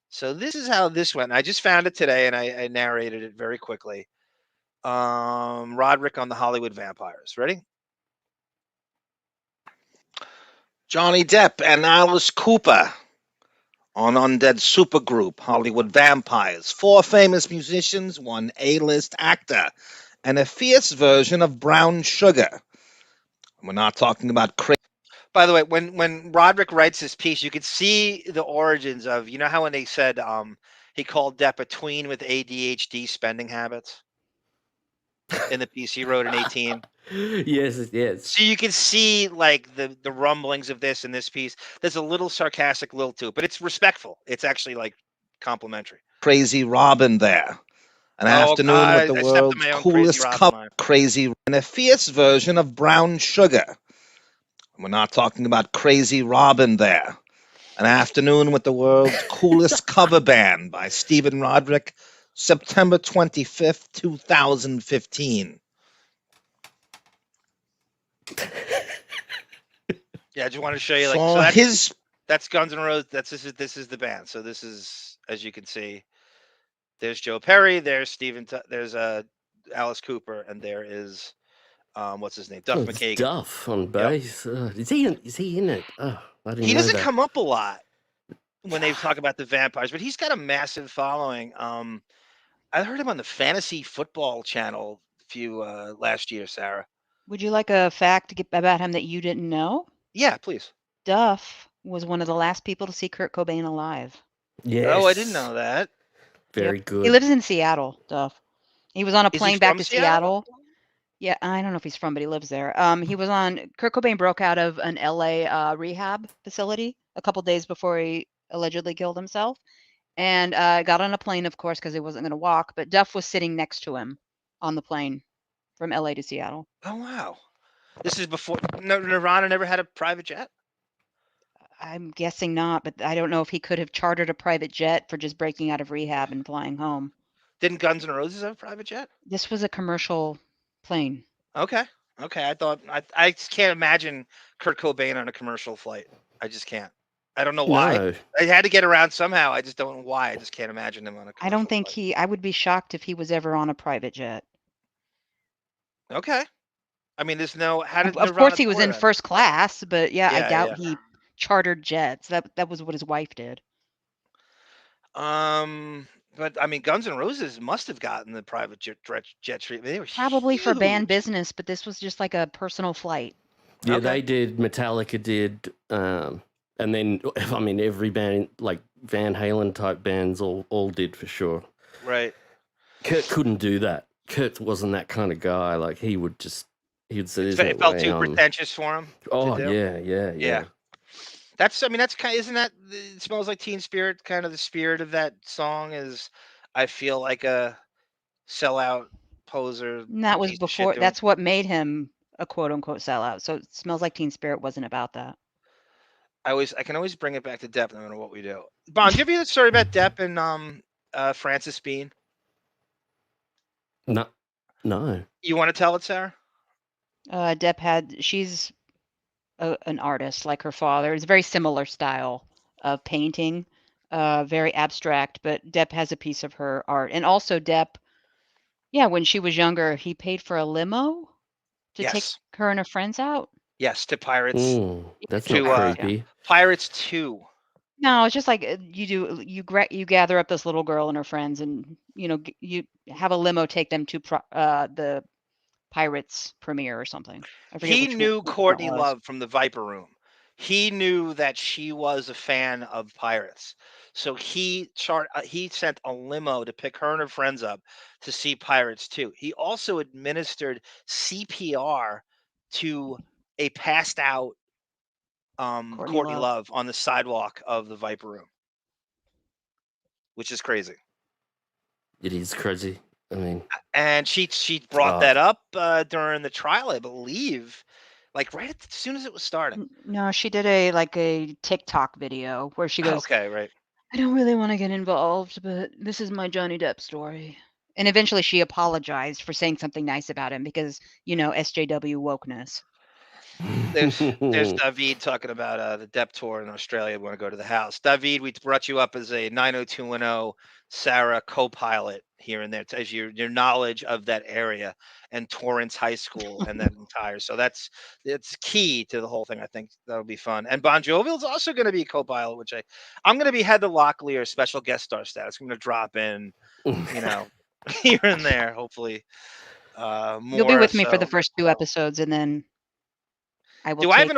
So this is how this went. I just found it today, and I narrated it very quickly. Rodrick on the Hollywood vampires. Ready? Johnny Depp and Alice Cooper on Undead Supergroup, Hollywood Vampires. 4 famous musicians, 1 A-list actor, and a fierce version of Brown Sugar. We're not talking about crazy. By the way, when Rodrick writes this piece, you can see the origins of, how when they said he called Depp a tween with ADHD spending habits in the piece he wrote in 18. Yes. So you can see like the rumblings of this in this piece. There's a little sarcastic lilt to it, but it's respectful. It's actually like complimentary. Crazy Robin there. An afternoon with the world's coolest crazy and a fierce version of Brown Sugar. We're not talking about Crazy Robin there. An afternoon with the world's coolest cover band by Stephen Rodrick, September 25th, 2015. Yeah, I just want to show you that's Guns N' Roses. This is the band. So this is, as you can see, there's Joe Perry, there's there's Alice Cooper, and there is what's his name? Duff McKagan. Duff on bass. Yep. Is he in it? Oh, I didn't know he doesn't that. come up a lot when they talk about the vampires, but he's got a massive following. I heard him on the Fantasy Football Channel last year, Sarah. Would you like a fact about him that you didn't know? Yeah, please. Duff was one of the last people to see Kurt Cobain alive. Yes. Oh, I didn't know that. Very Yep. good. He lives in Seattle, Duff. He was on a Is he plane back from to Seattle? Seattle. Yeah, I don't know if he's from, but he lives there. Kurt Cobain broke out of an LA rehab facility a couple days before he allegedly killed himself, and got on a plane, of course, because he wasn't going to walk. But Duff was sitting next to him on the plane from LA to Seattle. Oh wow. This is before Nirvana never had a private jet. I'm guessing not, but I don't know if he could have chartered a private jet for just breaking out of rehab and flying home. Didn't Guns N' Roses have a private jet? This was a commercial plane. Okay. I thought I just can't imagine Kurt Cobain on a commercial flight. I just can't. I don't know why. No. I had to get around somehow. I just don't know why. I just can't imagine him on a commercial I don't think flight. I would be shocked if he was ever on a private jet. Okay. I mean, there's no. How did Of Nirvana course, he was tour in then? first class, but yeah, I Yeah, doubt he chartered jets. That was what his wife did. But I mean, Guns N' Roses must have gotten the private jet treatment. They were Probably for band huge. business, but this was just like a personal flight. Yeah, Okay. they did. Metallica did. And then, I mean, every band, like Van Halen type bands, all did for sure. Right. Kurt couldn't do that. Kurt wasn't that kind of guy. Like, he'd say, "There's no It felt way too I'm-" pretentious for him. Oh, to do. yeah. That's kind of, isn't that It Smells Like Teen Spirit, kind of the spirit of that song is, I feel like a sellout poser. And that was piece of shit before. doing- That's what made him a quote unquote sellout. So It Smells Like Teen Spirit wasn't about that. I can always bring it back to Depp no matter what we do. Bond, do you ever hear the story about Depp and Frances Bean? No. You want to tell it, Sarah? Depp she's an artist like her father. It's a very similar style of painting, very abstract, but Depp has a piece of her art. And also Depp, when she was younger, he paid for a limo to take Yes. her and her friends out. Yes, to Pirates. That's To, not creepy. Pirates 2. No, it's just like you gather up this little girl and her friends, and you have a limo take them to the Pirates premiere or something. I forget He which knew one that Courtney was. Love from the Viper Room. He knew that she was a fan of Pirates. So he sent a limo to pick her and her friends up to see Pirates 2. He also administered CPR to a passed out Courtney Love on the sidewalk of the Viper Room, which is crazy. It is crazy. I mean, and she brought that up during the trial, I believe, like right as soon as it was starting. No, she did a TikTok video where she goes, "Okay, right. I don't really want to get involved, but this is my Johnny Depp story." And eventually she apologized for saying something nice about him because, SJW wokeness. There's David talking about the Depp tour in Australia. Want to go to the house. David, we brought you up as a 90210 Sarah co-pilot here and there as your knowledge of that area and Torrance High School and that entire. So it's key to the whole thing. I think that'll be fun. And Bon Jovial's also going to be a co-pilot, which I'm going to be Heather Locklear special guest star status. I'm going to drop in, here and there, hopefully. More, you'll be with me for the first 2 episodes, and then I will. Do I have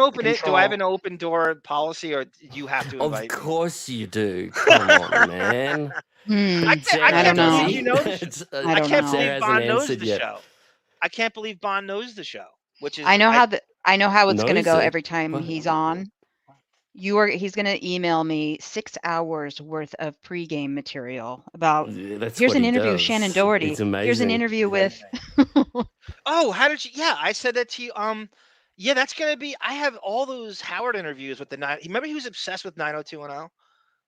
an open door policy, or do you have to invite? Of course you do. Come on, man. I don't know. You know, I can't believe Bond knows the show. I can't believe Bond knows the show. Which is I know how it's going to go it. every time he's on. He's going to email me 6 hours worth of pregame material about. Here's an interview with Shannon Doherty. It's amazing. Here's an interview with. Oh, how did you? Yeah, I said that to you. Yeah, that's gonna be. I have all those Howard interviews with the nine. Remember, he was obsessed with 90210.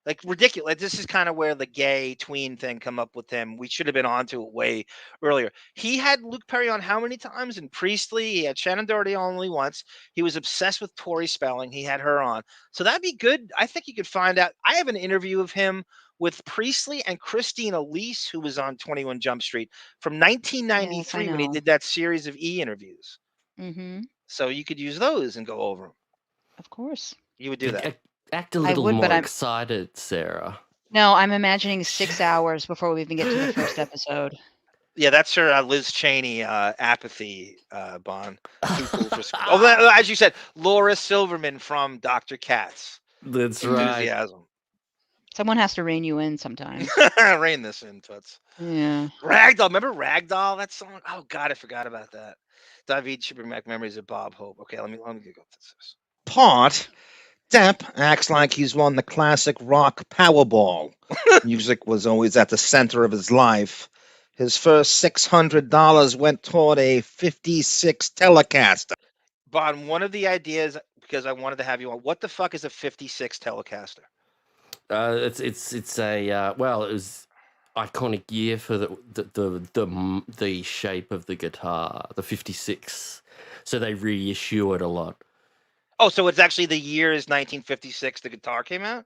Like ridiculous. This is kind of where the gay tween thing come up with him. We should have been onto it way earlier. He had Luke Perry on how many times? And Priestley. He had Shannon Doherty on only once. He was obsessed with Tori Spelling. He had her on. So that'd be good. I think you could find out. I have an interview of him with Priestley and Christine Elise, who was on 21 Jump Street from 1993 when he did that series of E interviews. Mm-hmm. So you could use those and go over them. Of course. You would do that. Act a little more excited, Sarah. No, I'm imagining 6 hours before we even get to the first episode. Yeah, that's her Liz Cheney apathy, Bond. Too cool for school. Oh, as you said, Laura Silverman from Dr. Katz. That's right. Enthusiasm. Someone has to rein you in sometimes. Rein this in, Toots. Yeah. Ragdoll. Remember Ragdoll? That song? Oh, God, I forgot about that. David should bring back memories of Bob Hope. Okay, let me go to this. Part, Depp acts like he's won the classic rock Powerball. Music was always at the center of his life. His first $600 went toward a 56 Telecaster. Bon, one of the ideas, because I wanted to have you on, what the fuck is a 56 Telecaster? It's a well, it was iconic year for the shape of the guitar, the 56. So they reissue it a lot. Oh, so it's actually the year is 1956 the guitar came out?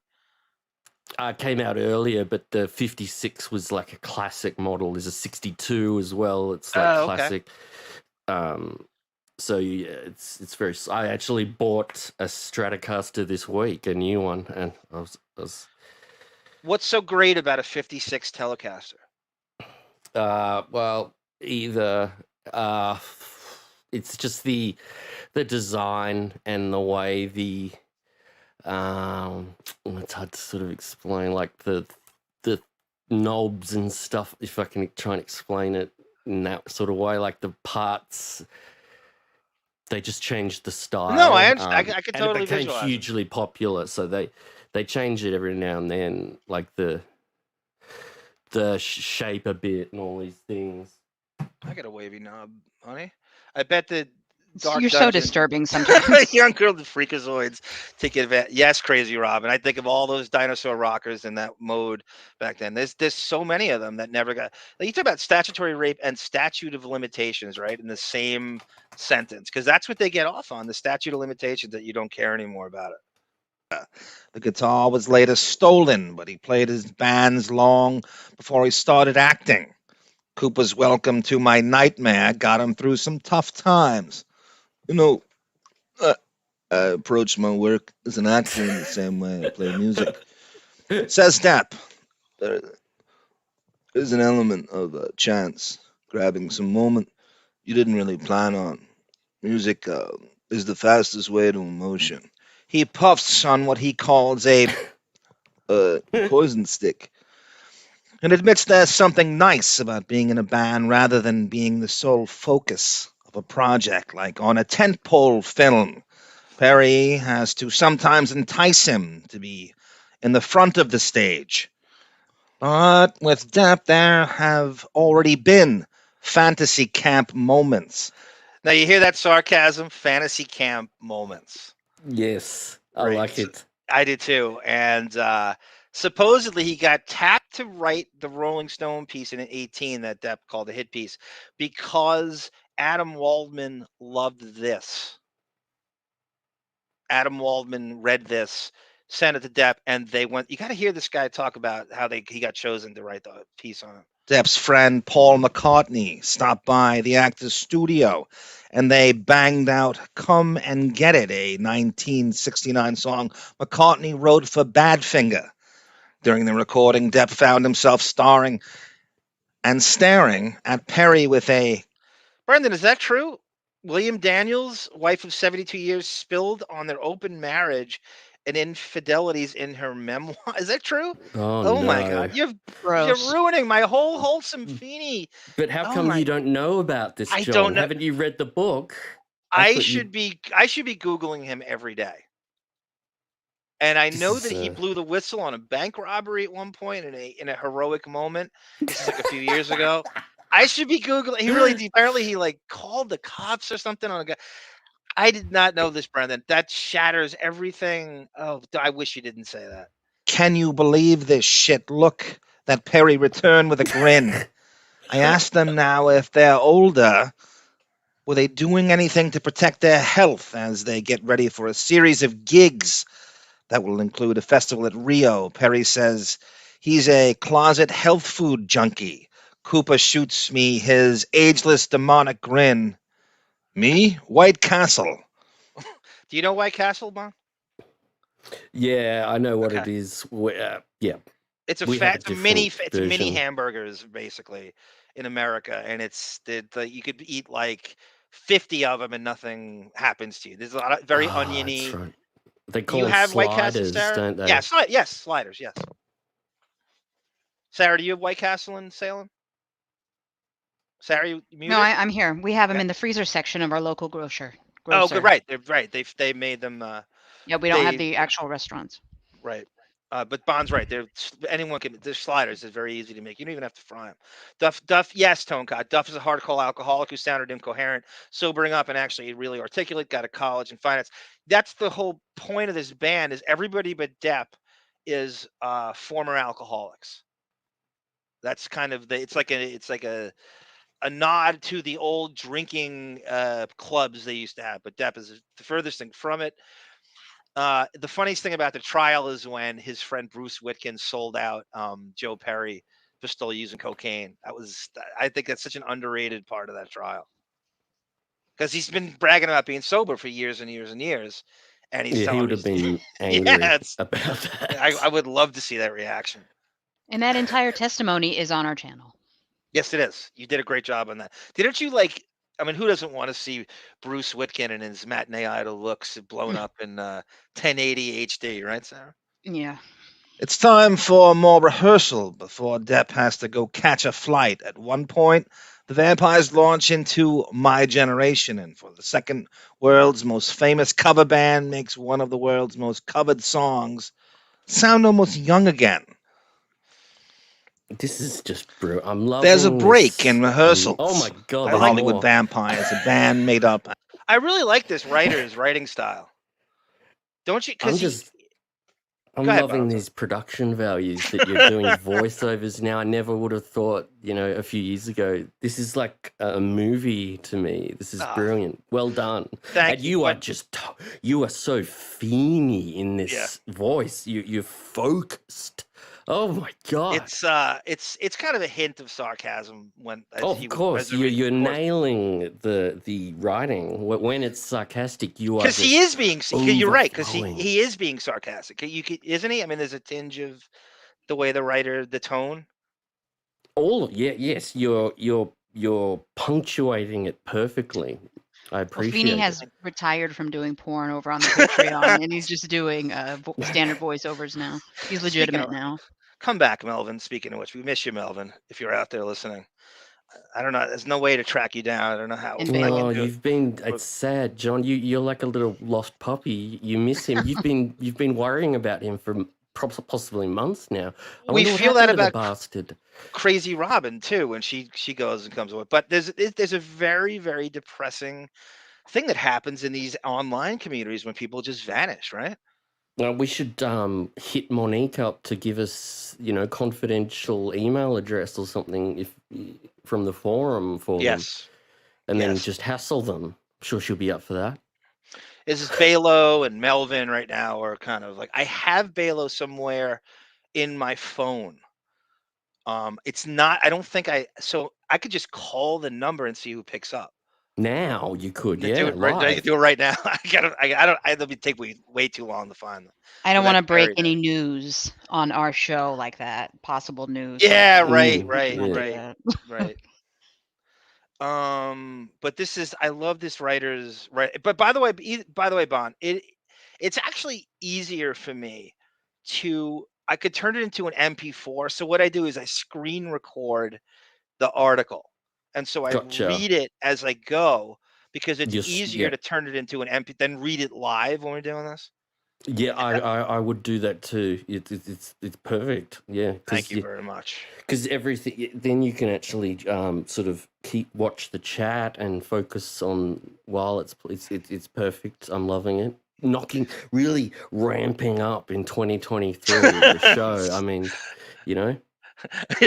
Came out earlier, but the 56 was like a classic model. There's a 62 as well. It's like classic. So yeah, it's very. I actually bought a Stratocaster this week, a new one, and I was. What's so great about a 56 Telecaster? Well, either it's just the design and the way the it's hard to sort of explain, like the knobs and stuff, if I can try and explain it in that sort of way, like the parts, they just changed the style. No, I understand. I can totally and it became visualize hugely popular, so they change it every now and then, like the shape a bit and all these things. I got a wavy knob, honey. I bet the Dark You're so Dungeon- disturbing sometimes. Young girl, the freakazoids take advantage. Yes, Crazy Robin. I think of all those dinosaur rockers in that mode back then. There's so many of them that never got. Like, you talk about statutory rape and statute of limitations, right, in the same sentence, because that's what they get off on, the statute of limitations, that you don't care anymore about it. The guitar was later stolen, but he played his bands long before he started acting. Cooper's Welcome to My Nightmare got him through some tough times. You know, I approach my work as an actor in the same way I play music. Says Depp, there's an element of chance, grabbing some moment you didn't really plan on. Music is the fastest way to emotion. He puffs on what he calls a poison stick, and admits there's something nice about being in a band rather than being the sole focus of a project, like on a tentpole film. Perry has to sometimes entice him to be in the front of the stage. But with Depp, there have already been fantasy camp moments. Now you hear that sarcasm? Fantasy camp moments. Yes, I Great. like it. I did too. And supposedly he got tapped to write the Rolling Stone piece in 18 that Depp called a hit piece because Adam Waldman loved this. Adam Waldman read this, sent it to Depp, and they went. You got to hear this guy talk about how he got chosen to write the piece on it. Depp's friend Paul McCartney stopped by the actor's studio, and they banged out Come and Get It, a 1969 song McCartney wrote for Badfinger. During the recording, Depp found himself starring and staring at Perry with a... Brendan, is that true? William Daniels, wife of 72 years, spilled on their open marriage and infidelities in her memoir. Is that true? Oh my no. God. You're Gross. ruining my whole wholesome Feeny. But how come you don't know about this, John? I don't know. Haven't you read the book? I should be Googling him every day. And I know that he blew the whistle on a bank robbery at one point in a heroic moment. This is like a few years ago. I should be Googling. He really, apparently he like called the cops or something on a guy. I did not know this, Brendan. That shatters everything. Oh, I wish you didn't say that. Can you believe this shit look that Perry returned with a grin? I asked them now if they're older, were they doing anything to protect their health as they get ready for a series of gigs that will include a festival at Rio? Perry says he's a closet health food junkie. Cooper shoots me his ageless demonic grin. Me? White Castle. Do you know White Castle, Bon? Yeah, I know what it is. Yeah. It's mini hamburgers basically in America, and it's you could eat like 50 of them and nothing happens to you. There's a lot of very oniony. That's right. They call You them have White Castle, sliders, Sarah? don't they? Yeah, yes, sliders, yes. Sarah, do you have White Castle in Salem? Sarah, you muted? No, I'm here. We have them Okay. in the freezer section of our local grocer. Oh, good, right. They're right. They made them. Yeah, we don't have the actual restaurants. Right. But Bond's right. Anyone can. They're sliders. It's very easy to make. You don't even have to fry them. Duff. Yes, Tone Cod. Duff is a hardcore alcoholic who sounded incoherent, sobering up, and actually really articulate. Got a college in finance. That's the whole point of this band. Is everybody but Depp is former alcoholics. That's kind of it's like a nod to the old drinking clubs they used to have. But Depp is the furthest thing from it. The funniest thing about the trial is when his friend Bruce Witkin sold out Joe Perry for still using cocaine. I think that's such an underrated part of that trial, because he's been bragging about being sober for years and years and years, and he's he would have been angry about that. I would love to see that reaction. And that entire testimony is on our channel. Yes, it is. You did a great job on that. Didn't you like? I mean, who doesn't want to see Bruce Witkin and his matinee idol looks blown up in 1080 HD, right, Sarah? Yeah. It's time for more rehearsal before Depp has to go catch a flight. At one point, the vampires launch into My Generation, and for the second, world's most famous cover band makes one of the world's most covered songs sound almost young again. This is just brilliant. I'm loving. There's a break in rehearsals. Oh my god! The Hollywood Vampires, a band made up. I really like this writer's writing style. Don't you? I'm loving these production values that you're doing voiceovers now. I never would have thought, a few years ago. This is like a movie to me. This is brilliant. Well done. Thank you. You are so feeny in this voice. You're focused. Oh my god! It's kind of a hint of sarcasm when. Of course, you're nailing the writing when it's sarcastic. You are because he is being. You're right, because he is being sarcastic. Isn't he? I mean, there's a tinge of the way the tone. Yes, you're punctuating it perfectly. I appreciate Feeney has retired from doing porn over on the Patreon, and he's just doing standard voiceovers now. He's legitimate now. Come back, Melvin. Speaking of which, we miss you, Melvin. If you're out there listening, I don't know. There's no way to track you down. I don't know how. Oh, you've been. It's sad, John. You're like a little lost puppy. You miss him. You've been worrying about him for possibly months now. We feel that about the bastard. Crazy Robin too, when she goes and comes away. But there's a very, very depressing thing that happens in these online communities when people just vanish, right? We should hit Monique up to give us, confidential email address or something from the forum for them. And then just hassle them. I'm sure she'll be up for that. This is Balo and Melvin right now are kind of like, I have Balo somewhere in my phone. It's not, I don't think so I could just call the number and see who picks up. Now you could, do it right now. It'll take way too long to find them. I don't want to break any news on our show like that. Possible news. Yeah, right. But I love this writer's right. But by the way, Bond, it's actually easier for me I could turn it into an MP4. So what I do is I screen record the article. And so I read it as I go because it's easier to turn it into an MP than read it live when we're doing this. Yeah, I would do that too. It's perfect. Yeah. Thank you very much. Because everything, then you can actually sort of watch the chat and focus on while it's perfect. I'm loving it. Really ramping up in 2023 the show. I mean,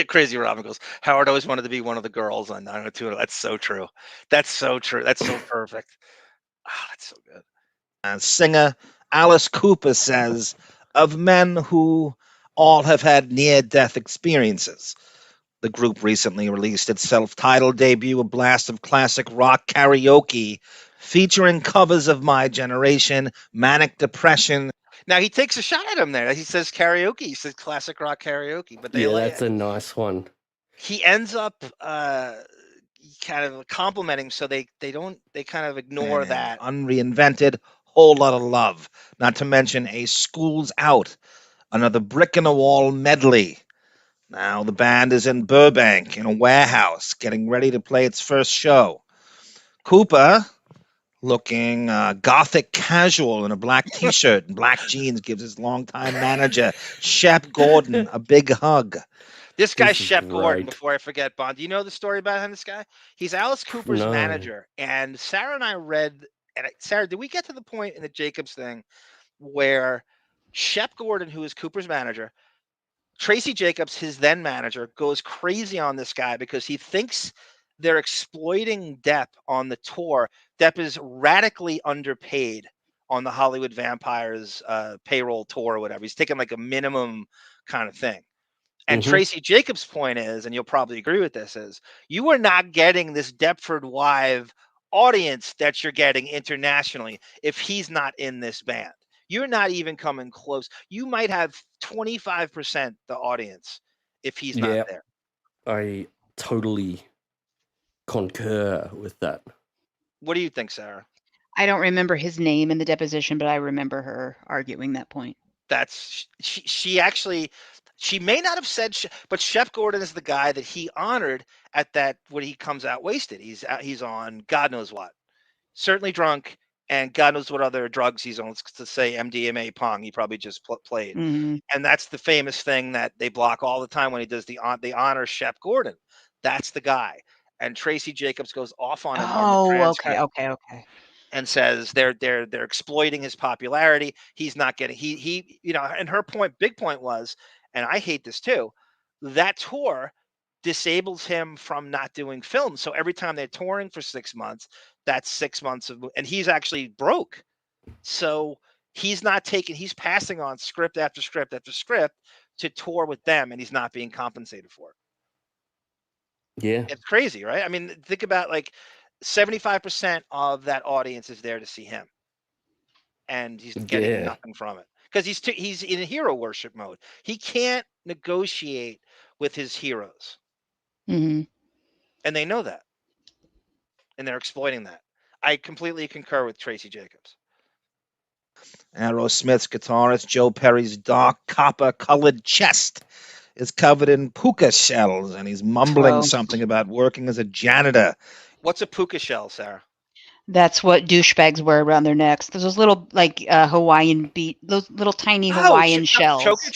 Crazy Robin goes, Howard always wanted to be one of the girls on 902. That's so true. That's so true. That's so perfect. That's so good. And singer Alice Cooper says, of men who all have had near-death experiences. The group recently released its self-titled debut, a blast of classic rock karaoke featuring covers of My Generation, Manic Depression. Now he takes a shot at him there. He says karaoke. He says classic rock karaoke. But that's a nice one. He ends up kind of complimenting, so they kind of ignore that. Unreinvented whole lot of love, not to mention a School's Out, another brick in the wall medley. Now the band is in Burbank in a warehouse getting ready to play its first show. Cooper, looking gothic casual in a black t-shirt and black jeans, gives his longtime manager, Shep Gordon, a big hug. This guy's This is Shep Gordon, great. before I forget, Bond. Do you know the story about this guy? He's Alice Cooper's No. manager. And Sarah and I read, Sarah, did we get to the point in the Jacobs thing where Shep Gordon, who is Cooper's manager, Tracy Jacobs, his then manager, goes crazy on this guy because he thinks they're exploiting Depp on the tour. Depp is radically underpaid on the Hollywood Vampires payroll tour or whatever. He's taking like a minimum kind of thing. And Tracy Jacobs' point is, and you'll probably agree with this, is you are not getting this Deptford Wive audience that you're getting internationally if he's not in this band. You're not even coming close. You might have 25% the audience if he's not there. I totally concur with that. What do you think, Sarah? I don't remember his name in the deposition, but I remember her arguing that point. That's she actually, she may not have said, but Shep Gordon is the guy that he honored at that when he comes out wasted. He's on God knows what, certainly drunk, and God knows what other drugs he's on. To say MDMA Pong, he probably just played, and that's the famous thing that they block all the time when he does the honor Shep Gordon. That's the guy, and Tracy Jacobs goes off on him. Oh, okay. And says they're exploiting his popularity. He's not getting he and her big point was, and I hate this too, that tour disables him from not doing films. So every time they're touring for 6 months, that's 6 months of, and he's actually broke. So he's passing on script after script after script to tour with them, and he's not being compensated for it. Yeah. It's crazy, right? I mean, think about 75% of that audience is there to see him, and he's getting nothing from it because he's in hero worship mode. He can't negotiate with his heroes, and they know that, and they're exploiting that. I completely concur with Tracy Jacobs. Aerosmith's guitarist Joe Perry's dark copper-colored chest is covered in puka shells, and he's mumbling something about working as a janitor. What's a puka shell, Sarah? That's what douchebags wear around their necks. There's those little Hawaiian those little tiny Hawaiian shells. Choker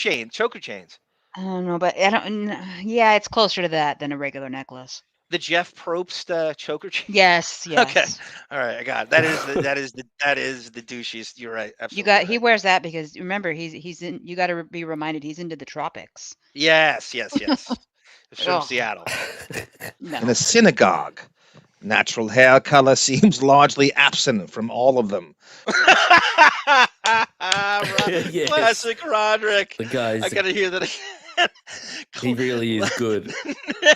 chains. I don't know, but yeah, it's closer to that than a regular necklace. The Jeff Probst choker chain. Yes. Okay. All right, I got it. That is the douchiest. You're right. Absolutely. He wears that because remember he's in. You got to be reminded he's into the tropics. Yes. From Seattle. No. In a synagogue, natural hair color seems largely absent from all of them. Yes. Classic Rodrick. The guy's, I gotta hear that again. He really is good.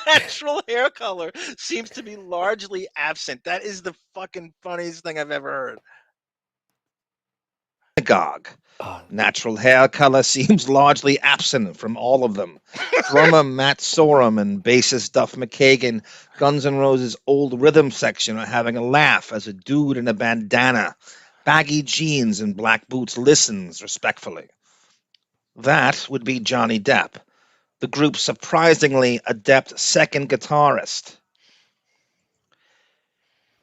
Natural hair color seems to be largely absent. That is the fucking funniest thing I've ever heard. Synagogue. Natural hair color seems largely absent from all of them. Drummer Matt Sorum and bassist Duff McKagan, Guns N' Roses' old rhythm section, are having a laugh as a dude in a bandana, baggy jeans, and black boots listens respectfully. That would be Johnny Depp, the group's surprisingly adept second guitarist.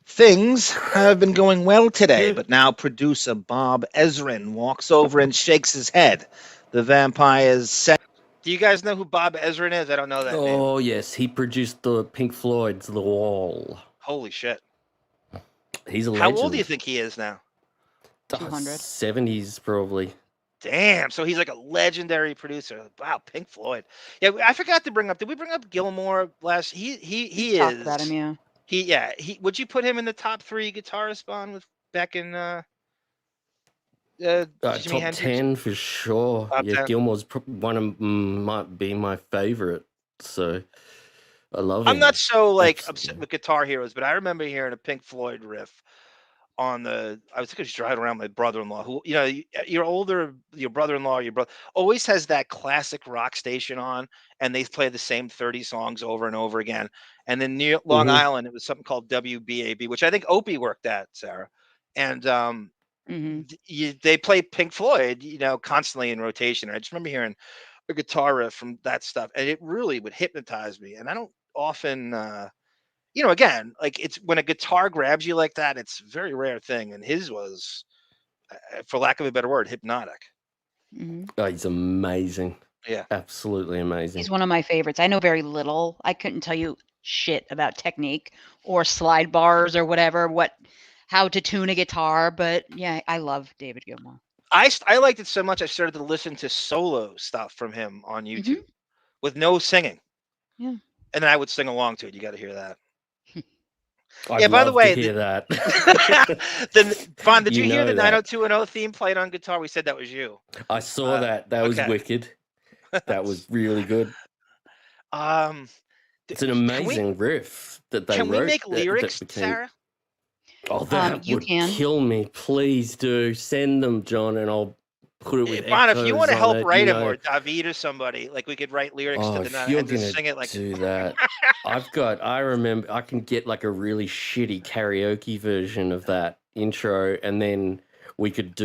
Things have been going well today, but now producer Bob Ezrin walks over and shakes his head. The vampires said... Do you guys know who Bob Ezrin is? I don't know that name. Oh, yes. He produced the Pink Floyd's The Wall. Holy shit. He's a legend. How old do you think he is now? 200. 70s, probably. Damn, so he's like a legendary producer. Wow, Pink Floyd. Yeah, I forgot to bring up. Did we bring up Gilmore last? He Talked is. about him, yeah. He would you put him in the top 3 guitarists, Bond, with back in Jimi top Hendrix? 10 for sure. Top 10. Gilmore's might be my favorite. So I love him. I'm not so upset with Guitar Heroes, but I remember hearing a Pink Floyd riff on I was driving around with my brother-in-law, who, your brother-in-law, your brother always has that classic rock station on, and they play the same 30 songs over and over again. And then near Long Island, it was something called WBAB, which I think Opie worked at, Sarah. And they play Pink Floyd, constantly in rotation. I just remember hearing a guitar riff from that stuff, and it really would hypnotize me. And I don't often, again, like it's when a guitar grabs you like that, it's a very rare thing. And his was, for lack of a better word, hypnotic. Oh, he's amazing. Yeah, absolutely amazing. He's one of my favorites. I know very little. I couldn't tell you shit about technique or slide bars or whatever, how to tune a guitar, but yeah, I love David Gilmour. I liked it so much I started to listen to solo stuff from him on YouTube with no singing. Yeah. And then I would sing along to it. You got to hear that. I'd by the love way, to hear that. Then, Bon, did you hear the that. 90210 theme played on guitar? We said that was you. I saw that. That was wicked. That was really good. It's an amazing riff that they wrote. Can we make lyrics, that became... Sarah? Oh, that would kill me. Please do. Send them, John, and I'll put it with Bon, if you want to help it, write them, or David or somebody, like we could write lyrics to the if night you're and just sing it like do that. I remember I can get like a really shitty karaoke version of that intro, and then we could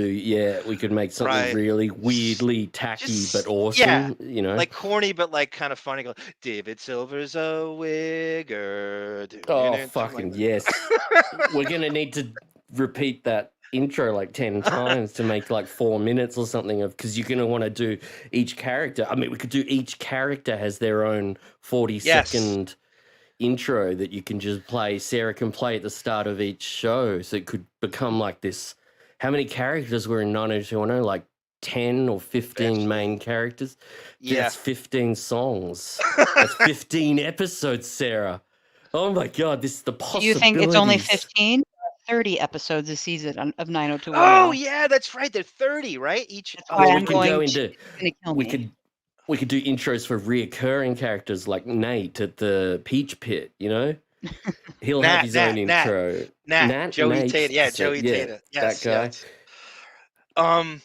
make something really weirdly tacky but awesome. Like corny but like kind of funny. Go, David Silver's a wigger. Oh, fucking yes. We're gonna need to repeat that intro like 10 times to make like 4 minutes or something, because you're gonna want to do each character. I mean, we could do each character has their own 40-second intro that you can just play. Sarah can play at the start of each show, so it could become like this. How many characters were in 90210? Like 10 or 15 main characters? Yeah. That's 15 songs. That's 15 episodes, Sarah. Oh my God, this is the possibilities. Do you think it's only 15? 30 episodes a season of 90210. Oh yeah, that's right. They're 30, right? Each. We could do intros for reoccurring characters like Nate at the Peach Pit. He'll have his own intro. Nat, Joey Tater. Yeah, Joey Tater. Yes, that Yes. guy.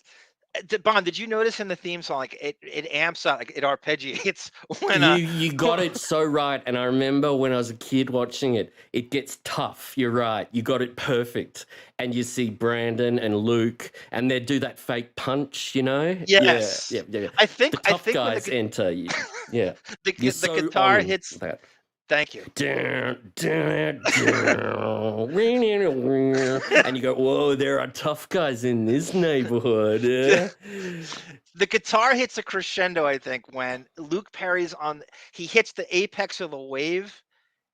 Bon, did you notice in the theme song, like it amps up, like it arpeggiates when you got it so right. And I remember when I was a kid watching it, it gets tough. You're right. You got it perfect. And you see Brandon and Luke, and they do that fake punch, Yes. Yeah. I think the tough when guys enter. Yeah. the guitar hits that. Thank you. And you go, whoa, there are tough guys in this neighborhood. The guitar hits a crescendo, I think, when Luke Perry's he hits the apex of the wave,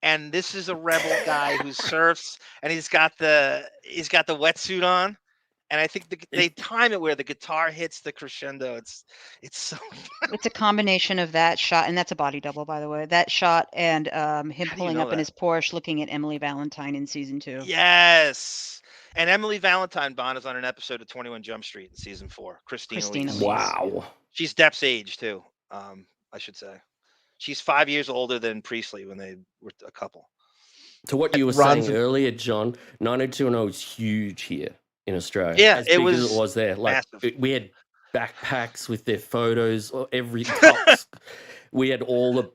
and this is a rebel guy who surfs, and he's got the wetsuit on. And I think they time it where the guitar hits the crescendo. It's so fun. It's a combination of that shot, and that's a body double, by the way. That shot and him pulling up in his Porsche looking at Emily Valentine in season 2. Yes. And Emily Valentine Bond is on an episode of 21 Jump Street in season 4. Christina Lee. Wow. She's Depp's age too, I should say. She's 5 years older than Priestley when they were a couple. To what you were saying earlier, John, 90210 was huge here in Australia. Yeah, as big as it was there. Like we had backpacks with their photos, every cups. We had all the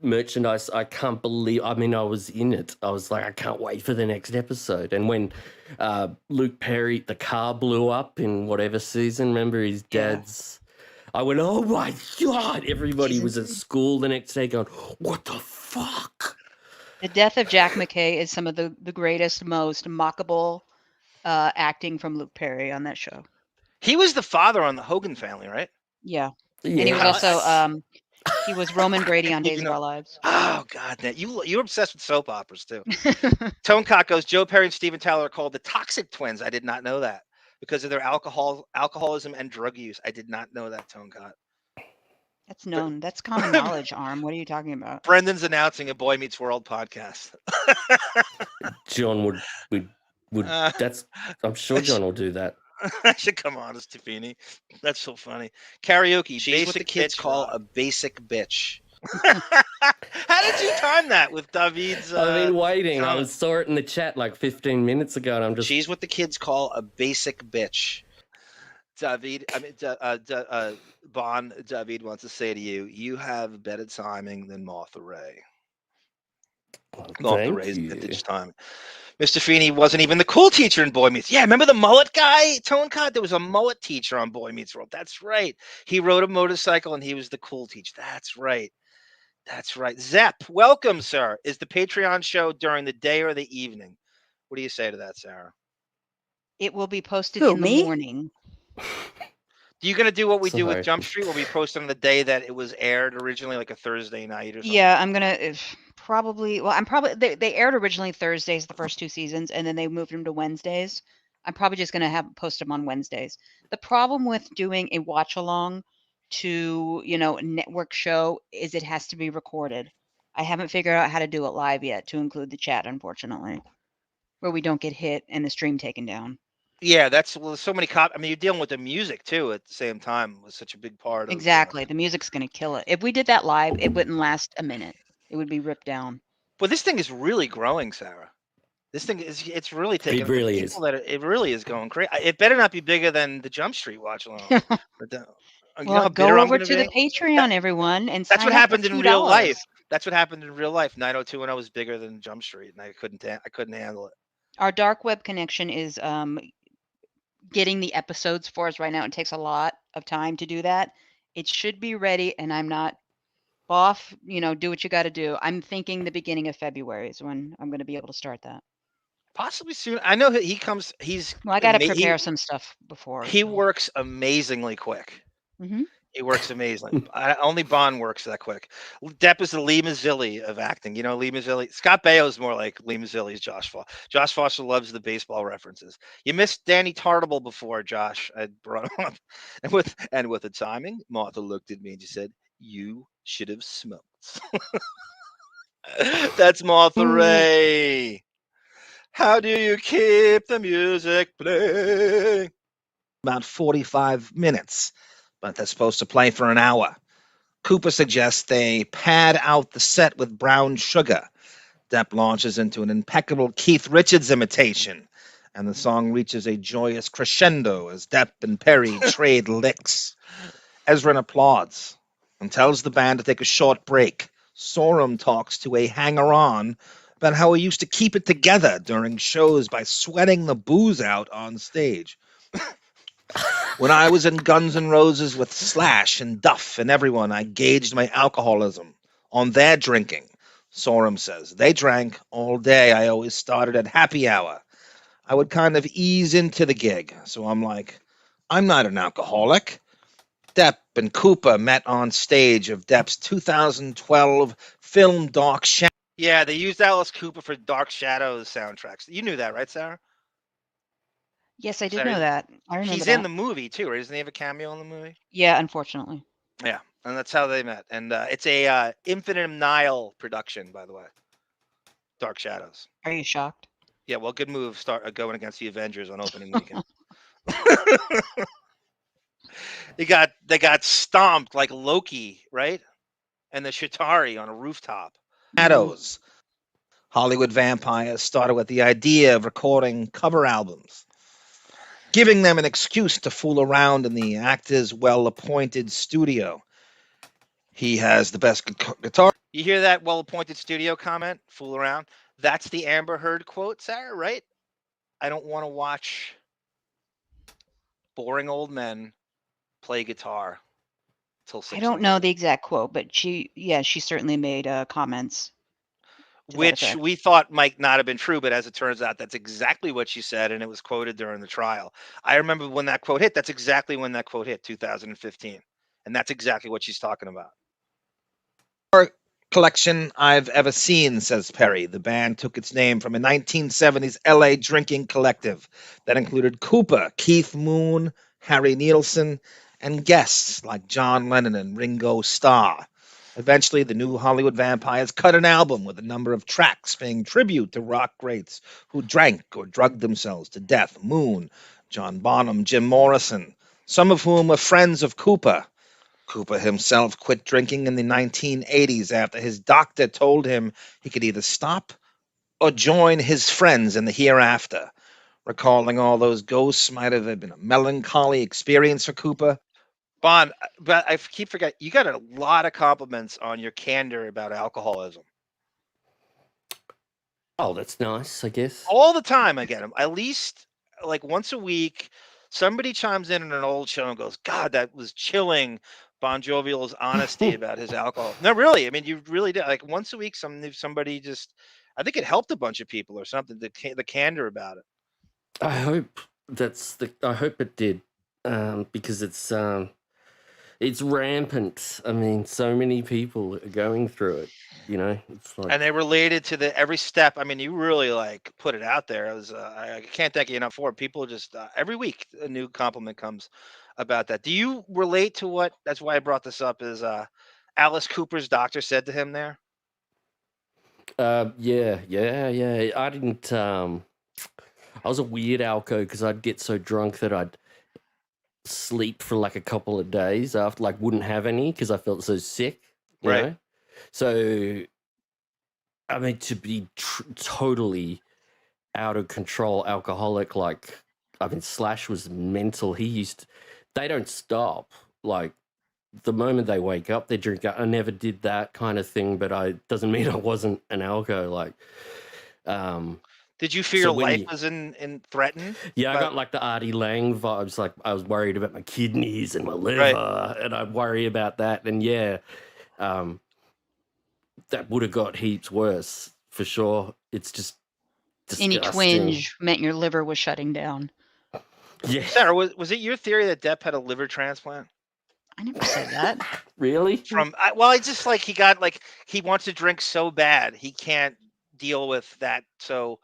merchandise. I can't believe. I mean, I was in it. I was like, I can't wait for the next episode. And when Luke Perry, the car blew up in whatever season. Remember his dad's. I went, oh my God! Everybody was at school the next day going, what the fuck? The death of Jack McKay is some of the greatest, most mockable acting from Luke Perry on that show. He was the father on the Hogan Family, right? Yeah. And he was also he was Roman Brady on Days of Our Lives. Oh God, you're obsessed with soap operas too. Tonecock goes, Joe Perry and Steven Tyler are called the Toxic Twins. I did not know that because of their alcoholism and drug use. I did not know that, Tonecock. That's known. That's common knowledge, Arm. What are you talking about? Brendan's announcing a Boy Meets World podcast. John would I'm sure John will do that. I should come on as Tiffany. That's so funny. Karaoke. She's what the kids call a basic bitch. How did you time that with David's? I've been waiting. I saw it in the chat like 15 minutes ago, and I'm just. She's what the kids call a basic bitch. David wants to say to you, you have better timing than Martha Ray. Martha Ray's vintage time. Mr. Feeney wasn't even the cool teacher in Boy Meets. Yeah, remember the mullet guy, Tone Cod? There was a mullet teacher on Boy Meets World. That's right. He rode a motorcycle and he was the cool teacher. That's right. That's right. Zepp, welcome, sir. Is the Patreon show during the day or the evening? What do you say to that, Sarah? It will be posted Who, in the me? morning. You going to do what we do with Sorry. Jump Street, where we post on the day that it was aired originally, like a Thursday night or something? Yeah, I'm gonna probably. Well, I'm probably. They aired originally Thursdays the first 2 seasons, and then they moved them to Wednesdays. I'm probably just gonna have post them on Wednesdays. The problem with doing a watch along to a network show is it has to be recorded. I haven't figured out how to do it live yet to include the chat, unfortunately, where we don't get hit and the stream taken down. Yeah, that's so many I mean, you're dealing with the music too at the same time. Was such a big part of Exactly, the music's gonna kill it. If we did that live, it wouldn't last a minute. It would be ripped down. But this thing is really growing, Sarah. This thing it's really taking. It really is. It really is going crazy. It better not be bigger than the Jump Street watch along. You know Well, how go bitter I'm over gonna to the be? Patreon, everyone, and That's sign what up for happened in real $2. life. That's what happened in real life. 90210 was bigger than Jump Street, and I couldn't handle it. Our dark web connection is getting the episodes for us right now. It takes a lot of time to do that. It should be ready, and I'm not off. Do what you got to do. I'm thinking the beginning of February is when I'm going to be able to start that. Possibly soon. I know he comes. Well, I got to prepare some stuff before. He works amazingly quick. Mm-hmm. He works amazingly. Only Bond works that quick. Depp is the Lee Mazzilli of acting. You know Lee Mazzilli? Scott Baio is more like Lee Mazzilli's Josh Foster. Josh Foster loves the baseball references. You missed Danny Tartable before, Josh. I brought him up. And with the timing, Martha looked at me and she said, "You should have smoked." That's Martha Ray. How do you keep the music playing? About 45 minutes, but they're supposed to play for an hour. Cooper suggests they pad out the set with brown sugar. Depp launches into an impeccable Keith Richards imitation, and the song reaches a joyous crescendo as Depp and Perry trade licks. Ezrin applauds and tells the band to take a short break. Sorum talks to a hanger-on about how he used to keep it together during shows by sweating the booze out on stage. When I was in Guns N' Roses with Slash and Duff and everyone, I gauged my alcoholism on their drinking. Sorum says, they drank all day. I always started at happy hour. I would kind of ease into the gig. So I'm like, I'm not an alcoholic. Depp and Cooper met on stage of Depp's 2012 film Dark Shadows. Yeah, they used Alice Cooper for Dark Shadows soundtracks. You knew that, right, Sarah? Yes, I did know that. I remember He's that. in the movie, too, right? Doesn't he have a cameo in the movie? Yeah, unfortunately. Yeah, and that's how they met. And it's a Infinite Nile production, by the way. Dark Shadows. Are you shocked? Yeah, well, good move going against the Avengers on opening weekend. They got stomped like Loki, right? And the Shatari on a rooftop. Shadows. Hollywood vampires started with the idea of recording cover albums, giving them an excuse to fool around in the actor's well-appointed studio. He has the best guitar. You hear that well-appointed studio comment? Fool around. That's the Amber Heard quote, Sarah, right? I don't want to watch boring old men play guitar till 6. I don't know the exact quote, but she certainly made comments. Which we thought might not have been true, but as it turns out, that's exactly what she said, and it was quoted during the trial. I remember when that quote hit. That's exactly when that quote hit, 2015. And that's exactly what she's talking about. Collection I've ever seen, says Perry. The band took its name from a 1970s LA drinking collective that included Cooper, Keith Moon, Harry Nielsen, and guests like John Lennon and Ringo Starr. Eventually, the new Hollywood vampires cut an album with a number of tracks paying tribute to rock greats who drank or drugged themselves to death. Moon, John Bonham, Jim Morrison, some of whom were friends of Cooper. Cooper himself quit drinking in the 1980s after his doctor told him he could either stop or join his friends in the hereafter. Recalling all those ghosts might have been a melancholy experience for Cooper. Bond, but I keep forgetting, you got a lot of compliments on your candor about alcoholism. Oh, that's nice, I guess. All the time I get them. At least like once a week, somebody chimes in an old show and goes, "God, that was chilling." Bon Jovial's honesty about his alcohol. No, really. I mean, you really did. Like once a week, somebody just. I think it helped a bunch of people or something. The candor about it. I hope I hope it did, because it's rampant. I mean, so many people are going through it. You know, it's like, And they related to the every step. I mean, you really like put it out there. It was I can't thank you enough for it. People just every week a new compliment comes about that. Do you relate to what? That's why I brought this up. Is Alice Cooper's doctor said to him there? yeah. I didn't. I was a weird alco because I'd get so drunk that I'd sleep for like a couple of days after, like, wouldn't have any because I felt so sick. You Right. know? So, I mean, to be totally out of control alcoholic, like, I mean, Slash was mental. They don't stop. Like, the moment they wake up, they drink. I never did that kind of thing, but doesn't mean I wasn't an alco. Like, did you feel so your when life you- was in threatened? Yeah, I But- got like the Artie Lang vibes. Like, I was worried about my kidneys and my liver, Right. and I worry about that. And yeah, that would have got heaps worse for sure. It's just Any disgusting. twinge meant your liver was shutting down. Yeah, Sarah, was it your theory that Depp had a liver transplant? I never said that. really? Well, it's just like he wants to drink so bad he can't deal with that, so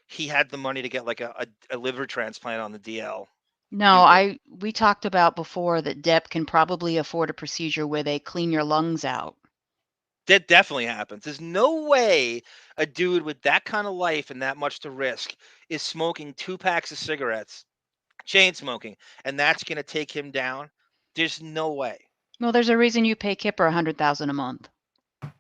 he had the money to get like a liver transplant on the DL. No, we talked about before that Depp can probably afford a procedure where they clean your lungs out. That definitely happens. There's no way a dude with that kind of life and that much to risk is smoking 2 packs of cigarettes, chain smoking, and that's going to take him down. There's no way. Well, there's a reason you pay Kipper $100,000 a month. I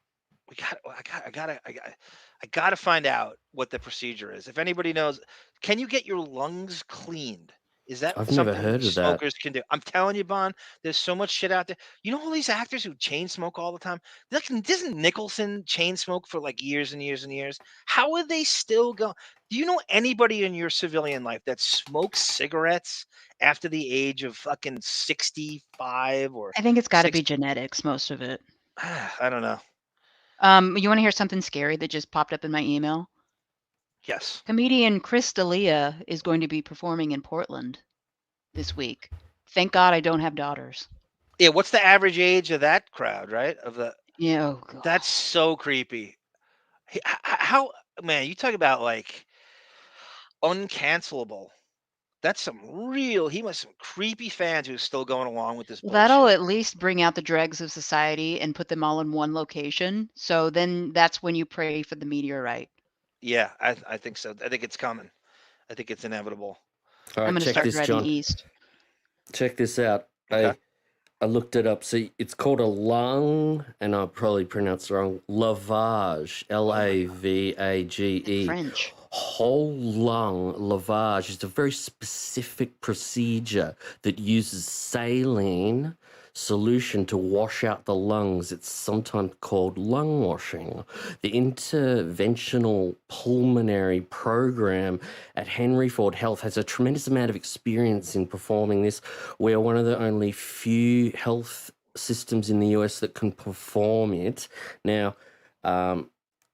gotta find out what the procedure is. If anybody knows, can you get your lungs cleaned? Is that I've never something heard of that. smokers can do? I'm telling you, Bon, there's so much shit out there. You know all these actors who chain smoke all the time? Doesn't Nicholson chain smoke for like years and years and years? How are they still going? Do you know anybody in your civilian life that smokes cigarettes after the age of fucking 65 or I think it's got to be 60? genetics, most of it. I don't know. You want to hear something scary that just popped up in my email? Yes. Comedian Chris D'Elia is going to be performing in Portland this week. Thank God I don't have daughters. Yeah, what's the average age of that crowd, right? Yeah, oh God. That's so creepy. How, man, you talk about like uncancelable. That's he must have some creepy fans who's still going along with this bullshit. That'll at least bring out the dregs of society and put them all in one location. So then that's when you pray for the meteorite. Yeah, I think so. I think it's coming. I think it's inevitable. All I'm right, going to check start this, driving John. east. Check this out. Okay. I looked it up. See, it's called a lung, and I'll probably pronounce it wrong. Lavage, Lavage. French. Whole lung lavage is a very specific procedure that uses saline solution to wash out the lungs. It's sometimes called lung washing. The interventional pulmonary program at Henry Ford Health has a tremendous amount of experience in performing this. We're one of the only few health systems in the US that can perform it. Now,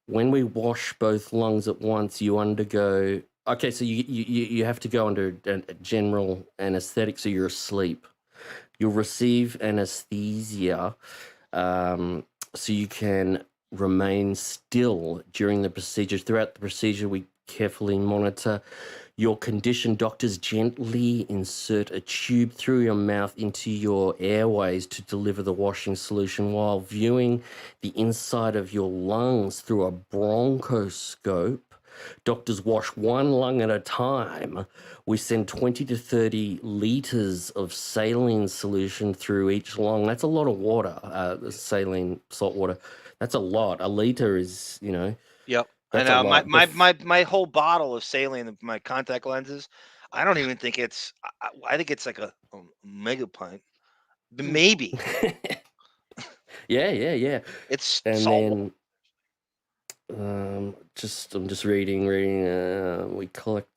when we wash both lungs at once, you undergo... Okay, so you have to go under a general anesthetic, so you're asleep. You'll receive anesthesia, so you can remain still during the procedure. Throughout the procedure, we carefully monitor your condition. Doctors gently insert a tube through your mouth into your airways to deliver the washing solution while viewing the inside of your lungs through a bronchoscope. Doctors wash one lung at a time. We send 20 to 30 liters of saline solution through each lung. That's a lot of water, saline, salt water. That's a lot. A liter is, Yep. That's And a lot. my whole bottle of saline, my contact lenses, I don't even think it's. I think it's like a mega pint, maybe. Yeah. It's And salt. then I'm just reading. We collect.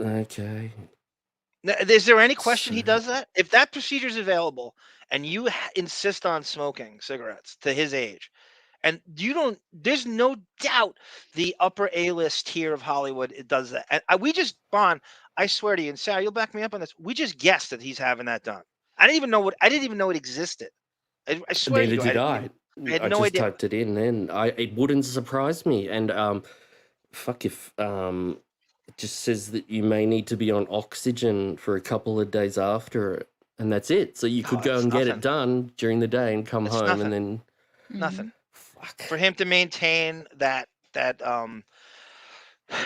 Okay. Now, is there any question he does that? If that procedure is available and you insist on smoking cigarettes to his age, and there's no doubt the upper A-list tier of Hollywood it does that. And we just, Bon, I swear to you, and Sarah, you'll back me up on this. We just guessed that he's having that done. I didn't even know it existed. I swear Neither to you, did I. I had I no just idea. typed it in, and it wouldn't surprise me. And fuck if it just says that you may need to be on oxygen for a couple of days after it, and that's it. So you could go and get it done during the day and come home, and then nothing. Fuck. For him to maintain that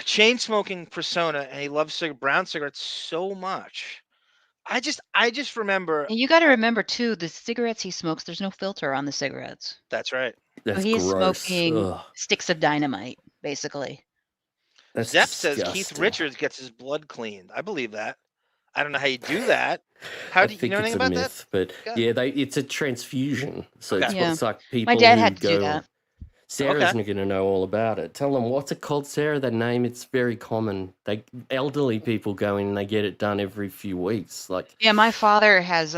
chain smoking persona, and he loves brown cigarettes so much. I just remember. And you got to remember too, the cigarettes he smokes, there's no filter on the cigarettes. That's right. That's so he's gross. smoking Ugh. sticks of dynamite, basically. That's Zepp says disgusting. Keith Richards gets his blood cleaned. I believe that. I don't know how you do that. How do you know anything about myth, that? But yeah, it's a transfusion. So Okay. it's like people My dad who had to go. do that. Sarah's not going to know all about it. Tell them, what's it called, Sarah? The name, it's very common. Elderly people go in and they get it done every few weeks. Yeah, my father has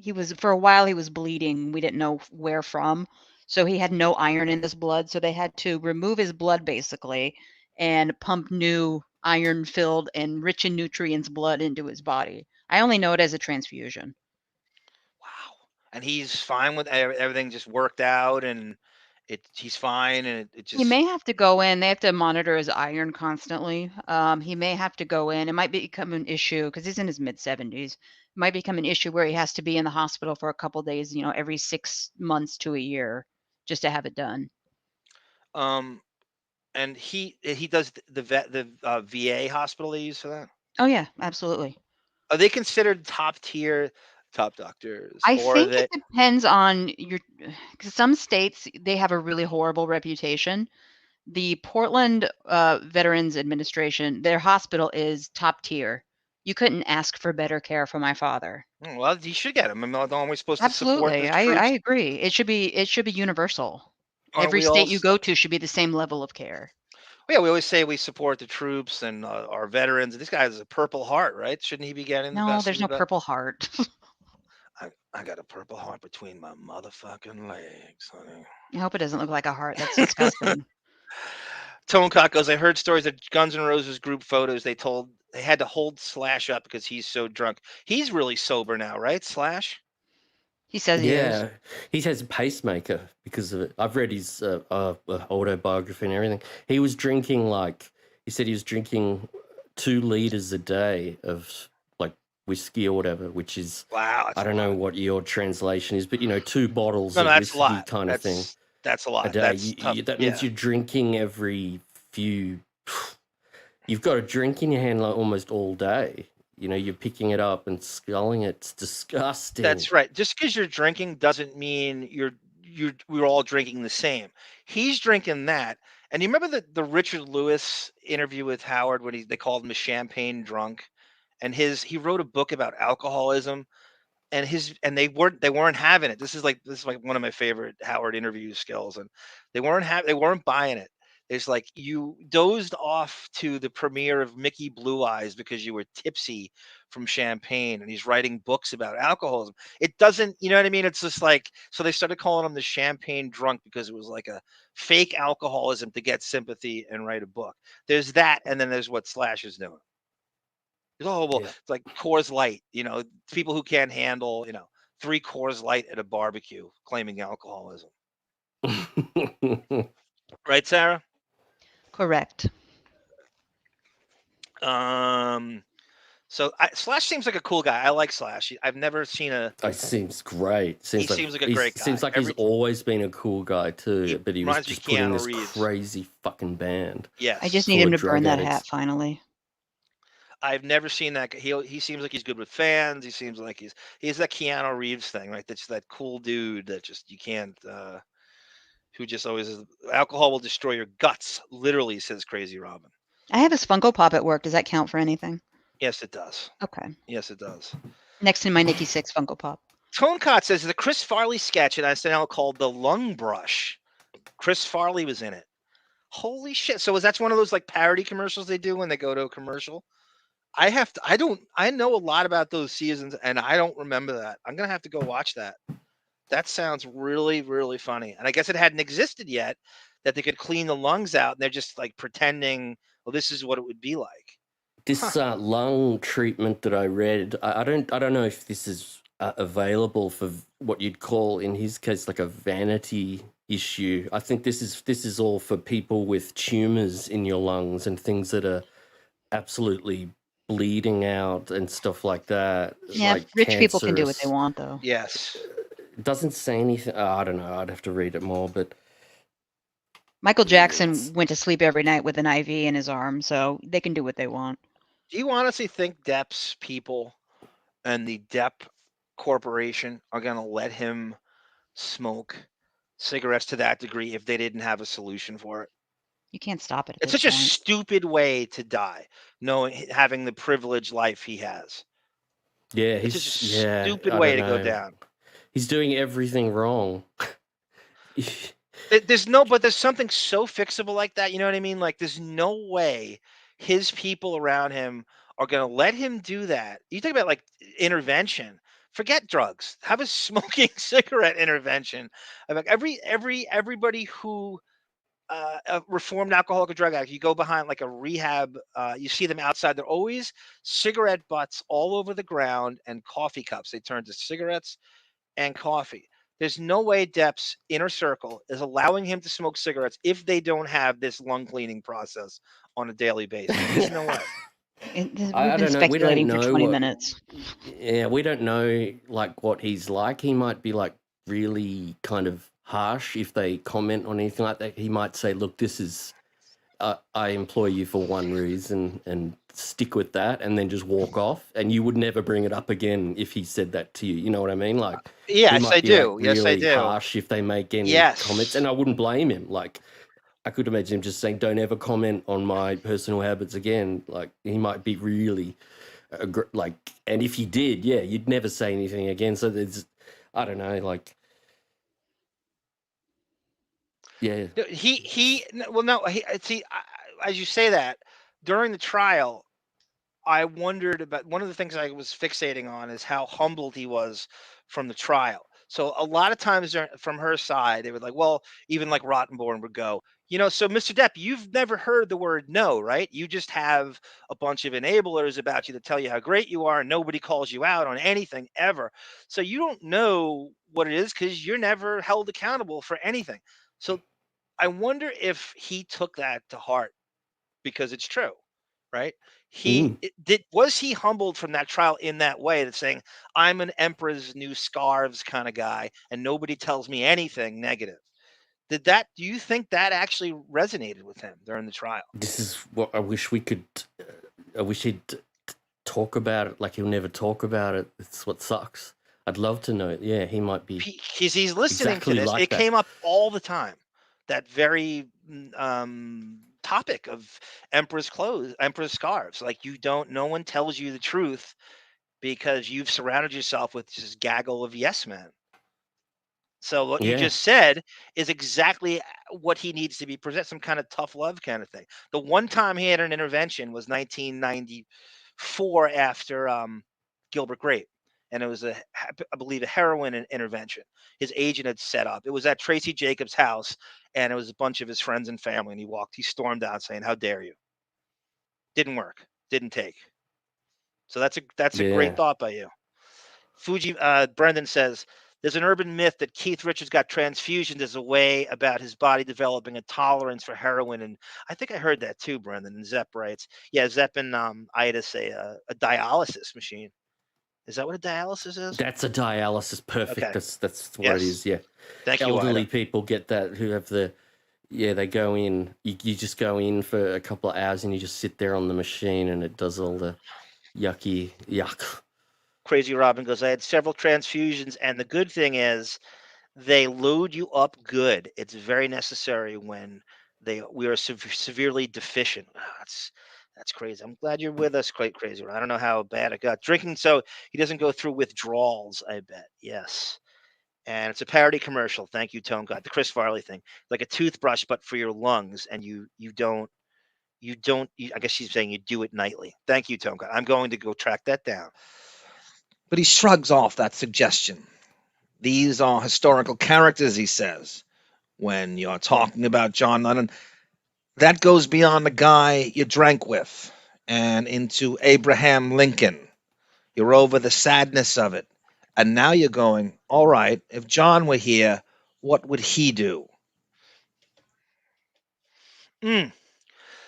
he was, for a while he was bleeding. We didn't know where from. So he had no iron in his blood. So they had to remove his blood basically and pump new iron-filled and rich in nutrients blood into his body. I only know it as a transfusion. Wow. And he's fine with everything, just worked out, and he's fine, and it just. He may have to go in. They have to monitor his iron constantly. He may have to go in. It might become an issue because he's in his mid-70s. It might become an issue where he has to be in the hospital for a couple days, every 6 months to a year just to have it done. And he does the VA hospital they use for that. Oh yeah, absolutely. Are they considered top tier, top doctors? I think it depends on because some states, they have a really horrible reputation. The Portland Veterans Administration, their hospital is top tier. You couldn't ask for better care for my father. Well, you should get him. I'm not always supposed to support Absolutely, the I troops. agree. It should be universal. Aren't Every we state all you go to should be the same level of care. Yeah, we always say we support the troops and our veterans. This guy has a Purple Heart, right? Shouldn't he be getting the No, best? there's no Purple Heart. I got a Purple Heart between my motherfucking legs, honey. I hope it doesn't look like a heart. That's disgusting. Tone Cock goes, I heard stories of Guns N' Roses group photos. They had to hold Slash up because he's so drunk. He's really sober now, right, Slash? He says he is. He has a pacemaker because of it. I've read his autobiography and everything. He was drinking he said he was drinking 2 liters a day of whiskey or whatever, which is, wow. I don't know what your translation is, but 2 bottles no, of that's whiskey a lot. kind of thing. That's a lot. A day. That means you're drinking every few. You've got a drink in your hand almost all day. You're picking it up and sculling it. It's disgusting. That's right. Just because you're drinking doesn't mean we're all drinking the same. He's drinking that. And you remember the Richard Lewis interview with Howard when they called him a champagne drunk, and he wrote a book about alcoholism, and they weren't having it. This is like one of my favorite Howard interview skills, and they weren't buying it. It's like, you dozed off to the premiere of Mickey Blue Eyes because you were tipsy from champagne, and he's writing books about alcoholism. It doesn't, you know what I mean? It's just like, so they started calling him the champagne drunk because it was like a fake alcoholism to get sympathy and write a book. There's that, and then there's what Slash is doing. It's like Coors Light, people who can't handle, 3 Coors Light at a barbecue claiming alcoholism. Right, Sarah? Correct. So Slash seems like a cool guy. I like Slash. I've never seen He seems great. He seems like a great guy. Seems like he's always been a cool guy too, but he was just put in this crazy fucking band. Yes. I just need him to burn that hat finally. I've never seen that. He seems like he's good with fans. He seems like he's that Keanu Reeves thing, right? That's that cool dude that just you can't who just always is. Alcohol will destroy your guts, literally, says Crazy Robin. I have his Funko Pop at work. Does that count for anything? Yes, it does. Okay. Yes, it does. Next to my Nikki Sixx Funko Pop. Tonecott says the Chris Farley sketch in SNL called The Lung Brush. Chris Farley was in it. Holy shit. So that's one of those like parody commercials they do when they go to a commercial? I know a lot about those seasons and I don't remember that. I'm going to have to go watch that. That sounds really, really funny. And I guess it hadn't existed yet that they could clean the lungs out and they're just like pretending, well, this is what it would be like. This lung treatment that I read, I don't know if this is available for what you'd call, in his case, like a vanity issue. I think this is all for people with tumors in your lungs and things that are absolutely bleeding out and stuff like that. Yeah, like rich people can do what they cancerous. want, though. Yes. It doesn't say anything. I don't know. I'd have to read it more, but Michael Jackson went to sleep every night with an IV in his arm, so they can do what they want. Do you honestly think Depp's people and the Depp Corporation are going to let him smoke cigarettes to that degree if they didn't have a solution for it? You can't stop it. It's such a stupid way to die, having the privileged life he has. Yeah, it's just a stupid way to go down. He's doing everything wrong. There's something so fixable like that. You know what I mean? Like, there's no way his people around him are going to let him do that. You think about like intervention. Forget drugs. Have a smoking cigarette intervention. Like everybody who a reformed alcoholic or drug addict, you go behind like a rehab, you see them outside. They're always cigarette butts all over the ground and coffee cups. They turn to cigarettes and coffee. There's no way Depp's inner circle is allowing him to smoke cigarettes if they don't have this lung cleaning process on a daily basis. There's no way. We've been speculating for 20 minutes. Yeah, we don't know like what he's like. He might be like really kind of harsh if they comment on anything like that. He might say, look, this is I employ you for one reason and stick with that, and then just walk off, and you would never bring it up again if he said that to you. You know what I mean? Like, yes, I do. Like, yes, I really do. Harsh if they make any comments, and I wouldn't blame him. Like, I could imagine him just saying, "Don't ever comment on my personal habits again." Like, he might be really like, and if he did, yeah, you'd never say anything again. So there's, I don't know, like. Yeah. As you say that, during the trial, I wondered about one of the things I was fixating on is how humbled he was from the trial. So a lot of times from her side, they were like, well, even like Rottenborn would go, so Mr. Depp, you've never heard the word no, right? You just have a bunch of enablers about you that tell you how great you are, and nobody calls you out on anything ever. So you don't know what it is because you're never held accountable for anything. So I wonder if he took that to heart because it's true, right? Was he humbled from that trial in that way, that saying, I'm an emperor's new scarves kind of guy and nobody tells me anything negative? Do you think that actually resonated with him during the trial? This is what I wish we could, I wish he'd talk about it. Like, he'll never talk about it. It's what sucks. I'd love to know. Yeah, he might be. He's listening to this. It came up all the time. That very topic of emperor's clothes, emperor's scarves. Like, no one tells you the truth because you've surrounded yourself with this gaggle of yes men. So what you just said is exactly what he needs to be presented, some kind of tough love kind of thing. The one time he had an intervention was 1994 after Gilbert Grape. And it was I believe a heroin intervention his agent had set up. It was at Tracy Jacobs' house, and it was a bunch of his friends and family, and he stormed out saying, how dare you? Didn't work. Didn't take. So that's a great thought by you. Brendan says, there's an urban myth that Keith Richards got transfusions as a way about his body developing a tolerance for heroin. And I think I heard that too, Brendan. And Zepp writes, yeah, Zepp and Ida say a dialysis machine. Is that what a dialysis is? That's a dialysis. Perfect. Okay. That's what it is. Yeah. Thank you. Elderly people get that who have they go in. You just go in for a couple of hours and you just sit there on the machine and it does all the yuck. Crazy Robin goes, I had several transfusions, and the good thing is they load you up good. It's very necessary when we are severely deficient. That's crazy. I'm glad you're with us, quite crazy. I don't know how bad it got. Drinking so he doesn't go through withdrawals, I bet. Yes. And it's a parody commercial. Thank you, Tone God. The Chris Farley thing. Like a toothbrush, but for your lungs, and I guess she's saying you do it nightly. Thank you, Tone God. I'm going to go track that down. But he shrugs off that suggestion. These are historical characters, he says. When you're talking about John Lennon, that goes beyond the guy you drank with and into Abraham Lincoln. You're over the sadness of it. And now you're going, all right, if John were here, what would he do?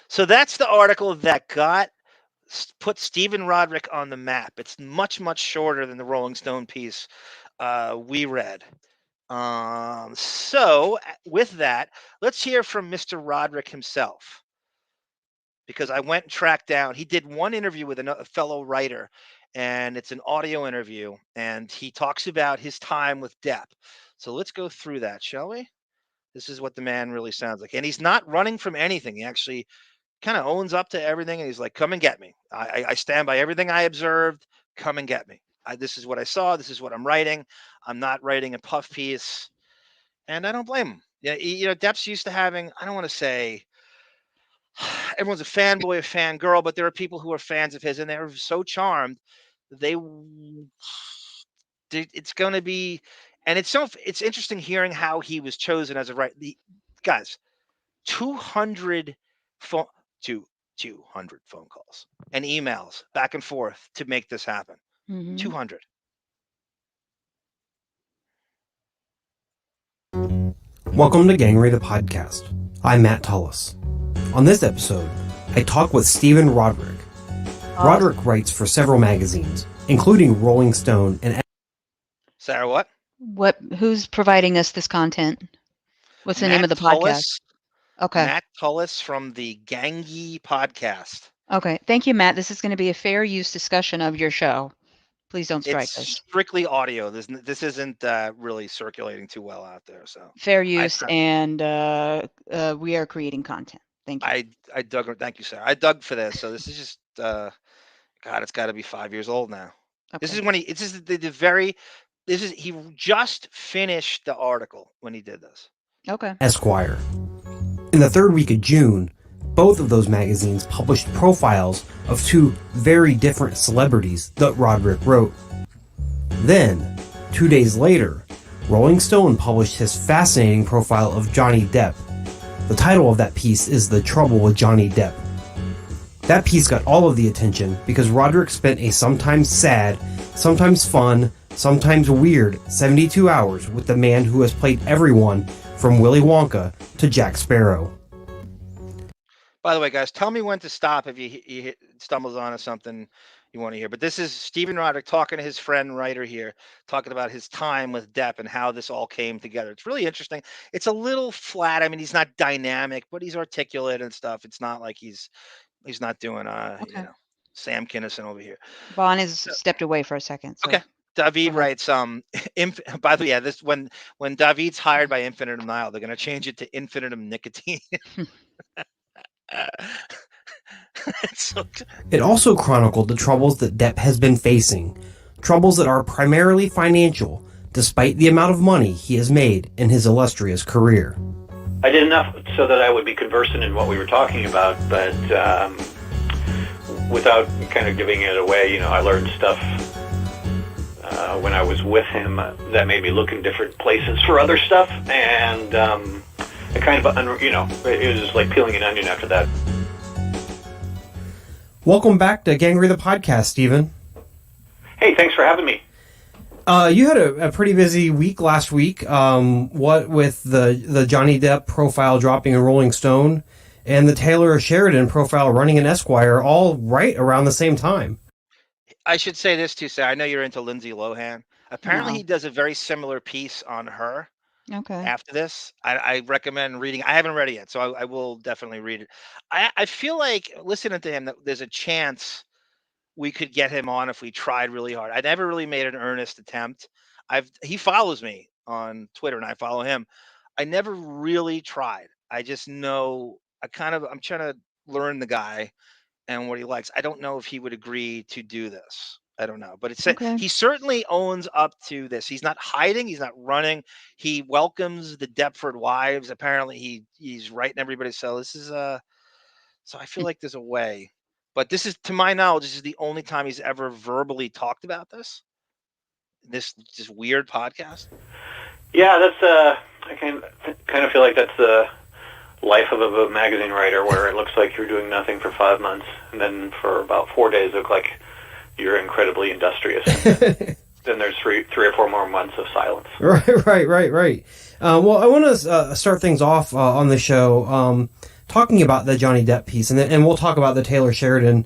So that's the article that put Stephen Rodrick on the map. It's much, much shorter than the Rolling Stone piece we read. So with that, let's hear from Mr. Rodrick himself, because I went and tracked down. He did one interview with a fellow writer, and it's an audio interview, and he talks about his time with Depp. So let's go through that, shall we? This is what the man really sounds like. And he's not running from anything. He actually kind of owns up to everything, and he's like, come and get me. I stand by everything I observed. Come and get me. This is what I saw. This is what I'm writing. I'm not writing a puff piece, and I don't blame him. Yeah, Depp's used to having, I don't want to say everyone's a fanboy, a fangirl, but there are people who are fans of his, and they're so charmed. It's going to be, and it's interesting hearing how he was chosen as a writer. Guys, 200 phone 200 phone calls and emails back and forth to make this happen. 200. Welcome to Gangry the Podcast. I'm Matt Tullis. On this episode, I talk with Stephen Rodrick. Rodrick writes for several magazines, including Rolling Stone and... Sarah, what? Who's providing us this content? What's the name of the podcast? Okay. Matt Tullis from the Gangy podcast. Okay. Thank you, Matt. This is going to be a fair use discussion of your show. Please don't strike us. It's strictly audio. This isn't really circulating too well out there. So fair use, and we are creating content. Thank you. I dug. Thank you, Sarah. I dug for this. So this is just God. It's got to be 5 years old now. Okay. This is when he. It's just he just finished the article when he did this. Okay. Esquire. In the third week of June, both of those magazines published profiles of two very different celebrities that Rodrick wrote. Then, 2 days later, Rolling Stone published his fascinating profile of Johnny Depp. The title of that piece is The Trouble with Johnny Depp. That piece got all of the attention because Rodrick spent a sometimes sad, sometimes fun, sometimes weird 72 hours with the man who has played everyone from Willy Wonka to Jack Sparrow. By the way, guys, tell me when to stop if he stumbles onto something you want to hear. But this is Stephen Rodrick talking to his friend writer here, talking about his time with Depp and how this all came together. It's really interesting. It's a little flat. I mean, he's not dynamic, but he's articulate and stuff. It's not like he's not doing Sam Kinison over here. Vaughn has stepped away for a second. So. Okay. David writes, by the way, yeah, this when David's hired by Infinitum Nihil, they're going to change it to Infinitum Nicotine. It also chronicled the troubles that Depp has been facing, troubles that are primarily financial, despite the amount of money he has made in his illustrious career. I did enough so that I would be conversant in what we were talking about, but without kind of giving it away, I learned stuff when I was with him that made me look in different places for other stuff, and I kind of, it was like peeling an onion after that. Welcome back to Gangry the Podcast, Stephen. Hey, thanks for having me. You had a pretty busy week last week. What with the Johnny Depp profile dropping in Rolling Stone and the Taylor Sheridan profile running in Esquire, all right around the same time. I should say this too, Sarah. I know you're into Lindsay Lohan. Apparently, he does a very similar piece on her. Okay. After this, I recommend reading. I haven't read it yet, so I will definitely read it. I feel like listening to him that there's a chance we could get him on if we tried really hard. I never really made an earnest attempt. He follows me on Twitter and I follow him. I never really tried. I just know I'm trying to learn the guy and what he likes. I don't know if he would agree to do this. I don't know, but Okay. he certainly owns up to this. He's not hiding. He's not running. He welcomes the Deptford wives. Apparently, he's writing everybody. So this is so I feel like there's a way, but this is, to my knowledge, this is the only time he's ever verbally talked about this. This weird podcast. Yeah, that's I kind of feel like that's the life of a magazine writer, where it looks like you're doing nothing for 5 months, and then for about 4 days, it looks like you're incredibly industrious. Then there's three or four more months of silence. Right. Well, I want to start things off on the show talking about the Johnny Depp piece, and we'll talk about the Taylor Sheridan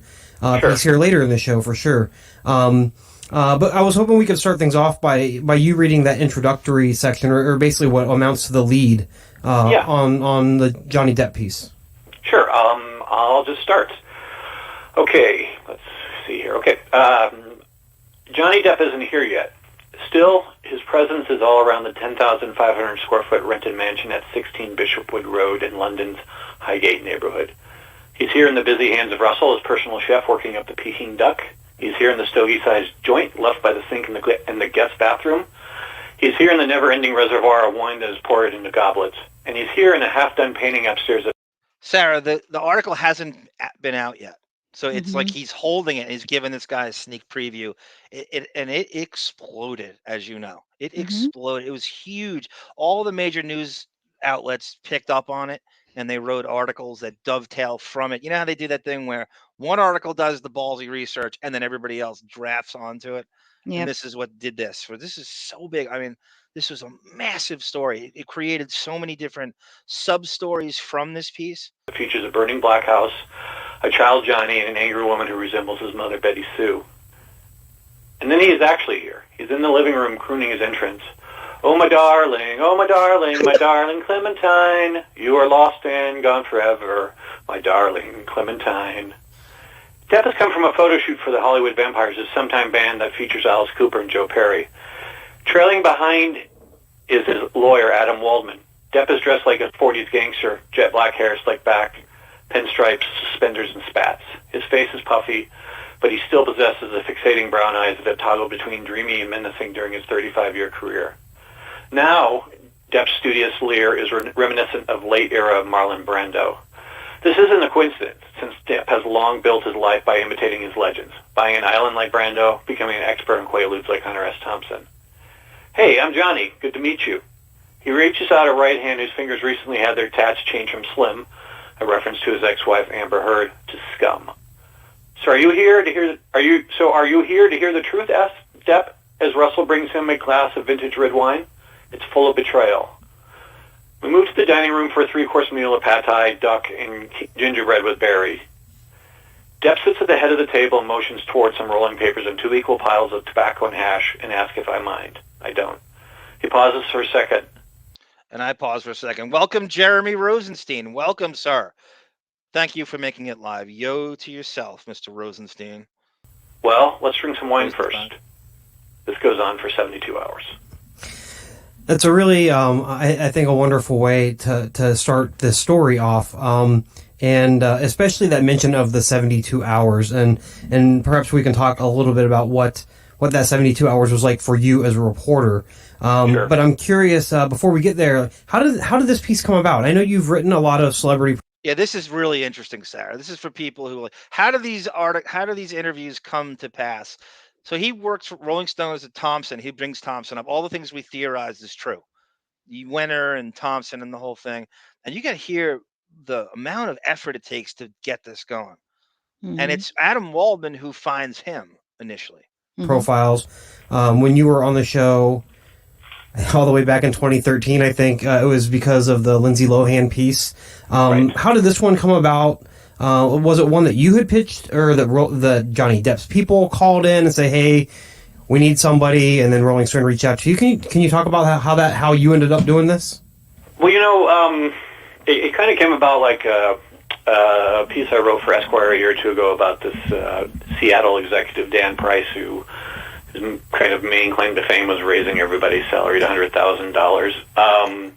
piece here later in the show for sure. But I was hoping we could start things off by you reading that introductory section, or basically what amounts to the lead on the Johnny Depp piece. Sure. I'll just start. Okay, let's see here. Okay, Johnny Depp isn't here yet. Still, his presence is all around the 10,500 square foot rented mansion at 16 Bishopwood Road in London's Highgate neighborhood. He's here in the busy hands of Russell, his personal chef, working up the Peking duck. He's here in the stogie-sized joint left by the sink in the guest bathroom. He's here in the never-ending reservoir of wine that is poured into goblets. And he's here in a half-done painting upstairs. Sarah, the article hasn't been out yet. So it's like he's holding it. He's giving this guy a sneak preview. It exploded, as you know. It exploded. It was huge. All the major news outlets picked up on it, and they wrote articles that dovetail from it. You know how they do that thing where one article does the ballsy research, and then everybody else drafts onto it? Yep. And this is what did this. This is so big. I mean, this was a massive story. It created so many different sub-stories from this piece. It features a burning black house, a child Johnny, and an angry woman who resembles his mother, Betty Sue. And then he is actually here. He's in the living room crooning his entrance. Oh my darling, my darling Clementine, you are lost and gone forever, my darling Clementine. Depp has come from a photo shoot for the Hollywood Vampires, a sometime band that features Alice Cooper and Joe Perry. Trailing behind is his lawyer, Adam Waldman. Depp is dressed like a 40s gangster, jet black hair, slicked back, pinstripes, suspenders, and spats. His face is puffy, but he still possesses the fixating brown eyes that toggle between dreamy and menacing during his 35-year career. Now, Depp's studious leer is reminiscent of late-era Marlon Brando. This isn't a coincidence, since Depp has long built his life by imitating his legends, buying an island like Brando, becoming an expert in Quaaludes like Hunter S. Thompson. Hey, I'm Johnny. Good to meet you. He reaches out a right hand whose fingers recently had their tats changed from slim, a reference to his ex-wife Amber Heard, to scum. So are you here to hear the truth? Asks Depp as Russell brings him a glass of vintage red wine. It's full of betrayal. We move to the dining room for a 3-course meal of pad thai, duck, and gingerbread with berry. Depp sits at the head of the table and motions towards some rolling papers and 2 equal piles of tobacco and hash and asks if I mind. I don't. He pauses for a second. And I pause for a second. Welcome, Jeremy Rosenstein. Welcome, sir. Thank you for making it live. Yo to yourself, Mr. Rosenstein. Well, let's drink some wine first. This goes on for 72 hours. That's a really, I think, a wonderful way to start this story off, and especially that mention of the 72 hours, and perhaps we can talk a little bit about what that 72 hours was like for you as a reporter. Sure. But I'm curious, before we get there, how did this piece come about? I know you've written a lot of celebrity. Yeah, this is really interesting, Sarah. This is for people who like, how do these interviews come to pass? So he works for Rolling Stones at Thompson. He brings Thompson up. All the things we theorized is true. The Winner and Thompson and the whole thing. And you got to hear the amount of effort it takes to get this going. And it's Adam Waldman who finds him initially. Profiles. When you were on the show all the way back in 2013, I think it was because of the Lindsay Lohan piece. Right. How did this one come about? Was it one that you had pitched, or the Johnny Depp's people called in and say, "Hey, we need somebody," and then Rolling Stone reached out to you? Can you talk about how you ended up doing this? Well, it kind of came about like a piece I wrote for Esquire a year or two ago about this Seattle executive Dan Price, who his kind of main claim to fame was raising everybody's salary to $100,000.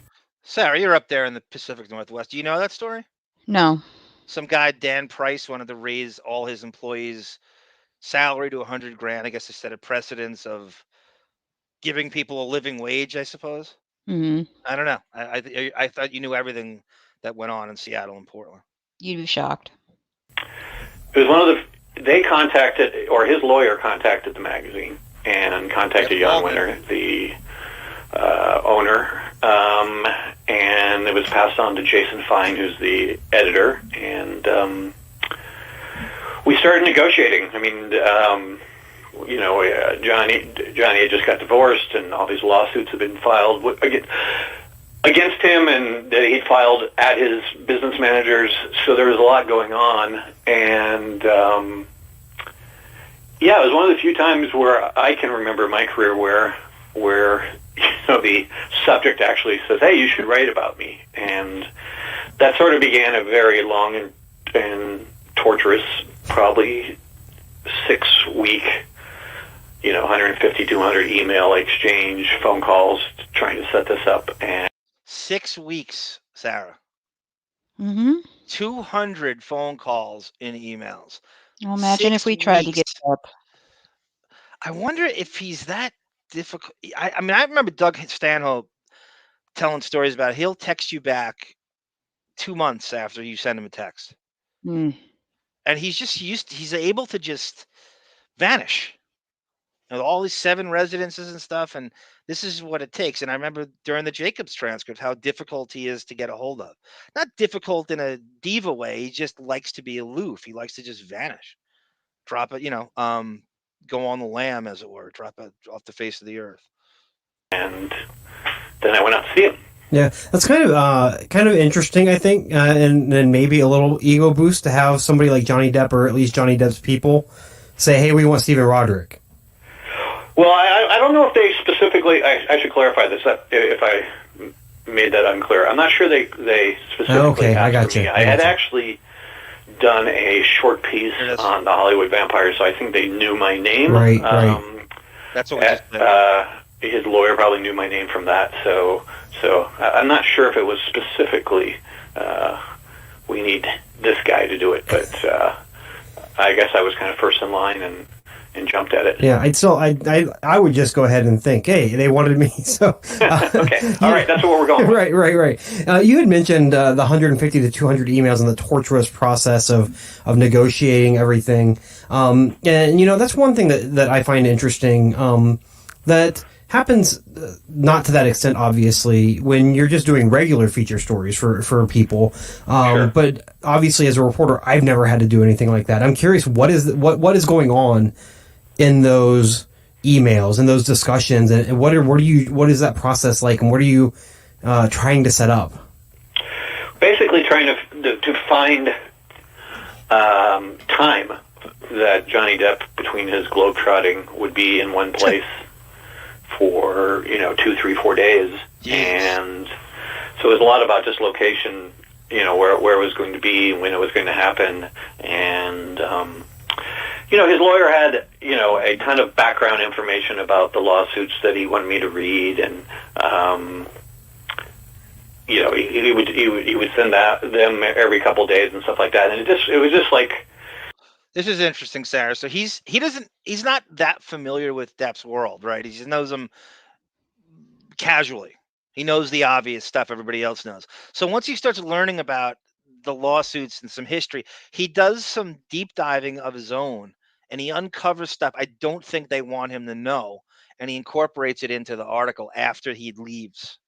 Sarah, you're up there in the Pacific Northwest. Do you know that story? No. Some guy, Dan Price, wanted to raise all his employees' salary to $100,000. I guess they set a precedence of giving people a living wage, I suppose. Mm-hmm. I don't know. I thought you knew everything that went on in Seattle and Portland. You'd be shocked. It was one of they contacted, or his lawyer contacted the magazine and contacted Jan Winter, the owner, and it was passed on to Jason Fine, who's the editor, and we started negotiating. I mean, Johnny had just got divorced, and all these lawsuits had been filed against him, and that he'd filed at his business managers. So there was a lot going on, and yeah, it was one of the few times where I can remember in my career where the subject actually says, "Hey, you should write about me," and that sort of began a very long and torturous, probably 6-week, 150, 200 email exchange, phone calls, trying to set this up. And 6 weeks, Sarah. Mm-hmm. 200 phone calls and emails. Well, imagine if we tried to get up. I wonder if he's that difficult. I mean, I remember Doug Stanhope telling stories about it. He'll text you back 2 months after you send him a text. Mm. And he's able to just vanish. All these 7 residences and stuff, and this is what it takes. And I remember during the Jacobs transcript how difficult he is to get a hold of. Not difficult in a diva way. He just likes to be aloof. He likes to just vanish, drop it, go on the lam, as it were, drop it off the face of the earth. And then I went out to see him. Yeah, that's kind of interesting, I think, and maybe a little ego boost to have somebody like Johnny Depp, or at least Johnny Depp's people, say, "Hey, we want Stephen Rodrick." Well, I don't know if they specifically. I should clarify this if I made that unclear. I'm not sure they specifically asked for me. I had actually done a short piece on the Hollywood vampire, so I think they knew my name. Right. That's what his lawyer probably knew my name from that. So I'm not sure if it was specifically we need this guy to do it, but I guess I was kind of first in line and jumped at it. Yeah, I would just go ahead and think, hey, they wanted me, so... okay, all right, that's what we're going with. Right. You had mentioned the 150 to 200 emails and the torturous process of negotiating everything. And, that's one thing that I find interesting, that happens not to that extent, obviously, when you're just doing regular feature stories for people. Sure. But obviously, as a reporter, I've never had to do anything like that. I'm curious, what is going on in those emails and those discussions, and what is that process like, and what are you trying to set up? Basically, trying to find time that Johnny Depp, between his globetrotting, would be in one place for 2, 3, 4 days. Jeez. And so it was a lot about just location, where it was going to be, when it was going to happen, and his lawyer had a ton of background information about the lawsuits that he wanted me to read, and he would send them every couple of days and stuff like that, and it was just like. This is interesting, Sarah. So he's not that familiar with Depp's world, right? He just knows him casually. He knows the obvious stuff everybody else knows. So once he starts learning about the lawsuits and some history, he does some deep diving of his own, and he uncovers stuff I don't think they want him to know, and he incorporates it into the article after he leaves.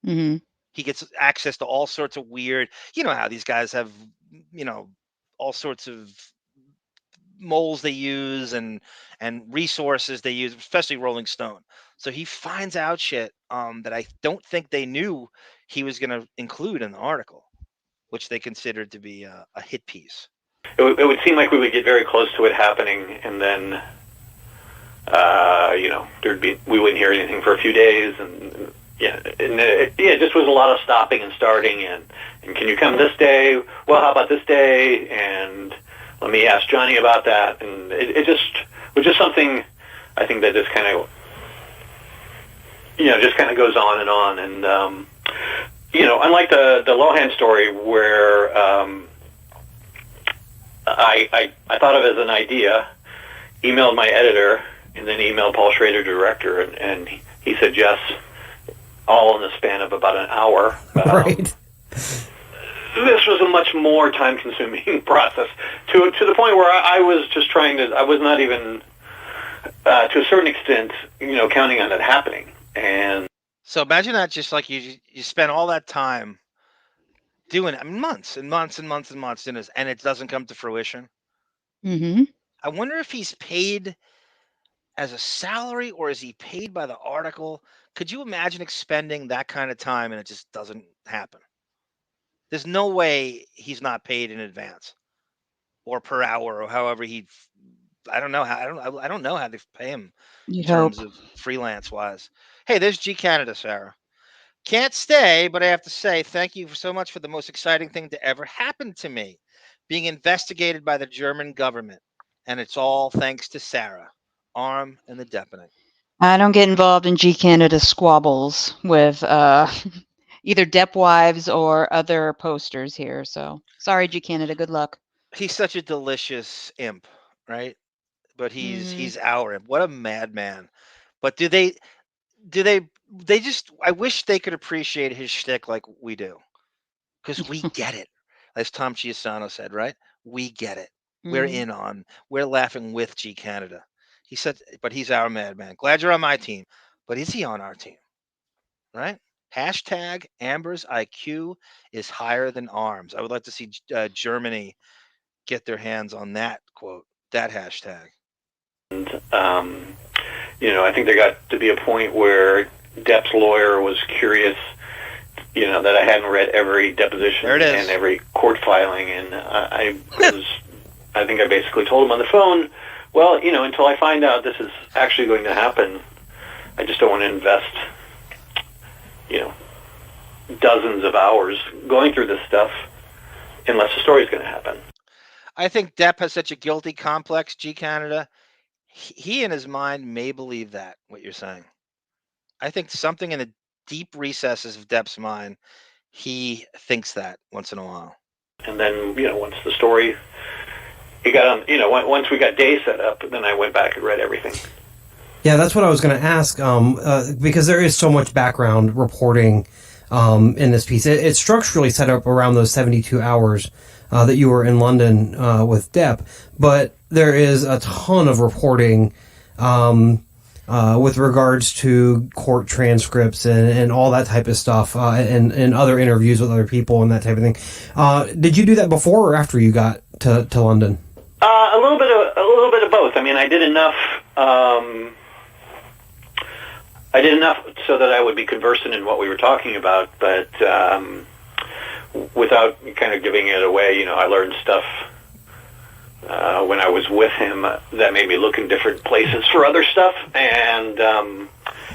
Mm-hmm. He gets access to all sorts of weird, how these guys have, all sorts of moles they use and resources they use, especially Rolling Stone. So he finds out shit that I don't think they knew he was going to include in the article, which they considered to be a hit piece. It would seem like we would get very close to it happening, and then we wouldn't hear anything for a few days, and it just was a lot of stopping and starting, and can you come this day? Well, how about this day? And let me ask Johnny about that, and it just was just something I think that just kind of goes on, and unlike the Lohan story where I thought of it as an idea, emailed my editor, and then emailed Paul Schrader, director, and he said yes, all in the span of about an hour. Right. This was a much more time-consuming process, to the point where I was just I was not even, to a certain extent, counting on it happening. And so imagine that, just like you spend all that time doing it, months and months and months and months doing this, and it doesn't come to fruition. Mm-hmm. I wonder if he's paid as a salary, or is he paid by the article? Could you imagine expending that kind of time and it just doesn't happen? There's no way he's not paid in advance or per hour or however I don't know how they pay him You'd in terms hope. of freelance wise. Hey, there's G Canada, Sarah. Can't stay, but I have to say thank you so much for the most exciting thing to ever happen to me, being investigated by the German government. And it's all thanks to Sarah, Arm, and the Deppening. I don't get involved in G Canada squabbles with either Depp wives or other posters here. So sorry, G Canada. Good luck. He's such a delicious imp, right? But Mm-hmm. he's our imp. What a madman. But they just, I wish they could appreciate his shtick like we do. Because we get it. As Tom Chiusano said, right? We get it. We're laughing with G Canada. He said, but he's our madman. Glad you're on my team. But is he on our team? Right? Hashtag Amber's IQ is higher than Arms. I would like to see Germany get their hands on that quote, that hashtag. And, I think there got to be a point where Depp's lawyer was curious, that I hadn't read every deposition and every court filing, and I think I basically told him on the phone, well, until I find out this is actually going to happen, I just don't want to invest, dozens of hours going through this stuff unless the story's going to happen. I think Depp has such a guilty complex, G Canada. He in his mind may believe that, what you're saying. I think something in the deep recesses of Depp's mind, he thinks that once in a while. And then, once the story, he got on, once we got Day set up, then I went back and read everything. Yeah, that's what I was going to ask, because there is so much background reporting in this piece. It's structurally set up around those 72 hours that you were in London with Depp, but there is a ton of reporting with regards to court transcripts and all that type of stuff, and other interviews with other people and that type of thing. Did you do that before or after you got to London? A little bit of both. I mean, I did enough so that I would be conversant in what we were talking about, but without kind of giving it away, I learned stuff when I was with him that made me look in different places for other stuff, and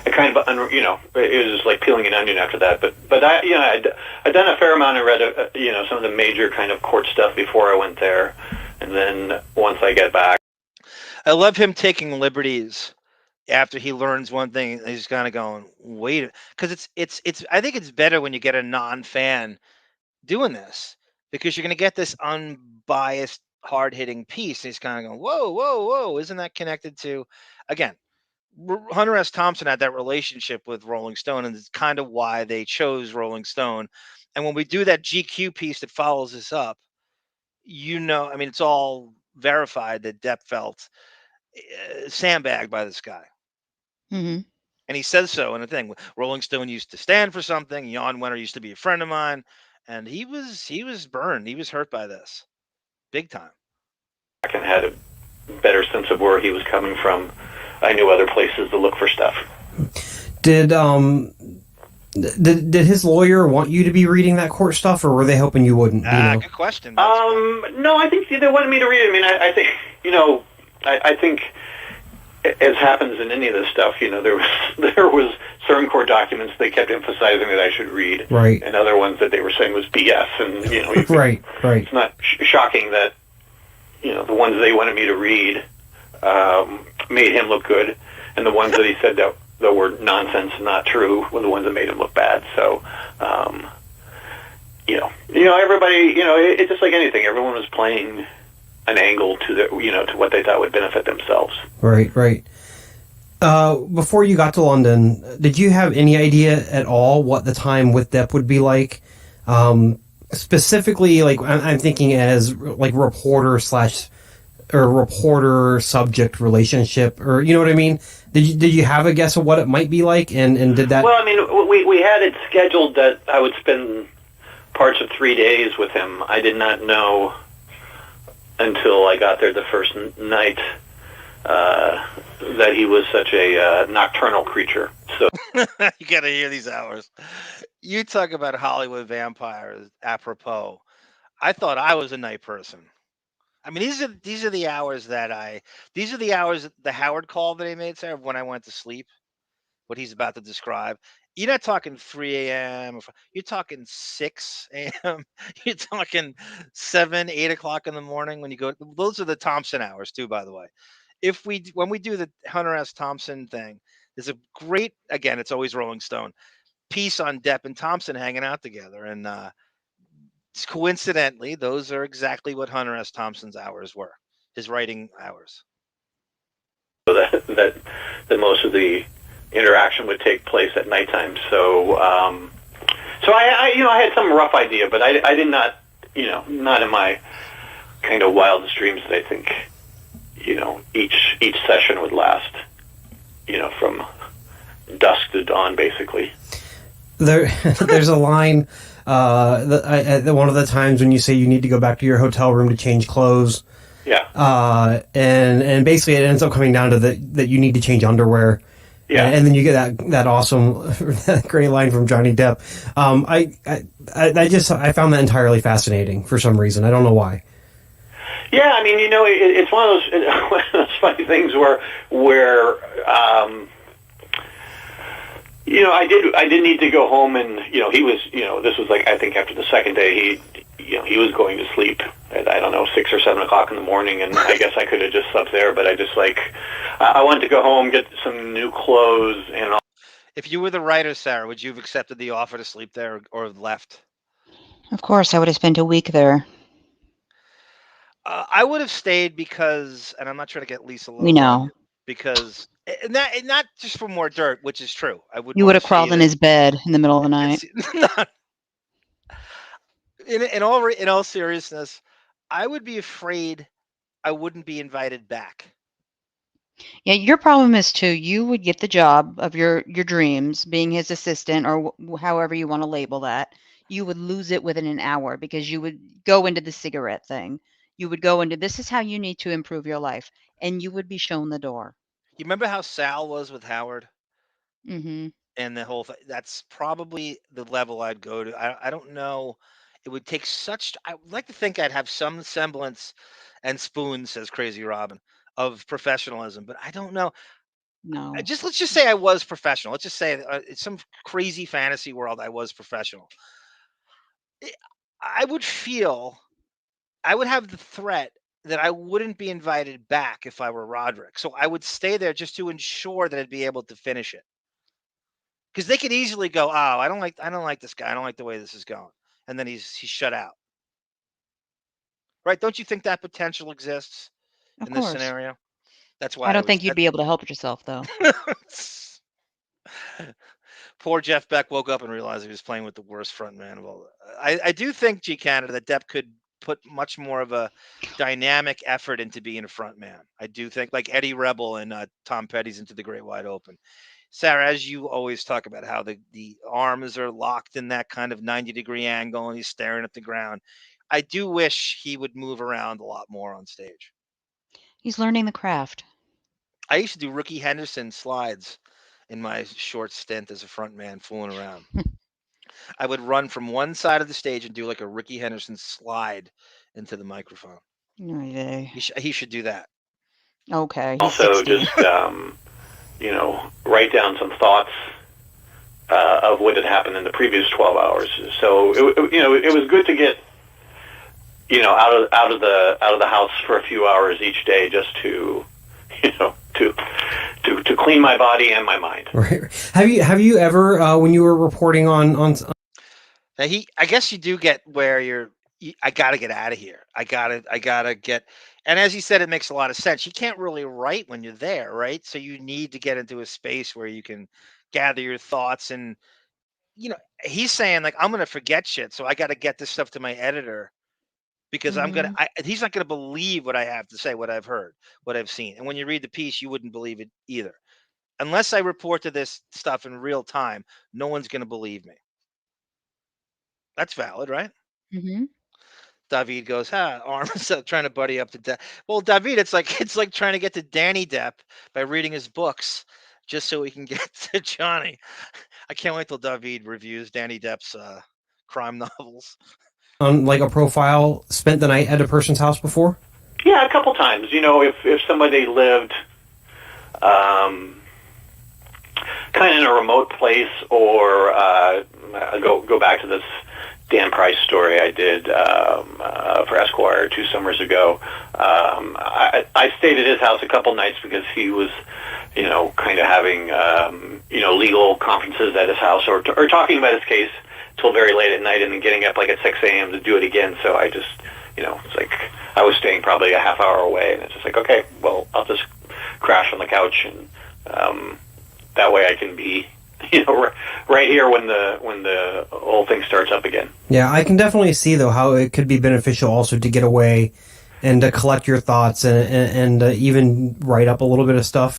it kind of, it was like peeling an onion after that. But I'd done a fair amount and read, some of the major kind of court stuff before I went there, and then once I get back, I love him taking liberties after he learns one thing. He's kind of going, wait, because it's. I think it's better when you get a non-fan doing this, because you're going to get this unbiased, hard-hitting piece. And he's kind of going, whoa, isn't that connected to, again, Hunter S. Thompson had that relationship with Rolling Stone, and it's kind of why they chose Rolling Stone. And when we do that GQ piece that follows this up, it's all verified that Depp felt sandbagged by this guy. Mm-hmm. And he says so in a thing. Rolling Stone used to stand for something. Jan Wenner used to be a friend of mine. And he was burned. He was hurt by this, big time. I had a better sense of where he was coming from. I knew other places to look for stuff. Did his lawyer want you to be reading that court stuff, or were they hoping you wouldn't? Good question. No, I think they wanted me to read it. I mean, I think I think, as happens in any of this stuff, there was certain court documents they kept emphasizing that I should read, right, and other ones that they were saying was BS, and right. It's not shocking that the ones they wanted me to read made him look good, and the ones that he said that were nonsense and not true were the ones that made him look bad. So, everybody, it's just like anything. Everyone was playing an angle to the to what they thought would benefit themselves. Right. Before you got to London, did you have any idea at all what the time with Depp would be like? Specifically, like I'm thinking as like reporter subject relationship, or you know what I mean? Did you have a guess of what it might be like, and did that? Well, I mean, we had it scheduled that I would spend parts of 3 days with him. I did not know until I got there the first night that he was such a nocturnal creature. So you got to hear these hours. You talk about Hollywood vampires. Apropos, I thought I was a night person. I mean, these are the hours the Howard call that he made, Sarah, when I went to sleep. What he's about to describe. You're not talking 3 a.m. You're talking 6 a.m. You're talking 7, 8 o'clock in the morning when you go. Those are the Thompson hours too, by the way. When we do the Hunter S. Thompson thing, there's a great, again, it's always Rolling Stone piece on Depp and Thompson hanging out together, and coincidentally, those are exactly what Hunter S. Thompson's hours were, his writing hours. So that most of the interaction would take place at nighttime. So I had some rough idea, but I did not, not in my kind of wildest dreams that I think, each session would last, from dusk to dawn, basically. There's a line one of the times when you say you need to go back to your hotel room to change clothes. Yeah. And basically it ends up coming down to that you need to change underwear. Yeah. And then you get that awesome, that great line from Johnny Depp. I found that entirely fascinating for some reason. I don't know why. Yeah, I mean, it's one of those funny things where I did need to go home, and he was, this was like, I think after the second day, he was going to sleep at, I don't know, 6 or 7 o'clock in the morning, and I guess I could have just slept there, but I wanted to go home, get some new clothes, and all. If you were the writer, Sarah, would you have accepted the offer to sleep there or left? Of course, I would have spent a week there. I would have stayed because, and I'm not trying to get Lisa. We know. Because, and not just for more dirt, which is true. You would have crawled in his bed in the middle of the night. In all seriousness, I would be afraid I wouldn't be invited back. Yeah, your problem is too, you would get the job of your dreams, being his assistant, or however you want to label that. You would lose it within an hour because you would go into the cigarette thing. You would go into, this is how you need to improve your life, and you would be shown the door. You remember how Sal was with Howard? Mm-hmm. And the whole thing, that's probably the level I'd go to. I don't know. It would take I would like to think I'd have some semblance, and spoon, says Crazy Robin, of professionalism, but I don't know. No. Let's just say I was professional. Let's just say it's some crazy fantasy world I was professional. I would have the threat that I wouldn't be invited back if I were Rodrick. So I would stay there just to ensure that I'd be able to finish it. Because they could easily go, oh, I don't like this guy. I don't like the way this is going. And then he's shut out. Right? Don't you think that potential exists in this scenario? That's why I don't think you'd be able to help yourself, though. Poor Jeff Beck woke up and realized he was playing with the worst front man of all. I do think, G Canada, that Depp could put much more of a dynamic effort into being a front man. I do think, like Eddie Rebel and Tom Petty's Into the Great Wide Open. Sarah, as you always talk about how the arms are locked in that kind of 90-degree angle and he's staring at the ground, I do wish he would move around a lot more on stage. He's learning the craft. I used to do Rookie Henderson slides in my short stint as a front man fooling around. I would run from one side of the stage and do like a Ricky Henderson slide into the microphone. Okay. He should do that. Okay. Also, just write down some thoughts of what had happened in the previous 12 hours. So it was good to get out of the house for a few hours each day, just to to clean my body and my mind. Right. Have you ever when you were reporting on I guess you do get where I gotta get out of here. I gotta get. And as you said, it makes a lot of sense. You can't really write when you're there, right? So you need to get into a space where you can gather your thoughts. And he's saying like, I'm gonna forget shit, so I got to get this stuff to my editor because Mhm. he's not gonna believe what I have to say, what I've heard, what I've seen. And when you read the piece, you wouldn't believe it either. Unless I report to this stuff in real time, no one's gonna believe me. That's valid, right? Mhm. David goes, arms up, trying to buddy up to Depp. Well, David, it's like trying to get to Danny Depp by reading his books just so we can get to Johnny. I can't wait till David reviews Danny Depp's crime novels. On like a profile, spent the night at a person's house before? Yeah, a couple times. If somebody lived kind of in a remote place, or go back to this Dan Price story I did for Esquire 2 summers ago. I stayed at his house a couple nights because he was, kind of having, legal conferences at his house, or talking about his case till very late at night, and then getting up like at 6 a.m. to do it again. So I just, it's like I was staying probably a half hour away, and it's just like, okay, well, I'll just crash on the couch, and that way I can be, right here when the whole thing starts up again. Yeah, I can definitely see though how it could be beneficial also to get away and to collect your thoughts and even write up a little bit of stuff.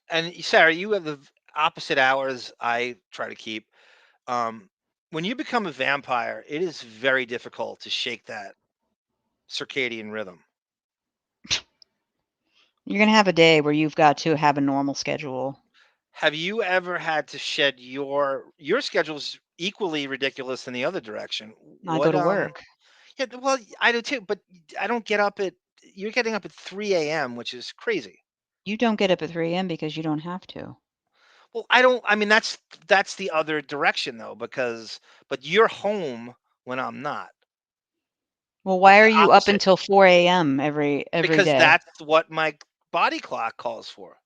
And Sarah, you have the opposite hours I try to keep. When you become a vampire, it is very difficult to shake that circadian rhythm. You're going to have a day where you've got to have a normal schedule. Have you ever had to shed your schedule's equally ridiculous in the other direction? I go to work. Yeah, well, I do too, but I don't get up at you're getting up at 3 a.m., which is crazy. You don't get up at 3 a.m. because you don't have to. Well, I mean, that's the other direction though, but you're home when I'm not. Well, why are The you up opposite. until 4 a.m. every Because day? that's what my body clock calls for.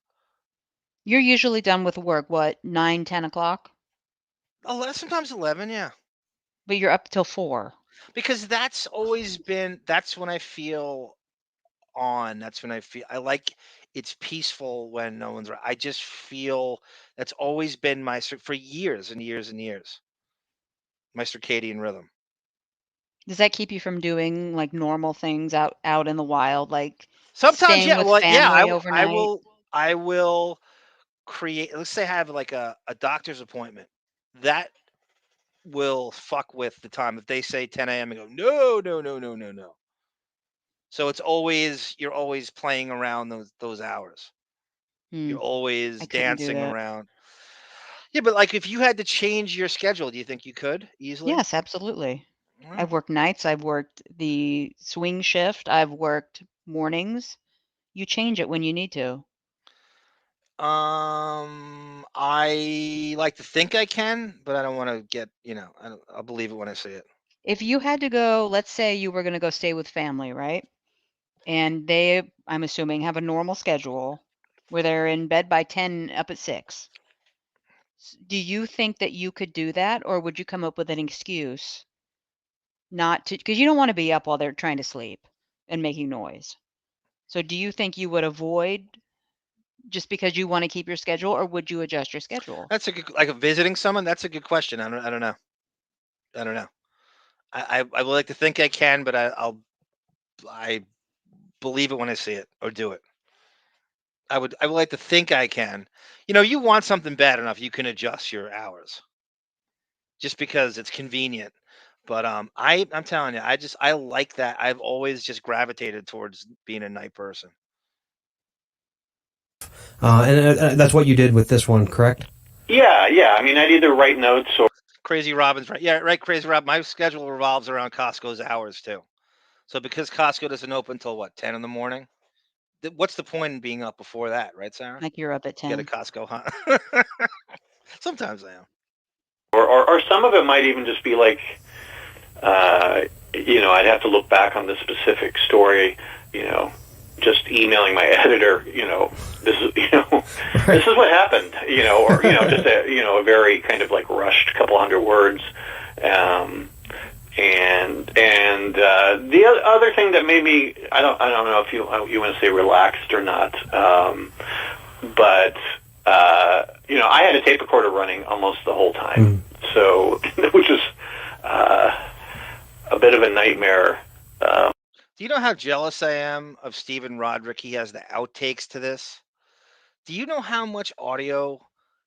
You're usually done with work, what, 9, 10 o'clock? Sometimes 11, yeah. But you're up till 4. Because that's when I feel on. That's when I like it's peaceful when no one's around. I just feel that's always been for years and years and years. My circadian rhythm. Does that keep you from doing like normal things out in the wild, like Sometimes, staying yeah. with Well, yeah. family I overnight? will create. Let's say I have like a doctor's appointment. That will fuck with the time. If they say 10 a.m. and go, no, no, no, no, no, no. So you're always playing around those hours. You're always I couldn't do dancing that. around. Yeah, but like if you had to change your schedule, do you think you could easily? Yes, absolutely. Wow. I've worked nights. I've worked the swing shift. I've worked mornings. You change it when you need to. I like to think I can, but I don't want to get, I'll believe it when I see it. If you had to go, let's say you were going to go stay with family, right? And they, I'm assuming, have a normal schedule where they're in bed by 10, up at 6. Do you think that you could do that, or would you come up with an excuse not to? Because you don't want to be up while they're trying to sleep and making noise. So do you think you would avoid just because you want to keep your schedule, or would you adjust your schedule? That's a good, like visiting someone. That's a good question. I don't know. I don't know. I would like to think I can, but I believe it when I see it or do it. I would like to think I can. You want something bad enough, you can adjust your hours just because it's convenient. But I'm telling you, I like that. I've always just gravitated towards being a night person. And that's what you did with this one, correct? Yeah. I mean, I'd either write notes or Crazy Robin's right. Yeah, right. Crazy Rob. My schedule revolves around Costco's hours too. So because Costco doesn't open until what 10 in the morning, what's the point in being up before that, right, Sarah? Like you're up at 10. Get a Costco hunt. Sometimes I am. Or some of it might even just be like, I'd have to look back on the specific story, just emailing my editor, this is, this is what happened, or, just a very kind of like rushed couple hundred words. And And the other thing that made me, I don't know if you want to say relaxed or not, but I had a tape recorder running almost the whole time, so which is a bit of a nightmare. Do you know how jealous I am of Stephen Rodrick? He has the outtakes to this. Do you know how much audio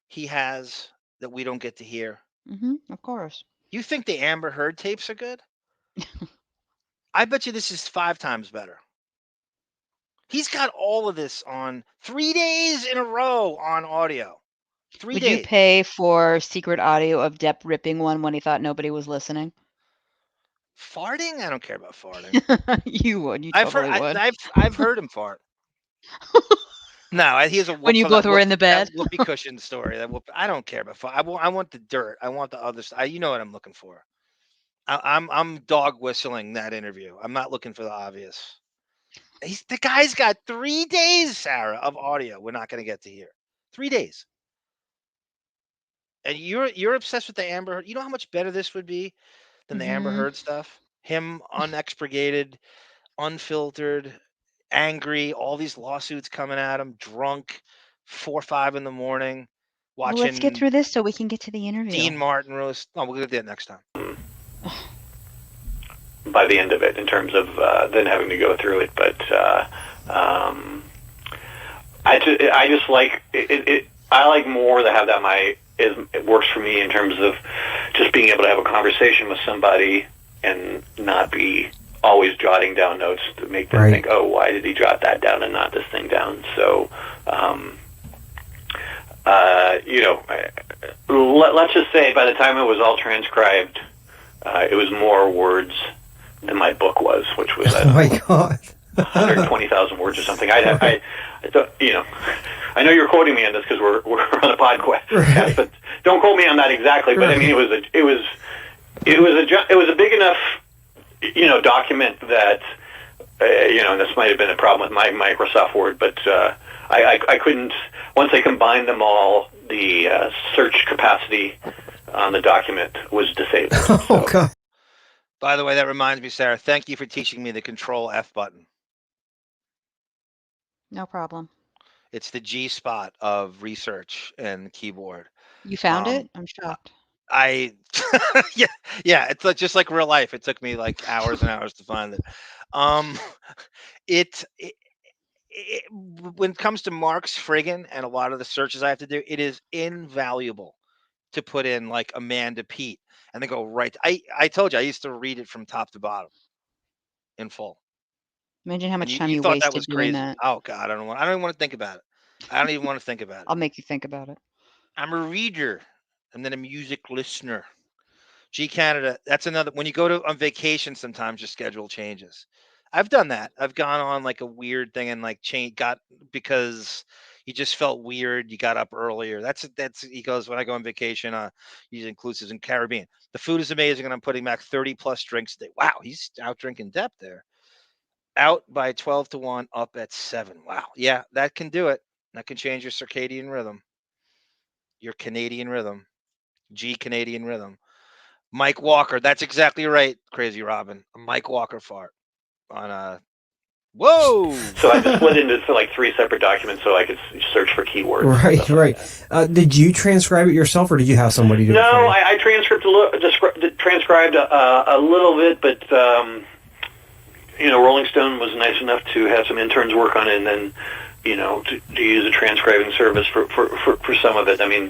he has that we don't get to hear? Of course. You think the Amber Heard tapes are good? I bet you this is 5 times better. He's got all of this on 3 days in a row on audio. 3 Would days. you pay for secret audio of Depp ripping one when he thought nobody was listening? Farting? I don't care about farting. You would. You totally would. I've heard him fart. No, he has a when you both were in the bed. That whoopee cushion story. I don't care about fart. I want the dirt. I want the other side. You know what I'm looking for. I'm dog whistling that interview. I'm not looking for the obvious. The guy's got 3 days, Sarah, of audio we're not going to get to hear. 3 days. And you're obsessed with the Amber Heard. You know how much better this would be than the Amber Heard stuff? Him unexpurgated, unfiltered, angry, all these lawsuits coming at him, drunk, 4 or 5 in the morning, watching. Well, let's get through this so we can get to the interview. Dean Martin roast. Oh, we'll do that next time. By the end of it, in terms of then having to go through it, but I just like it. I like more to have that it works for me in terms of just being able to have a conversation with somebody and not be always jotting down notes to make them think, oh, why did he jot that down and not this thing down? So, let's just say by the time it was all transcribed, it was more words than my book was, which was oh my god, 120,000 words or something. I know you're quoting me on this because we're on a podcast, but don't quote me on that exactly. But I mean, it was a big enough document that and this might have been a problem with my Microsoft Word, but I couldn't. Once I combined them all, the search capacity on the document was disabled. Oh god. By the way, that reminds me, Sarah, thank you for teaching me the Control F button. No problem. It's the G spot of research and keyboard. You found it? I'm shocked. Yeah, it's just like real life. It took me like hours and hours to find it. When it comes to Mark's friggin' and a lot of the searches I have to do, it is invaluable to put in like Amanda Pete. And they go right. I told you I used to read it from top to bottom, in full. Imagine how much time you you thought wasted that was doing crazy. that. Oh God, I don't even want to think about it. I don't even want to think about it. I'll make you think about it. I'm a reader, and then a music listener. G Canada. That's another. When you go on vacation, sometimes your schedule changes. I've done that. I've gone on like a weird thing and like because you just felt weird. You got up earlier. That's he goes, when I go on vacation, using inclusives in Caribbean. The food is amazing, and I'm putting back 30 plus drinks a day. Wow, he's out drinking Depp there. Out by 12 to 1, up at 7. Wow. Yeah, that can do it. That can change your circadian rhythm. Your Canadian rhythm. G Canadian rhythm. Mike Walker. That's exactly right, Crazy Robin. A Mike Walker fart on whoa! So I just split into like 3 separate documents so I could search for keywords. Right. Like did you transcribe it yourself, or did you have somebody do it? No, I transcribed a little bit, but Rolling Stone was nice enough to have some interns work on it, and then to use a transcribing service for some of it. I mean,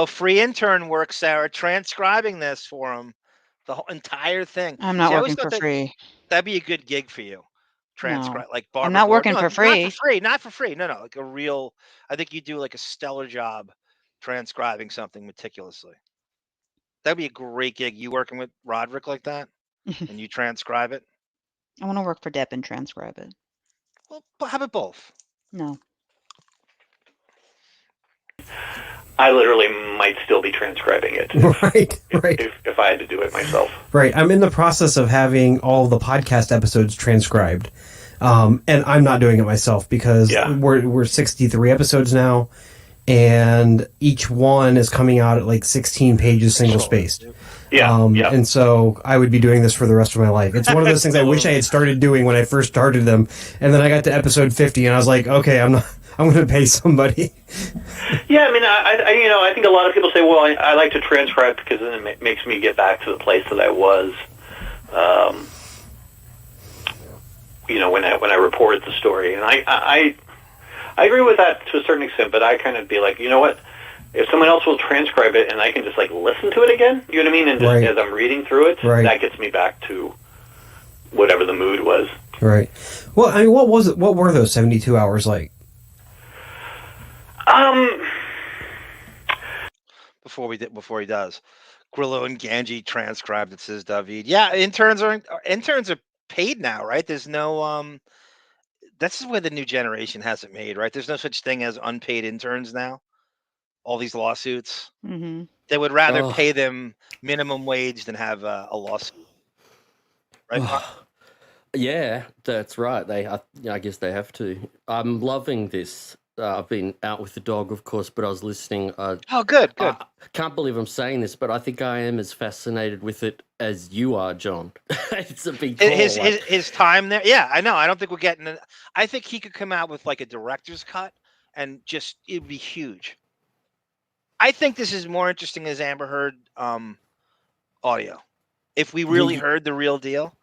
free intern work, Sarah, transcribing this for him, the whole entire thing. I'm not working for free. That'd be a good gig for you. Transcribe like Barbara. I'm not working for free. Not for free. No, like a real. I think you do like a stellar job transcribing something meticulously. That'd be a great gig. You working with Rodrick like that, and you transcribe it. I want to work for Depp and transcribe it. Well, have it both. No. I literally might still be transcribing it. If I had to do it myself. Right. I'm in the process of having all the podcast episodes transcribed. And I'm not doing it myself because we're 63 episodes now, and each one is coming out at like 16 pages single spaced. Yeah, yeah. And so I would be doing this for the rest of my life. It's one of those things I wish I had started doing when I first started them. And then I got to episode 50 and I was like, okay, I'm going to pay somebody. Yeah, I mean, I think a lot of people say, well, I like to transcribe because then it makes me get back to the place that I was, when I reported the story. And I agree with that to a certain extent, but I kind of be like, you know what? If someone else will transcribe it and I can just like listen to it again, you know what I mean? And just as I'm reading through it, that gets me back to whatever the mood was. Right. Well, I mean, what were those 72 hours like? Before he does, Grillo and Ganji transcribed. It says David. Yeah, interns are paid now, right? There's no This is where the new generation has it made, right? There's no such thing as unpaid interns now. All these lawsuits, they would rather pay them minimum wage than have a lawsuit, right? Mark? Yeah, that's right. I guess they have to. I'm loving this. I've been out with the dog, of course, but I was listening. Oh, good. I can't believe I'm saying this, but I think I am as fascinated with it as you are, John. It's a big call. His time there. Yeah, I know. I don't think we're getting it. I think he could come out with like a director's cut and just it'd be huge. I think this is more interesting as Amber Heard audio. If we really heard the real deal.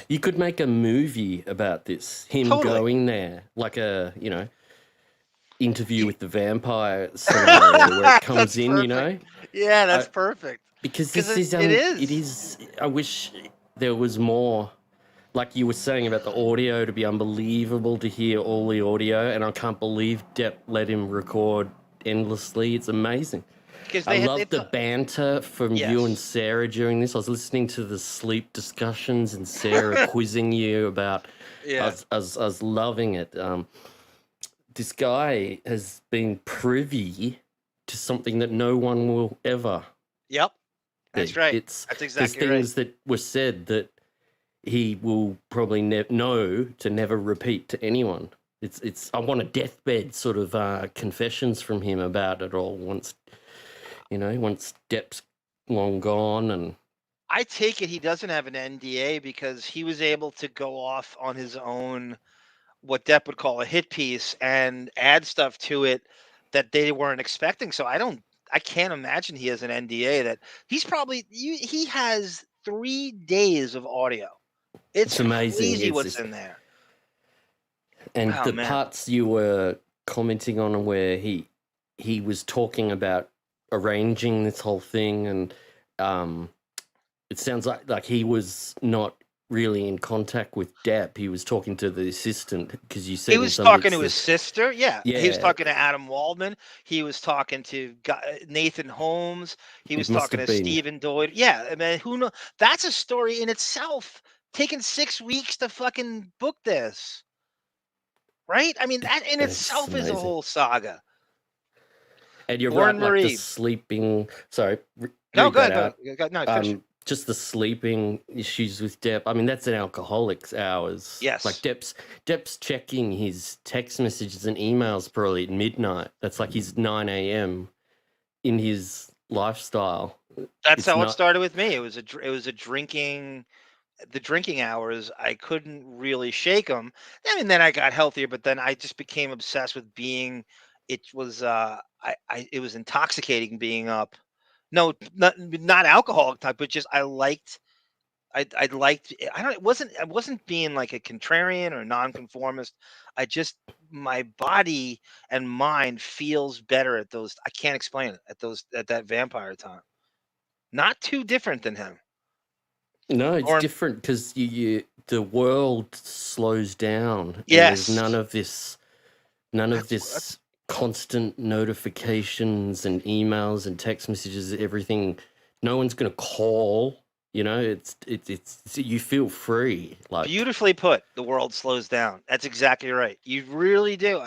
You could make a movie about this. Him going there, like a, interview with the vampire scenario where it comes in, perfect. Yeah, that's perfect. Because it is. I wish there was more, like you were saying about the audio, to be unbelievable to hear all the audio, and I can't believe Depp let him record endlessly. It's amazing. I love the banter from you and Sarah during this. I was listening to the sleep discussions and Sarah quizzing you about. I was loving it. This guy has been privy to something that no one will ever. Yep, that's right. That's exactly right. There's things that were said that he will probably know to never repeat to anyone. I want a deathbed sort of confessions from him about it all once Depp's long gone. And I take it he doesn't have an NDA because he was able to go off on his own, what Depp would call a hit piece, and add stuff to it that they weren't expecting. So I can't imagine he has an NDA that he has 3 days of audio. It's amazing. Crazy what's in there. And parts you were commenting on where he was talking about arranging this whole thing, and it sounds like he was not really in contact with Depp. He was talking to the assistant, because you said he was talking to his sister. Yeah, he was talking to Adam Waldman. He was talking to Nathan Holmes. He was talking to Stephen Doyle. Yeah, I mean, who knows? That's a story in itself. Taking 6 weeks to fucking book this, right? I mean, that in itself is a whole saga. And you're right, like the sleeping. Sorry, no, go ahead. No, just the sleeping issues with Depp. I mean, that's an alcoholic's hours. Yes. Like Depp's checking his text messages and emails probably at midnight. That's like his 9 a.m. in his lifestyle. That's how it started with me. It was a drinking. The drinking hours, I couldn't really shake them. I mean, then I got healthier, but then I just became obsessed with being. It was it was intoxicating being up. No, not alcoholic type, but just I liked. I wasn't being like a contrarian or nonconformist. My body and mind feels better at those. I can't explain it at that vampire time. Not too different than him. No, it's different because the world slows down. Yes. There's none of this constant notifications and emails and text messages, everything. No one's going to call, it's you feel free. Like beautifully put, the world slows down. That's exactly right. You really do.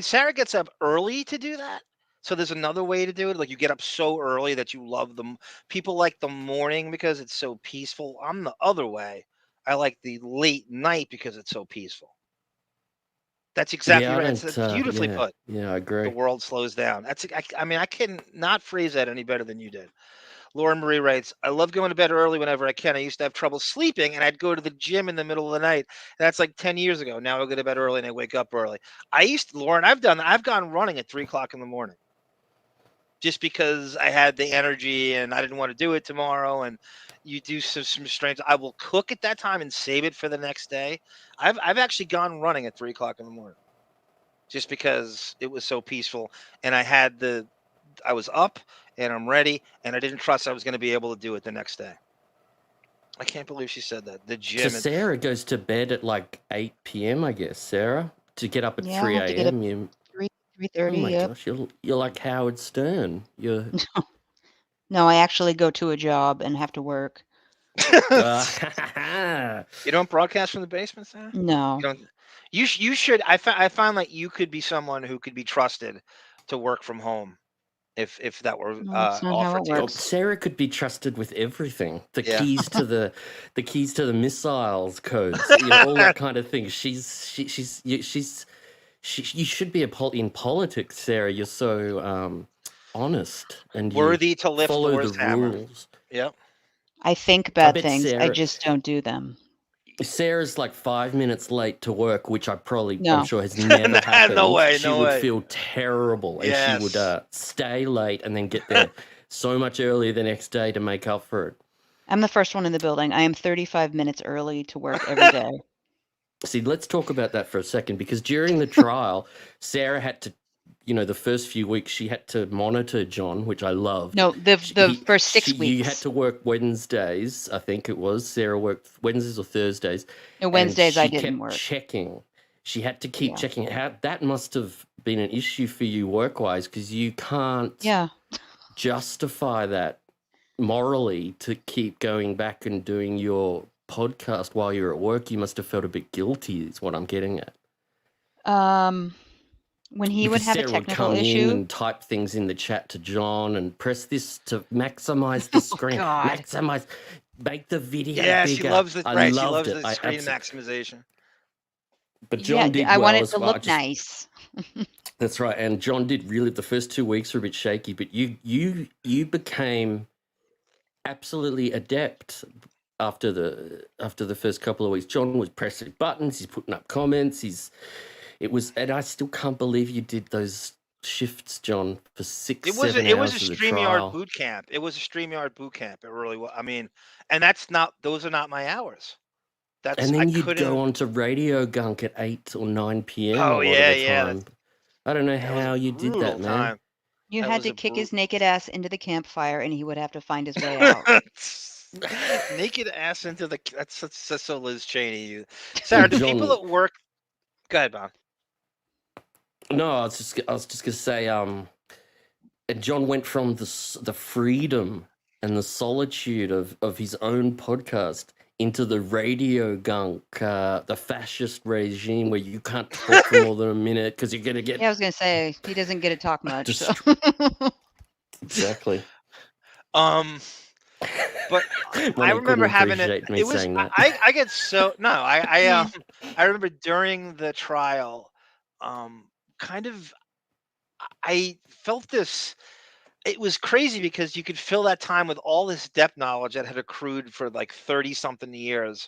Sarah gets up early to do that. So there's another way to do it. Like you get up so early that you love them. People like the morning because it's so peaceful. I'm the other way. I like the late night because it's so peaceful. That's exactly right. It's beautifully put. Yeah, I agree. The world slows down. I can not phrase that any better than you did. Laura Marie writes, I love going to bed early whenever I can. I used to have trouble sleeping, and I'd go to the gym in the middle of the night. That's like 10 years ago. Now I go to bed early and I wake up early. Lauren, I've gone running at 3 o'clock in the morning just because I had the energy and I didn't want to do it tomorrow. And you do some strange. I will cook at that time and save it for the next day. I've actually gone running at 3 o'clock in the morning just because it was so peaceful, and I was up and I'm ready, and I didn't trust I was going to be able to do it the next day. I can't believe she said that. The gym. So Sarah goes to bed at like 8 p.m., I guess, Sarah, to get up at 3 a.m. 3:30. Oh my Yep. gosh, you're like Howard Stern. You're No, I actually go to a job and have to work. You don't broadcast from the basement, Sarah? No. You should. I found like you could be someone who could be trusted to work from home if that were That's not how offered it to you. works. Sarah could be trusted with everything. The Yeah. keys to the missiles codes, all that kind of thing. You should be in politics, Sarah. You're so honest and Worthy to lift follow Thor's the hammer. rules. Yep. I think bad bet things. I Sarah- just don't do them. Sarah's like 5 minutes late to work, which I'm No. sure has never happened. No way, She no would way. feel terrible, and Yes. she would stay late and then get there so much earlier the next day to make up for it. I'm the first one in the building. I am 35 minutes early to work every day. See, let's talk about that for a second, because during the trial, Sarah had to, the first few weeks she had to monitor John, which I loved. No, the first 6 weeks. You had to work Wednesdays, I think it was. Sarah worked Wednesdays or Thursdays. No, Wednesdays I she didn't kept work. checking. She had to keep Yeah. checking. That must have been an issue for you work-wise, because you can't Yeah. justify that morally to keep going back and doing your podcast while you're at work. You must have felt a bit guilty, is what I'm getting at. When he would Because have a Sarah technical would come issue. in and type things in the chat to John and press this to maximize the screen. God. Maximize, make the video Yeah, bigger. she loves it. I Right, she loved loves it. the I screen absolutely- maximization. But John did I well want it as to well. look nice. That's right, and John did really. The first 2 weeks were a bit shaky, but you became absolutely adept after the first couple of weeks. John was pressing buttons. He's putting up comments. And I still can't believe you did those shifts, John, for 7 It was a hours of the StreamYard trial. boot camp. It was a StreamYard boot camp. It really was. I mean, and those are not my hours. And then you'd go on to Radio Gunk at 8 or 9 p.m. Oh, a lot yeah, of the yeah. time. I don't know That was how a you did that, brutal man. time. You That had was to a kick his brute- naked ass into the campfire, and he would have to find his way out. Naked ass into the. That's so Liz Cheney. Sarah, do John- people at work? Go ahead, Bob. No, I was just gonna say, and John went from the freedom and the solitude of his own podcast into the Radio Gunk, the fascist regime where you can't talk for more than a minute because you're gonna get Yeah, I was gonna say he doesn't get to talk much. So. exactly. But I remember having it. Me It was. saying that. I get so no. I remember during the trial, kind of. I felt this. It was crazy because you could fill that time with all this Depp knowledge that had accrued for like 30-something years.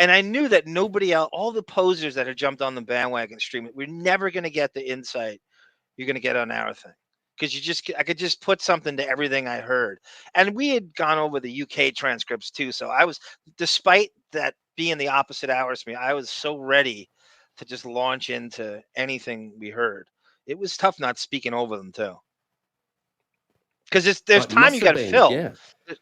And I knew that nobody else, all the posers that had jumped on the bandwagon stream, we're never going to get the insight you're going to get on our thing. Because I could just put something to everything I heard. And we had gone over the UK transcripts too. So I was, despite that being the opposite hours to me, I was so ready to just launch into anything we heard. It was tough not speaking over them too. Because there's time you got to fill. Yeah.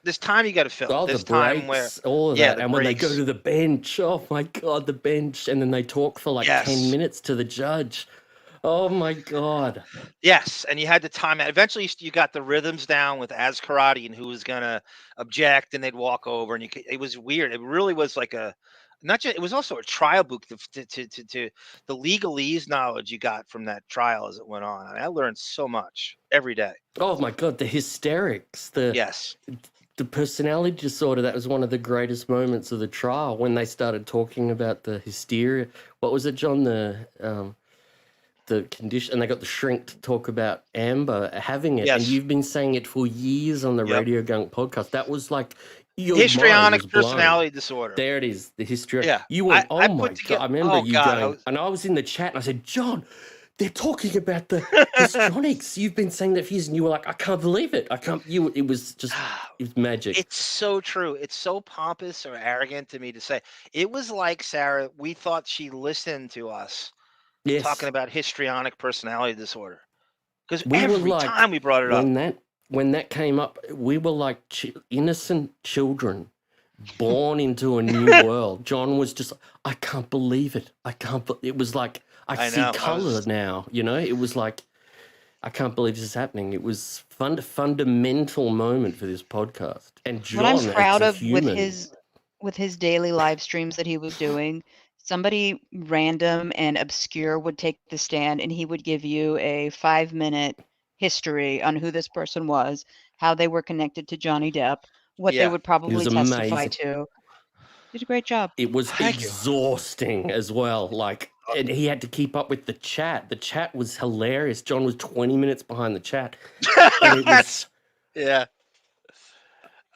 There's time you got to fill. Oh, there's the breaks, time where all of yeah, that. And when they go breaks. to the bench, oh my God, the bench. And then they talk for like 10 minutes to the judge. Oh my God. Yes, and you had to time it. Eventually, you got the rhythms down with Karate and who was gonna object, and they'd walk over, and it was weird. It really was like not just. It was also a trial book to the legalese knowledge you got from that trial as it went on. I learned so much every day. Oh my God, the hysterics, yes, the personality disorder. That was one of the greatest moments of the trial when they started talking about the hysteria. What was it, John? the condition, and they got the shrink to talk about Amber having it, and Yes. you've been saying it for years on the Yep. Radio Gunk podcast. That was like your mind Histrionic was blown. personality disorder. There it is, the history. Yeah. You went, I oh my put god! together. I remember Oh you God. going, and I was in the chat, and I said, John, they're talking about the histrionics. You've been saying that for years, and you were like, I can't believe it. I can't. It was just, it was magic. It's so true. It's so pompous or arrogant to me to say. It was like, Sarah, we thought she listened to us Yes. talking about histrionic personality disorder. Because We were every like, time we brought it up. when that came up, we were like innocent children born into a new world. John was just, I can't believe it. It was like, I see know, color now, you know? It was like, I can't believe this is happening. It was fundamental moment for this podcast. And John, What I'm proud as a of with human, his daily live streams that he was doing, somebody random and obscure would take the stand and he would give you a 5-minute history on who this person was, how they were connected to Johnny Depp, what they Yeah. would probably was testify amazing. to. Did a great job. it was Thank you. exhausting as well. Like, and he had to keep up with the chat. The chat was hilarious. John was 20 minutes behind the chat. And it was, Yeah.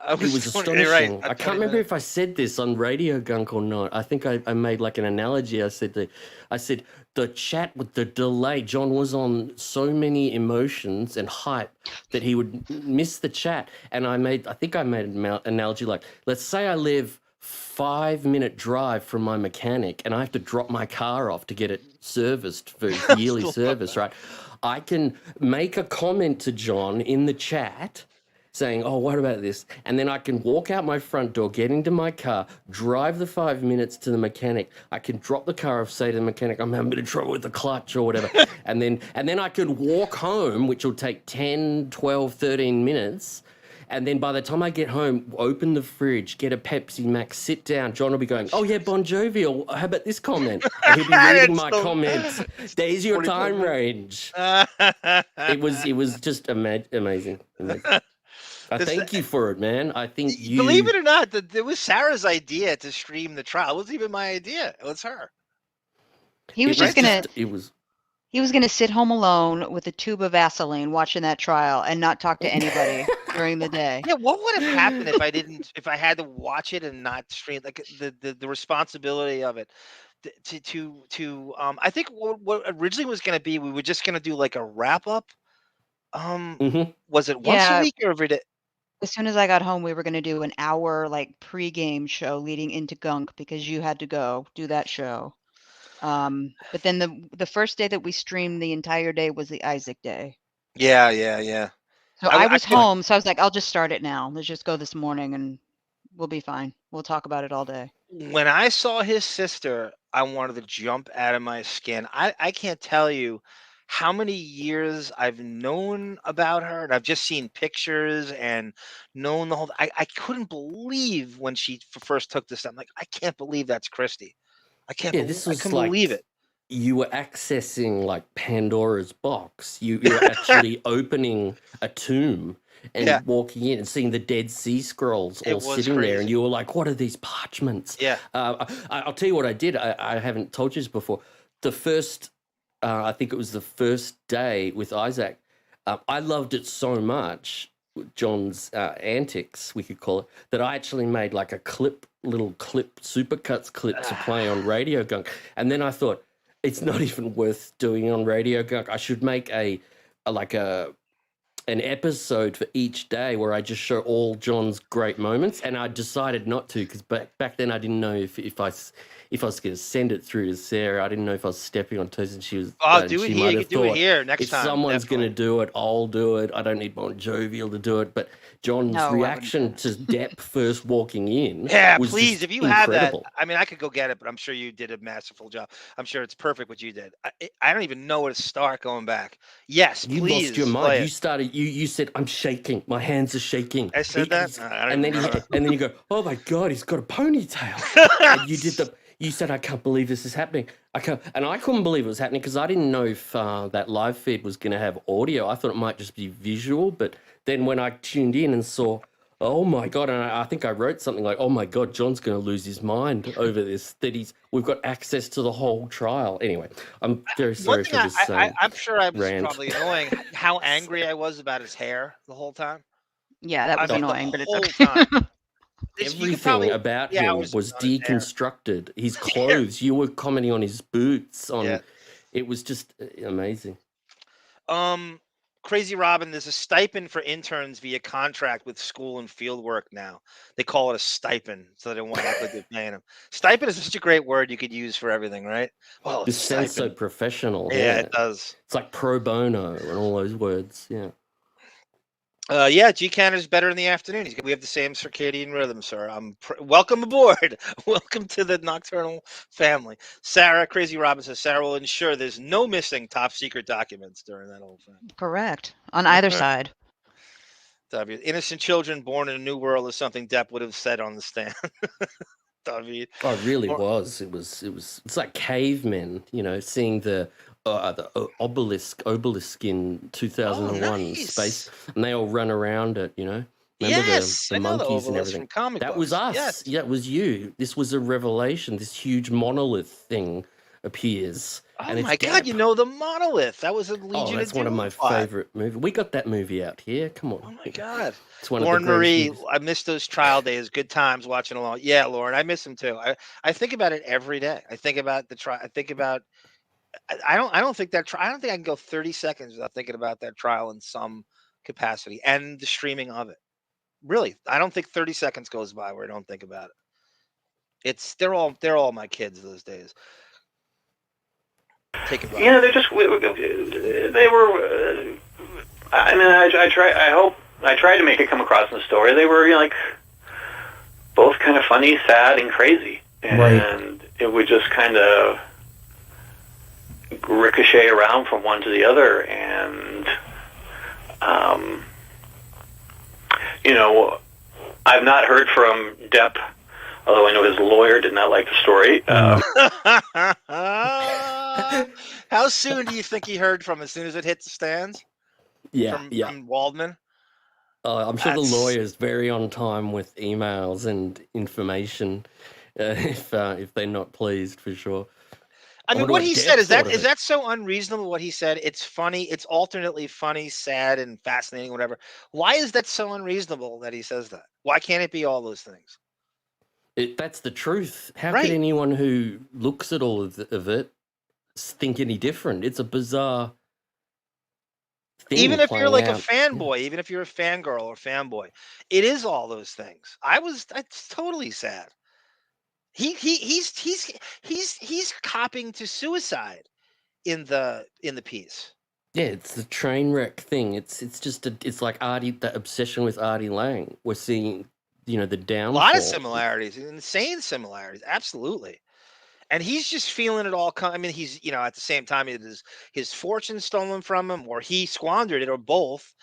it was totally astonishing. right. I can't remember if I said this on Radio Gunk or not. I think I made like an analogy. I said the chat with the delay. John was on so many emotions and hype that he would miss the chat. And I think I made an analogy like, let's say I live 5-minute drive from my mechanic and I have to drop my car off to get it serviced for yearly service, right? I can make a comment to John in the chat saying, oh, what about this? And then I can walk out my front door, get into my car, drive the 5 minutes to the mechanic. I can drop the car off, say to the mechanic, I'm having a bit of trouble with the clutch or whatever. and then I could walk home, which will take 10, 12, 13 minutes. And then by the time I get home, open the fridge, get a Pepsi Max, sit down. John will be going, oh, yeah, Bon Jovi, or how about this comment? And he'll be reading my comments. There's your time range. It was just amazing. I thank you for it, man. I think you... Believe it or not, it was Sarah's idea to stream the trial. It wasn't even my idea. It was her. He was just gonna It was... he was gonna sit home alone with a tube of Vaseline watching that trial and not talk to anybody during the day. Yeah, what would have happened if I had to watch it and not stream? Like the responsibility of it. I think what originally was going to be, we were just going to do like a wrap up. Was it once a week or every day? As soon as I got home, we were going to do an hour like pre-game show leading into Gunk because you had to go do that show. But then the first day that we streamed the entire day was the Isaac Day. Yeah. So I was home, so I was like, I'll just start it now. Let's just go this morning and we'll be fine. We'll talk about it all day. When I saw his sister, I wanted to jump out of my skin. I can't tell you how many years I've known about her, and I've just seen pictures and known the whole. I couldn't believe when she first took this. I'm like, I can't believe that's Christy. I can't. Yeah, I couldn't believe it. You were accessing like Pandora's box. You were actually opening a tomb and walking in and seeing the Dead Sea Scrolls all sitting there, and you were like, "What are these parchments?" Yeah. I'll tell you what I did. I haven't told you this before. The first. I think it was the first day with Isaac. I loved it so much, John's antics, we could call it, that I actually made like a little supercuts clip to play on Radio Gunk. And then I thought, it's not even worth doing on Radio Gunk. I should make an episode for each day where I just show all John's great moments. And I decided not to because back then I didn't know if I was going to send it through to Sarah. I didn't know if I was stepping on toes, and she was. Oh, do it here. You can do it here next time. If someone's going to do it, I'll do it. I don't need Bon Jovial to do it. But John's reaction to Depp first walking in. Yeah, was please, just if you have that. incredible. I mean, I could go get it, but I'm sure you did a masterful job. I'm sure it's perfect what you did. I don't even know where to start going back. Yes, You please. lost your play mind. it. You started. You said, "I'm shaking. My hands are shaking." I said that? I don't and then remember. and then you go, "Oh my God, he's got a ponytail." And you did the. You said, "I can't believe this is happening." I couldn't believe it was happening because I didn't know if that live feed was going to have audio. I thought it might just be visual. But then when I tuned in and saw, Oh my God. And I think I wrote something like, oh my God, John's going to lose his mind over this, we've got access to the whole trial. Anyway, I'm very One sorry thing for this I'm sure I was rant. probably annoying how angry I was about his hair the whole time. Yeah, that I was mean, the annoying, but it's whole okay. time. You could Everything probably about 3 him hours was on his hair. deconstructed. His clothes, you were commenting on his boots, Yeah. it was just amazing. Crazy Robin, there's a stipend for interns via contract with school and field work now. They call it a stipend, so they don't want to act like they're paying them. Stipend is such a great word you could use for everything, right? Well, This it's sounds so stipend. professional. Yeah, it does. It's like pro bono and all those words. Yeah. Yeah, G Canada's better in the afternoon. We have the same circadian rhythm, sir. Welcome aboard. Welcome to the nocturnal family. Sarah, Crazy Robin says Sarah will ensure there's no missing top secret documents during that whole thing. Correct. On either side. W. Innocent children born in a new world is something Depp would have said on the stand. W. Oh, it really was. It's like cavemen, seeing the obelisk in 2001 Space, and they all run around it, Remember Yes, the I know the monkeys and obelisk everything? from comic That was books. us. Yes. Yeah, it was you. This was a revelation. This huge monolith thing appears. Oh and my it's God, Depp. you know the monolith. That was a Legion Oh, that's of one of Doom my plot. favorite movies. We got that movie out here. Come on. Oh my God. It's one Lauren of the greatest Marie, movies. I miss those trial days. Good times watching along. Yeah, Lauren, I miss them too. I think about it every day. I think about the trial. I think about. I don't think that. I don't think I can go 30 seconds without thinking about that trial in some capacity and the streaming of it. Really, I don't think 30 seconds goes by where I don't think about it. They're all my kids those days. Take it. Yeah, they're just they were. I mean, I tried to make it come across in the story. They were like both kind of funny, sad, and crazy, and it would just kind of ricochet around from one to the other, and I've not heard from Depp, although I know his lawyer did not like the story. How soon do you think he heard from? As soon as it hit the stands? From Waldman? I'm sure the lawyer's very on time with emails and information. If they're not pleased, for sure. I mean, what he said is that so unreasonable? What he said, it's funny, it's alternately funny, sad, and fascinating, whatever. Why is that so unreasonable that he says that? Why can't it be all those things? That's the truth. How could anyone who looks at all of it think any different? It's a bizarre thing. Even if you're like a fanboy, even if you're a fangirl or fanboy, it is all those things. It's totally sad. He's copping to suicide in the piece. Yeah, it's the train wreck thing. It's just it's like the obsession with Artie Lang. We're seeing, the downfall. A lot of similarities, insane similarities, absolutely. And he's just feeling it all. I mean, he's at the same time his fortune stolen from him, or he squandered it, or both.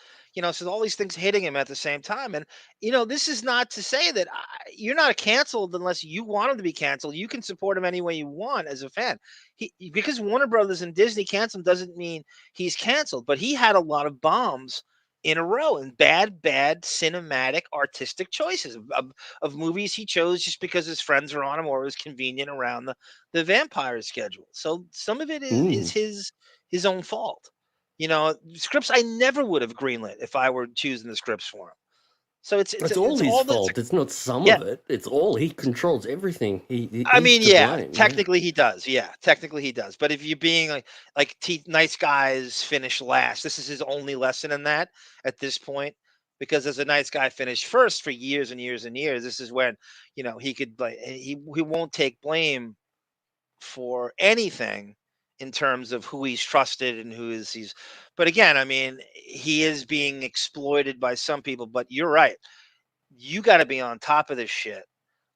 So all these things hitting him at the same time. And this is not to say that you're not canceled unless you want him to be canceled. You can support him any way you want as a fan. Because Warner Brothers and Disney canceled him doesn't mean he's canceled. But he had a lot of bombs in a row and bad cinematic artistic choices of movies he chose just because his friends were on him or it was convenient around the vampire schedule. So some of it is his own fault. Scripts I never would have greenlit if I were choosing the scripts for him. So it's all his fault. It's not some of it. It's all. He controls everything. Technically he does. Yeah, technically he does. But if you're being nice guys finish last, this is his only lesson in that at this point. Because as a nice guy finished first for years and years and years, this is when he could he won't take blame for anything in terms of who he's trusted and but again, I mean, he is being exploited by some people, but you're right. You got to be on top of this shit.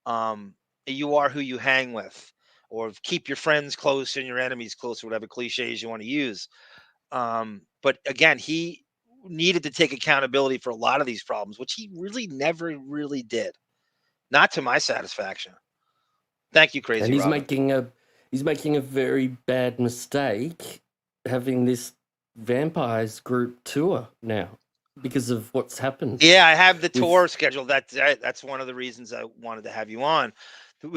You are who you hang with, or keep your friends close and your enemies close, or whatever cliches you want to use. But again, he needed to take accountability for a lot of these problems, which he really never really did. Not to my satisfaction. Thank you, Crazy And he's Robin. He's making a very bad mistake having this vampires group tour now. because of what's happened. Yeah, I have the with- tour scheduled. That's one of the reasons I wanted to have you on.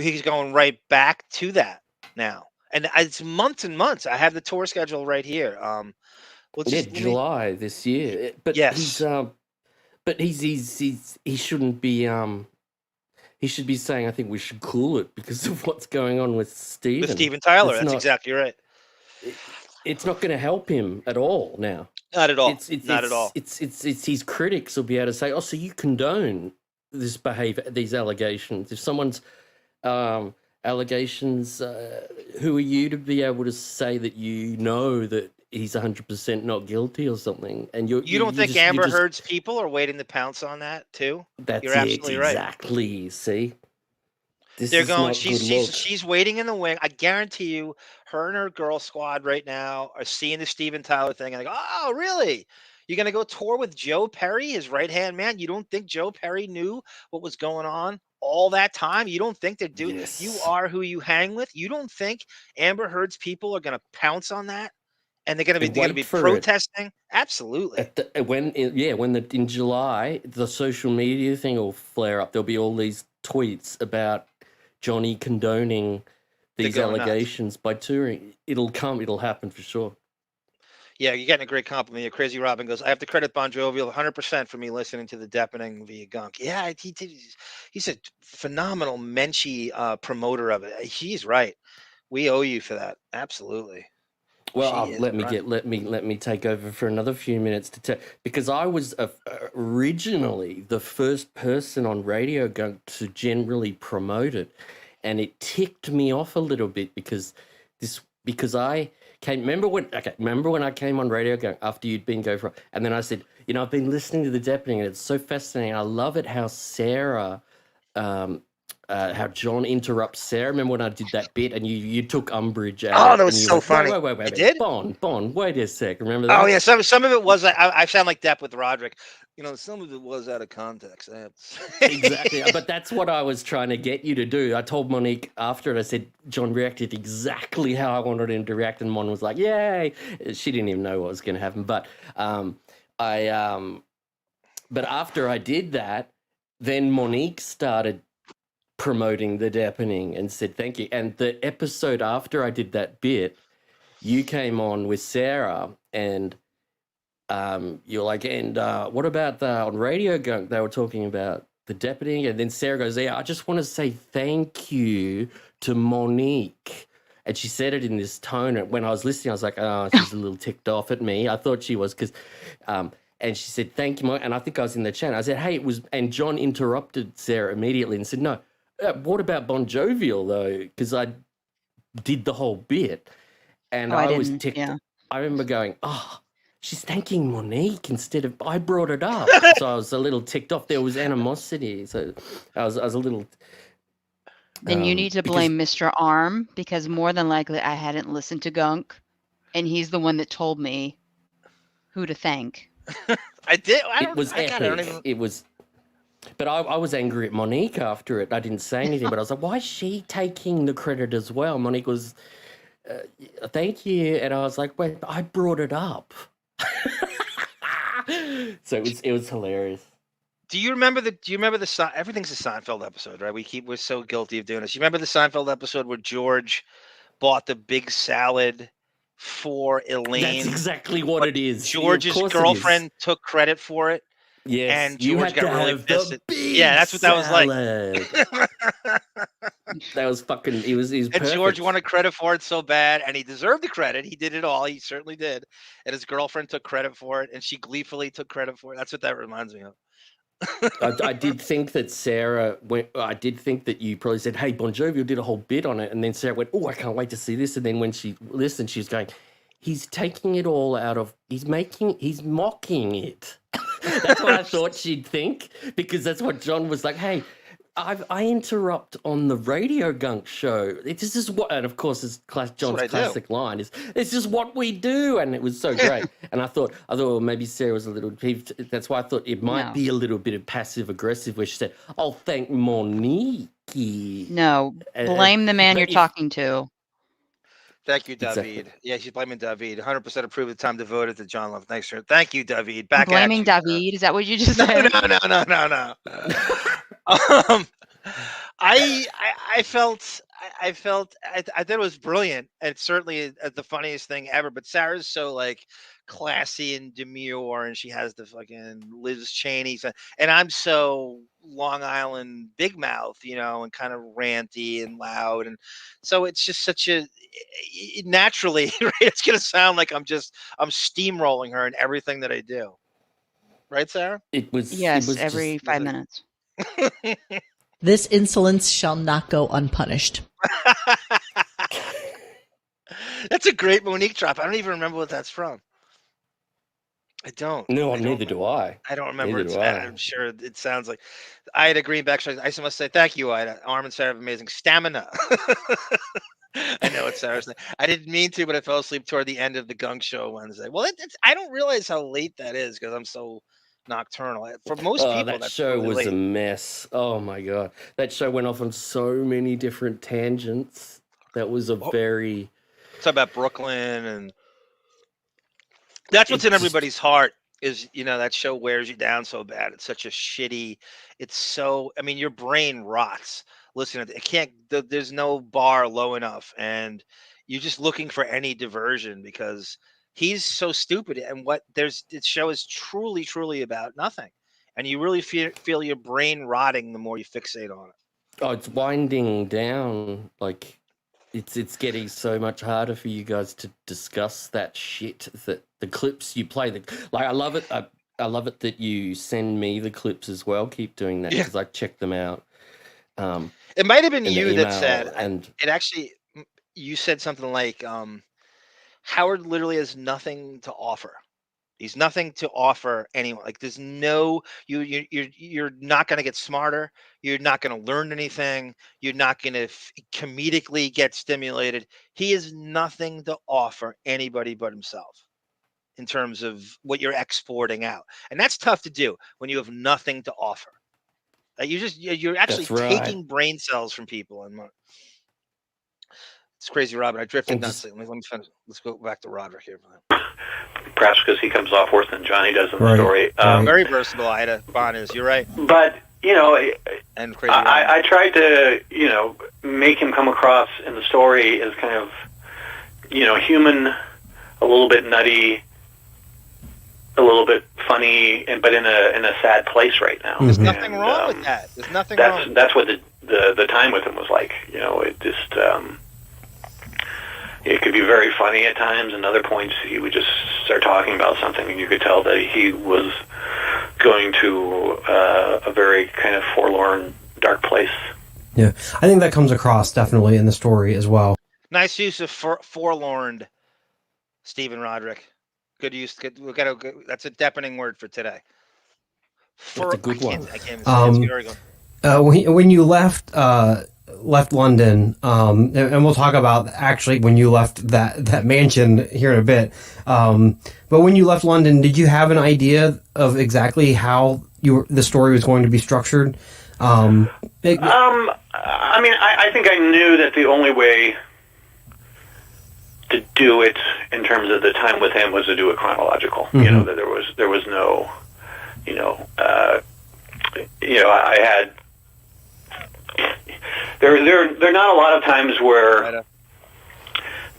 He's going right back to that now, and it's months and months. I have the tour schedule right here. July this year. But Yes. he shouldn't be. He should be saying, I think we should cool it because of what's going on with Stephen. With Steven Tyler, It's that's not- exactly right. It's not going to help him at all now. Not at all. It's Not at all. It's his critics will be able to say, oh, so you condone this behavior, these allegations. If someone's allegations, who are you to be able to say that you know that he's 100% not guilty or something? And You don't think Amber Heard's people are waiting to pounce on that too? That's You're absolutely right. exactly. See, They're going. Not good look. She's waiting in the wing. I guarantee you, her and her girl squad right now are seeing the Steven Tyler thing and they go, "Oh, really? You're gonna go tour with Joe Perry, his right hand man? You don't think Joe Perry knew what was going on all that time? You don't think they're doing? Yes. You are who you hang with. You don't think Amber Heard's people are gonna pounce on that and they're gonna be Wait for it. protesting? Absolutely. In July the social media thing will flare up. There'll be all these tweets about Johnny condoning these going nuts. allegations by touring. It'll happen for sure. Yeah, you're getting a great compliment here. Crazy Robin goes, I have to credit Bon Jovi 100% for me listening to the Deppening via Gunk. Yeah, he's a phenomenal Menchie promoter of it. He's right. We owe you for that. Absolutely. Well, She is let right. me take over for another few minutes to tell, because I was originally the first person on Radio Gunk to generally promote it, and it ticked me off a little bit because I came. Remember when I came on Radio Gunk after you'd been go for, and then I said, I've been listening to the Deppening and it's so fascinating. I love it how Sarah. How John interrupts Sarah. Remember when I did that bit and you took umbrage at it? Oh, that was and you so went, funny. Wait. I did? Bon, wait a sec. Remember that? Oh, yeah. Some of it was, I sound like Depp with Rodrick. Some of it was out of context. I have to say. Exactly. But that's what I was trying to get you to do. I told Monique after it, I said, John reacted exactly how I wanted him to react. And Mon was like, yay. She didn't even know what was going to happen. But but after I did that, then Monique started promoting the Deppening and said thank you. And the episode after I did that bit, you came on with Sarah and you're like, and what about on Radio Gunk? They were talking about the Deppening, and then Sarah goes, yeah, I just want to say thank you to Monique. And she said it in this tone. And when I was listening, I was like, oh, she's a little ticked off at me. I thought she was because, and she said, thank you, Monique. And I think I was in the chat. I said, hey, it was, and John interrupted Sarah immediately and said, no, what about Bon Jovial though? Because I did the whole bit. And I was ticked. Yeah. I remember going, oh, she's thanking Monique instead of, I brought it up. So I was a little ticked off. There was animosity. So I was a little. Then you need to blame Mr. Arm because more than likely I hadn't listened to Gunk and he's the one that told me who to thank. I did. It was epic. It was. But I was angry at Monique after it. I didn't say anything, but I was like, why is she taking the credit as well? Monique was, thank you. And I was like, wait, I brought it up. So it was hilarious. Do you remember the everything's a Seinfeld episode, right? We're so guilty of doing this. You remember the Seinfeld episode where George bought the big salad for Elaine? That's exactly what it is. George's girlfriend took credit for it. Yes, and George got really pissed. Yeah, that's what that was like. That was fucking. He was and perfect. George wanted credit for it so bad, and he deserved the credit. He did it all. He certainly did. And his girlfriend took credit for it, and she gleefully took credit for it. That's what that reminds me of. I did think that Sarah went. I did think that you probably said, "Hey, Bon Jovi did a whole bit on it," and then Sarah went, "Oh, I can't wait to see this." And then when she listened, she was going, "He's taking it all out of. He's mocking it." That's what I thought she'd think, because that's what John was like. Hey, I interrupt on the Radio Gunk show. This is what, and of course, it's John's classic line is, "This is what we do," and it was so great. And I thought, well, maybe Sarah was a little peeved. That's why I thought it might be a little bit of passive aggressive, where she said, "I'll thank Monique." No, blame the man you're talking to. Thank you, Exactly. David. Yeah, she's blaming David. 100% approve of the time devoted to John Love. Thanks, sir. Thank you, David. Back Blaming at you, sir. David. Is that what you just No, said? no. um, I felt I thought it was brilliant, and certainly the funniest thing ever. But Sarah's so like classy and demure, and she has the fucking Liz Cheney, and I'm so Long Island big mouth, and kind of ranty and loud, and so it's just such a naturally, right? It's gonna sound like I'm steamrolling her in everything that I do, right, Sarah? It was Yes, every just 5 minutes. This insolence shall not go unpunished. That's a great Monique drop. I don't even remember what that's from. I don't. no, neither do I. I don't remember. Neither do I. I'm sure it sounds like Ida Greenback. I must say thank you, Ida. Arm and Sarah have amazing stamina. I know it's Sarah's name. I didn't mean to, but I fell asleep toward the end of the Gunk Show Wednesday. Well, I don't realize how late that is because I'm so nocturnal. For most people, that that's show really was late. a mess. Oh my god, that show went off on so many different tangents. That was a very Talk about Brooklyn, and that's what's in everybody's heart. Is that show wears you down so bad. It's such a shitty. It's so. I mean, your brain rots. Listen, it can't. There's no bar low enough, and you're just looking for any diversion because he's so stupid. And this show is truly, truly about nothing, and you really feel your brain rotting the more you fixate on it. Oh, it's winding down. Like, it's getting so much harder for you guys to discuss that shit. That the clips you play, I love it. I love it that you send me the clips as well. Keep doing that because I check them out. It might have been in the you that email, said, and it actually, you said something like, Howard literally has nothing to offer. He's nothing to offer anyone. Like there's no, you're not going to get smarter. You're not going to learn anything. You're not going to comedically get stimulated. He has nothing to offer anybody but himself in terms of what you're exporting out. And that's tough to do when you have nothing to offer. You're actually taking brain cells from people. And it's crazy, Robin. I drifted nuts. Let me finish. Let's go back to Roderick here. Perhaps because he comes off worse than Johnny does in the story. Very versatable, Ida Bond is. You're right. But and crazy. I tried to make him come across in the story as kind of human, a little bit nutty, a little bit funny, but in a sad place right now. There's nothing wrong with that. There's nothing wrong. That's what the time with him was like. It just it could be very funny at times, and other points he would just start talking about something, and you could tell that he was going to a very kind of forlorn, dark place. Yeah, I think that comes across definitely in the story as well. Nice use of forlorn, Stephen Rodrick. Good use. That's a deafening word for today. That's a good one. I can't even say it. When you left London, and we'll talk about actually when you left that mansion here in a bit. But when you left London, did you have an idea of exactly how the story was going to be structured? I mean, I think I knew that the only way to do it in terms of the time with him was to do it chronological. Mm-hmm. That there was no, I had. There are not a lot of times where,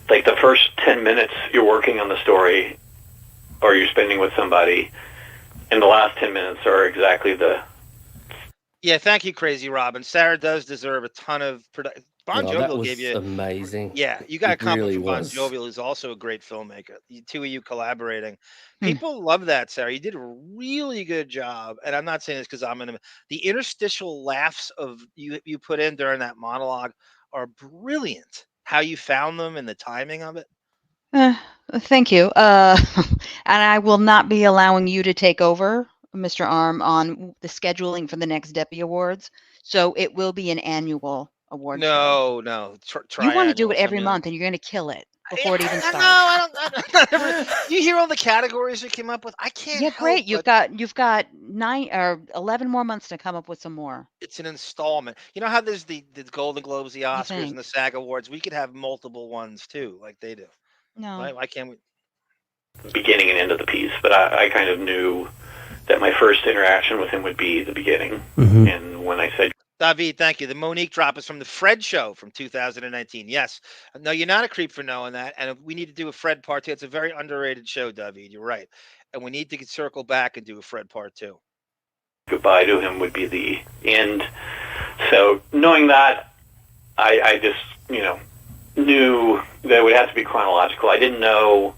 like, the first 10 minutes you're working on the story, or you're spending with somebody, and the last 10 minutes are exactly the. Yeah, thank you, Crazy Robin. Sarah does deserve a ton of production. Bon Jovial gave you amazing. Yeah, you got a compliment really from Bon Jovial, who's also a great filmmaker. The two of you collaborating, people love that, Sarah. You did a really good job, and I'm not saying this because I'm in the interstitial laughs of you put in during that monologue are brilliant. How you found them and the timing of it. Thank you. And I will not be allowing you to take over, Mr. Arm, on the scheduling for the next Deppie Awards. So it will be an annual award show. No. You want to do it every month, and you're going to kill it. before it even starts. No, I don't. You hear all the categories we came up with? I can't. Yeah, great. Help You've got 9 or 11 more months to come up with some more. It's an installment. You know how there's the Golden Globes, the Oscars, and the think? SAG Awards? We could have multiple ones too, like they do. No. Why can't we? Beginning and end of the piece, but I kind of knew that my first interaction with him would be the beginning. Mm-hmm. And when I said, David, thank you. The Monique drop is from the Fred Show from 2019. Yes. No, you're not a creep for knowing that. And we need to do a Fred part 2. It's a very underrated show, David. You're right. And we need to circle back and do a Fred part 2. goodbye to him would be the end. So knowing that, I just, knew that it would have to be chronological. I didn't know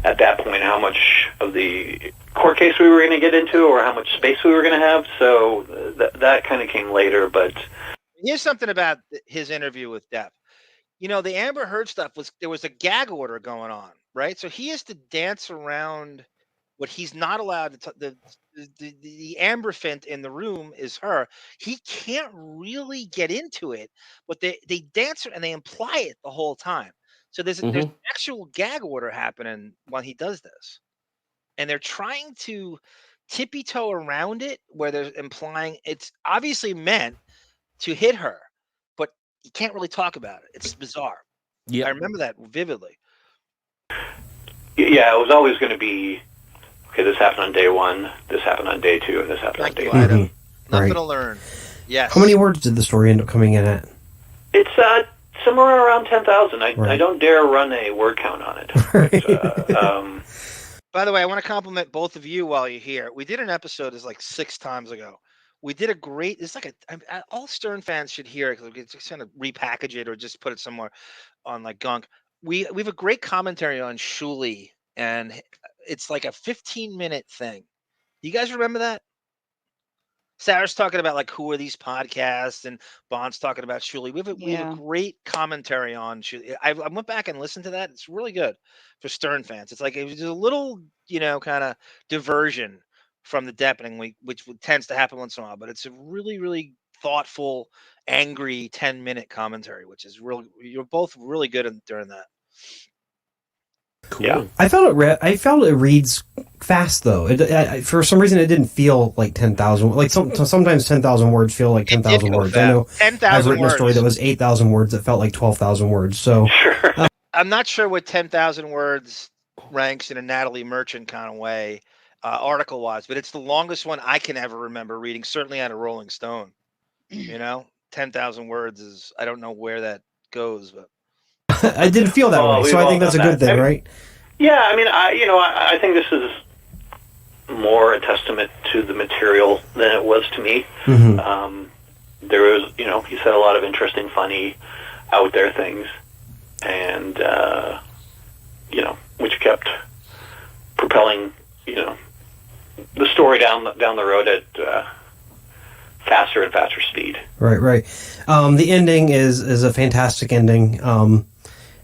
at that point how much of the court case we were going to get into or how much space we were going to have. So that kind of came later. But here's something about his interview with Depp. The Amber Heard stuff there was a gag order going on, right? So he has to dance around what he's not allowed to. The Amber Fint in the room is her. He can't really get into it, but they dance and they imply it the whole time. So there's an actual gag order happening while he does this, and they're trying to tippy toe around it, where they're implying it's obviously meant to hit her, but you can't really talk about it. It's bizarre. Yeah, I remember that vividly. Yeah, it was always going to be, okay, this happened on day 1, this happened on day 2, and this happened on day 3. Nothing to learn. Yes. How many words did the story end up coming in at? It's somewhere around 10,000. I don't dare run a word count on it. By the way, I want to compliment both of you while you're here. We did an episode like 6 times ago. We did a great. It's like all Stern fans should hear it. Because just kind of repackage it or just put it somewhere on like Gunk. We have a great commentary on Shuli, and it's like a 15-minute thing. You guys remember that? Sarah's talking about like who are these podcasts, and Bond's talking about Shuli. We have a great commentary on Shuli. I went back and listened to that. It's really good for Stern fans. It's like it was a little, kind of diversion from the Deppening, which tends to happen once in a while, but it's a really, really thoughtful, angry 10-minute commentary, which is really, you're both really good during that. Cool. Yeah. I felt it reads fast though. For some reason, it didn't feel like 10,000. Like sometimes 10,000 words feel like 10,000 words. I know 10,000 I've written a story that was 8,000 words that felt like 12,000 words. So I'm not sure what 10,000 words ranks in a Natalie Merchant kind of way, article-wise, but it's the longest one I can ever remember reading. Certainly out of Rolling Stone. 10,000 words is, I don't know where that goes, but. I didn't feel that way, so I think that's a good thing, right? Yeah, I think this is more a testament to the material than it was to me. Mm-hmm. There was, he said a lot of interesting, funny, out there things, and which kept propelling, the story down the road at faster and faster speed. Right. The ending is a fantastic ending.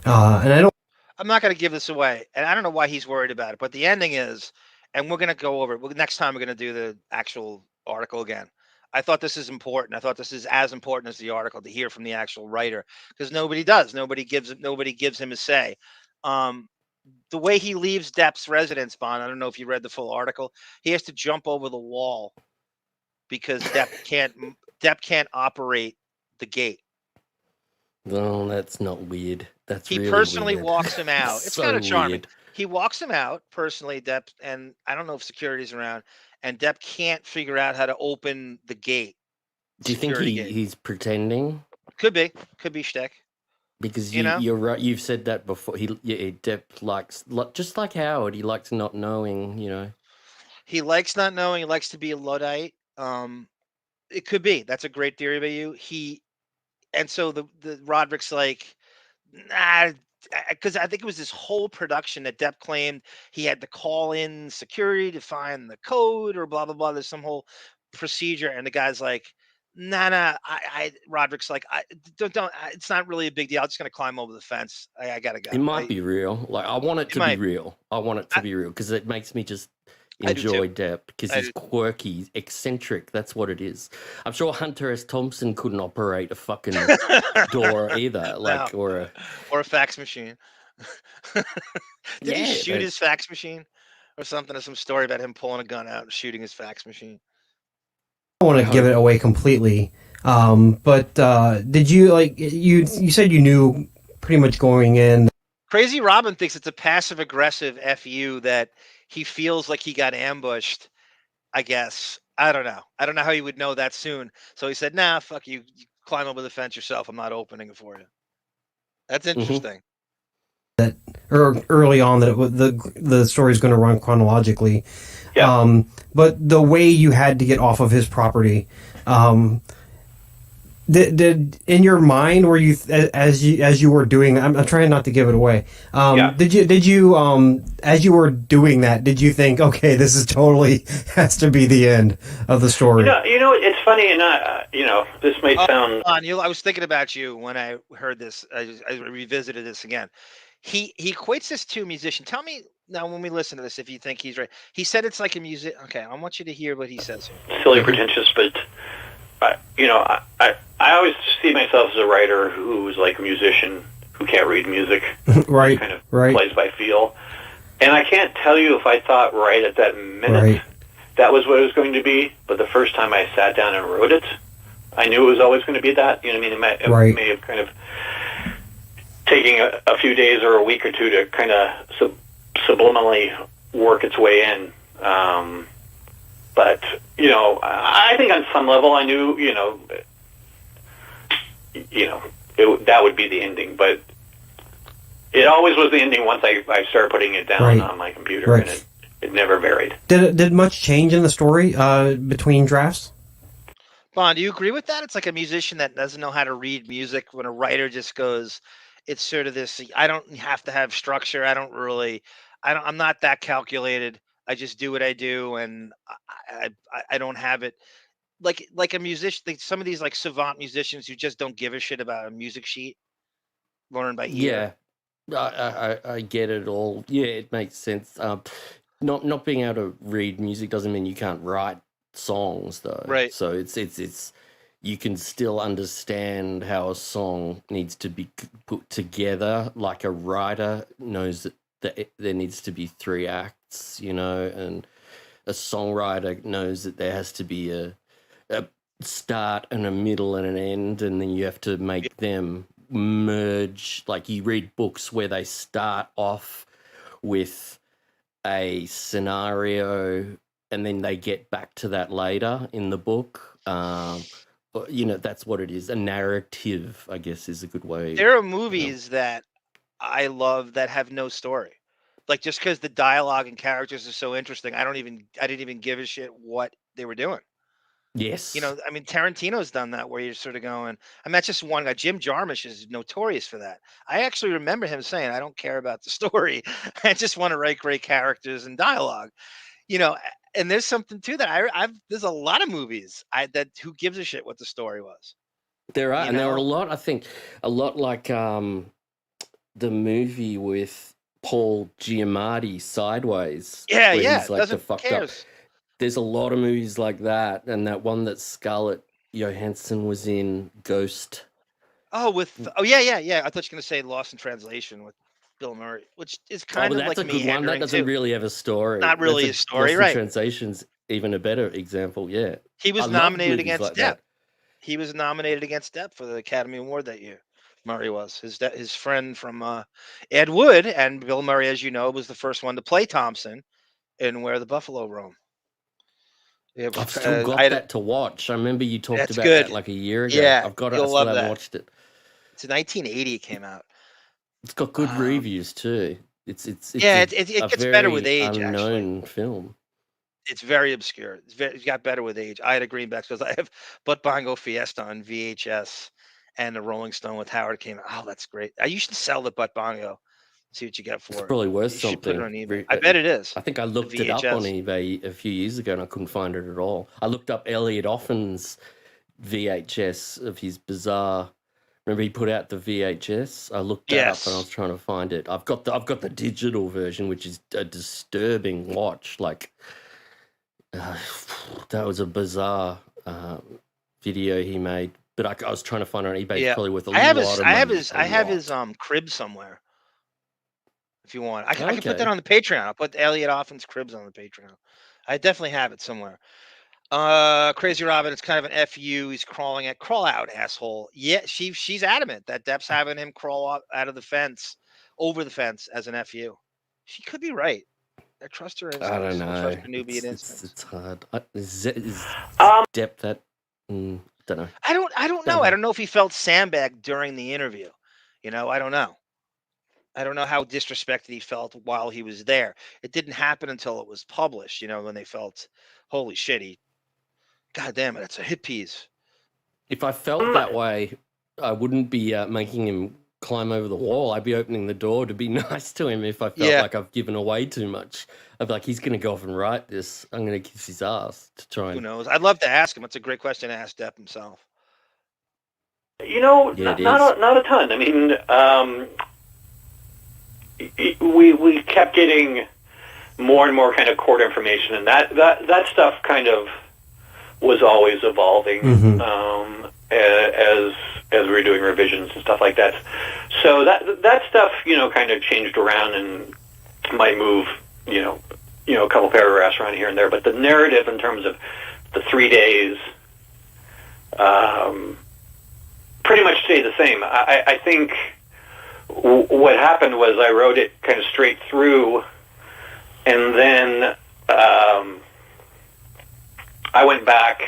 And I'm not going to give this away, and I don't know why he's worried about it, but the ending is, and we're going to go over it. Next time we're going to do the actual article again. I thought this is important. I thought this is as important as the article, to hear from the actual writer, because nobody does. Nobody gives him a say. The way he leaves Depp's residence, Bond, I don't know if you read the full article. He has to jump over the wall because Depp can't operate the gate. No, that's not weird. He really personally weird. walks him out. It's So kind of charming. weird. He walks him out personally, Depp, and I don't know if security's around, and Depp can't figure out how to open the gate. Do you think he's pretending? Could be shtick. Because you're right. You've said that before. Depp likes, just like Howard, he likes not knowing. He likes not knowing. He likes to be a Luddite. It could be. That's a great theory by you. And so the Roderick's like, nah, because I think it was this whole production that Depp claimed he had to call in security to find the code or blah blah blah. There's some whole procedure, and the guy's like, nah. Roderick's like, don't. It's not really a big deal. I'm just gonna climb over the fence. I gotta go. It might be real. Like I want it to be real. I want it to be real because it makes me just enjoy Depp because he's quirky, eccentric. That's what it is. I'm sure Hunter S. Thompson couldn't operate a fucking door either, or a fax machine. Did he Yeah, shoot his fax machine or something? Or some story about him pulling a gun out and shooting his fax machine. I don't I want to give hope. it away completely, but did you you said you knew pretty much going in? Crazy Robin thinks it's a passive aggressive FU that he feels like he got ambushed. I guess I don't know. I don't know how he would know that soon. So he said, "Nah, fuck you. You climb over the fence yourself. I'm not opening it for you." That's Mhm. interesting. Or early on that the story is going to run chronologically. Yeah. But the way you had to get off of his property, did in your mind were you as you were doing? I'm trying not to give it away. Yeah. Did you as you were doing that? Did you think, okay, this is totally has to be the end of the story? You know, it's funny, and this might sound. I was thinking about you when I heard this. I revisited this again. He equates this to a musician. Tell me now when we listen to this if you think he's right. He said it's like a music. Okay, I want you to hear what he says here. Silly, pretentious, but I always see myself as a writer who's like a musician who can't read music, Right. kind of Right. plays by feel. And I can't tell you if I thought right at that minute Right. that was what it was going to be, but the first time I sat down and wrote it, I knew it was always going to be that. You know what I mean? It may have kind of taking a few days or a week or two to kind of subliminally work its way in. But, I think on some level I knew, that would be the ending. But it always was the ending once I started putting it down on my computer, and it never varied. Did much change in the story between drafts? Bon, do you agree with that? It's like a musician that doesn't know how to read music. When a writer just goes, it's sort of this. I don't have to have structure. I'm not that calculated. I just do what I do, and I don't have it like a musician. Some of these like savant musicians who just don't give a shit about a music sheet, learn by ear. Yeah, I get it all. Yeah, it makes sense. Not being able to read music doesn't mean you can't write songs, though. Right. So it's you can still understand how a song needs to be put together. Like a writer knows that there needs to be 3 acts, and a songwriter knows that there has to be a start and a middle and an end, and then you have to make them merge. Like you read books where they start off with a scenario and then they get back to that later in the book. But, that's what it is. A narrative, I guess, is a good way. There are movies that I love that have no story. Like just because the dialogue and characters are so interesting, I didn't even give a shit what they were doing. Yes. I mean, Tarantino's done that where you're sort of going, that's just one guy. Jim Jarmusch is notorious for that. I actually remember him saying, I don't care about the story. I just want to write great characters and dialogue, and there's something to that. There's a lot of movies that who gives a shit what the story was. There are, and there are a lot, I think, a lot like the movie with Paul Giamatti, Sideways. Yeah, where yeah. he's like Doesn't the fucked cares. up. There's a lot of movies like that, and that one that Scarlett Johansson was in, Ghost. Yeah. I thought you were gonna say Lost in Translation with Bill Murray, which is kind of that's like a good one. That doesn't really have a story. Not really a story, Lost right? in Translation's even a better example. Yeah, he was I love nominated movies against like Depp. that. He was nominated against Depp for the Academy Award that year. Murray was his friend from Ed Wood, and Bill Murray, as you know, was the first one to play Thompson in Where the Buffalo Roam. I've still got that to watch. I remember you talked about good. that like a year ago. Yeah, I've got it. I you'll still love haven't that. watched it. It's 1980 it came out. It's got good reviews too. It's it gets better with age. Unknown Actually, film. It's very obscure. It got better with age. I had a greenback because I have Butt Bongo Fiesta on VHS, and the Rolling Stone with Howard came out. Oh, that's great. You should sell the Butt Bongo. See what you get for It's it. probably worth You something. should put it on eBay. I bet it is. I think I looked it up on eBay a few years ago and I couldn't find it at all. I looked up Elliot Offen's VHS of his bizarre. Remember he put out the VHS? I looked that up and I was trying to find it. I've got the digital version, which is a disturbing watch. Like that was a bizarre video he made. But I was trying to find it on eBay. It's probably worth a lot of money. I have his crib somewhere. if you want. I can put that on the Patreon. I'll put Elliot Offen's Cribs on the Patreon. I definitely have it somewhere. Crazy Robin, it's kind of an FU. He's crawl out, asshole. Yeah, she's adamant that Depp's having him crawl out of the fence, over the fence as an FU. She could be right. I trust her instincts. I don't know. Trust her newbie instincts. It's hard. Is Depp that? Don't know. I don't know. I don't know if he felt sandbagged during the interview. You know, I don't know. I don't know how disrespected he felt while he was there. It didn't happen until it was published, you know, when they felt, holy shit, God damn it, it's a hit piece. If I felt that way, I wouldn't be making him climb over the wall. I'd be opening the door to be nice to him if I felt like I've given away too much. I'd be like, he's going to go off and write this. I'm going to kiss his ass to try and... Who knows? I'd love to ask him. It's a great question to ask Depp himself. You know, not a ton. I mean, we kept getting more and more kind of court information, and that stuff kind of was always evolving as we were doing revisions and stuff like that. So that stuff, you know, kind of changed around and might move, you know, a couple paragraphs around here and there. But the narrative in terms of the 3 days pretty much stayed the same. I think what happened was I wrote it kind of straight through, and then I went back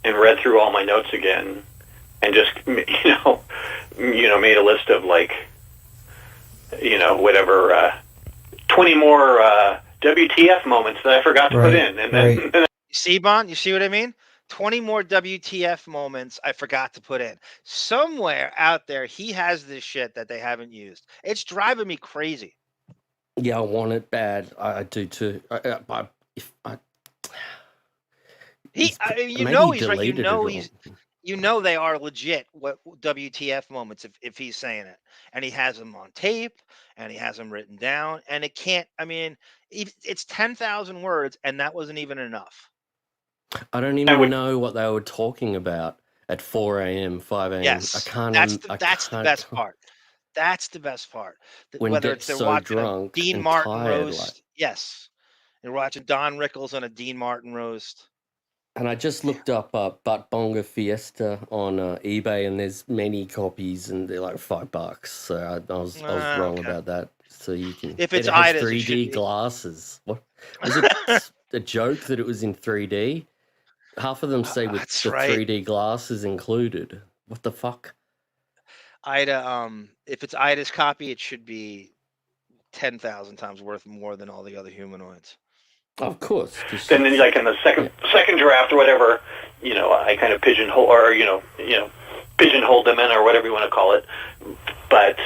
and read through all my notes again, and just you know made a list of, like, you know, whatever 20 more WTF moments that I forgot to put in, and then see, Bon, you see what I mean? 20 more WTF moments I forgot to put in. Somewhere out there, he has this shit that they haven't used. It's driving me crazy. Yeah, I want it bad. I do too. He's right. You know they are legit. What WTF moments if he's saying it, and he has them on tape, and he has them written down, and it can't. I mean, it's 10,000 words, and that wasn't even enough. I don't even know what they were talking about at 4 a.m., 5 a.m. Yes, that's the best part. That's the best part. When Whether Depp's they're so watching drunk a Dean and Martin tired, roast, yes, they're watching Don Rickles on a Dean Martin roast. And I just looked up Butt Bonga Fiesta on eBay, and there's many copies, and they're like $5. So I was wrong about that. So you can. If it's it has Ida's, 3D glasses. What was it? A joke that it was in 3D? Half of them say with the 3D glasses included. What the fuck? Ida, if it's Ida's copy, it should be 10,000 times worth more than all the other humanoids. Of course. Then, like, in the second draft or whatever, you know, I kind of pigeonhole them in, or whatever you want to call it. But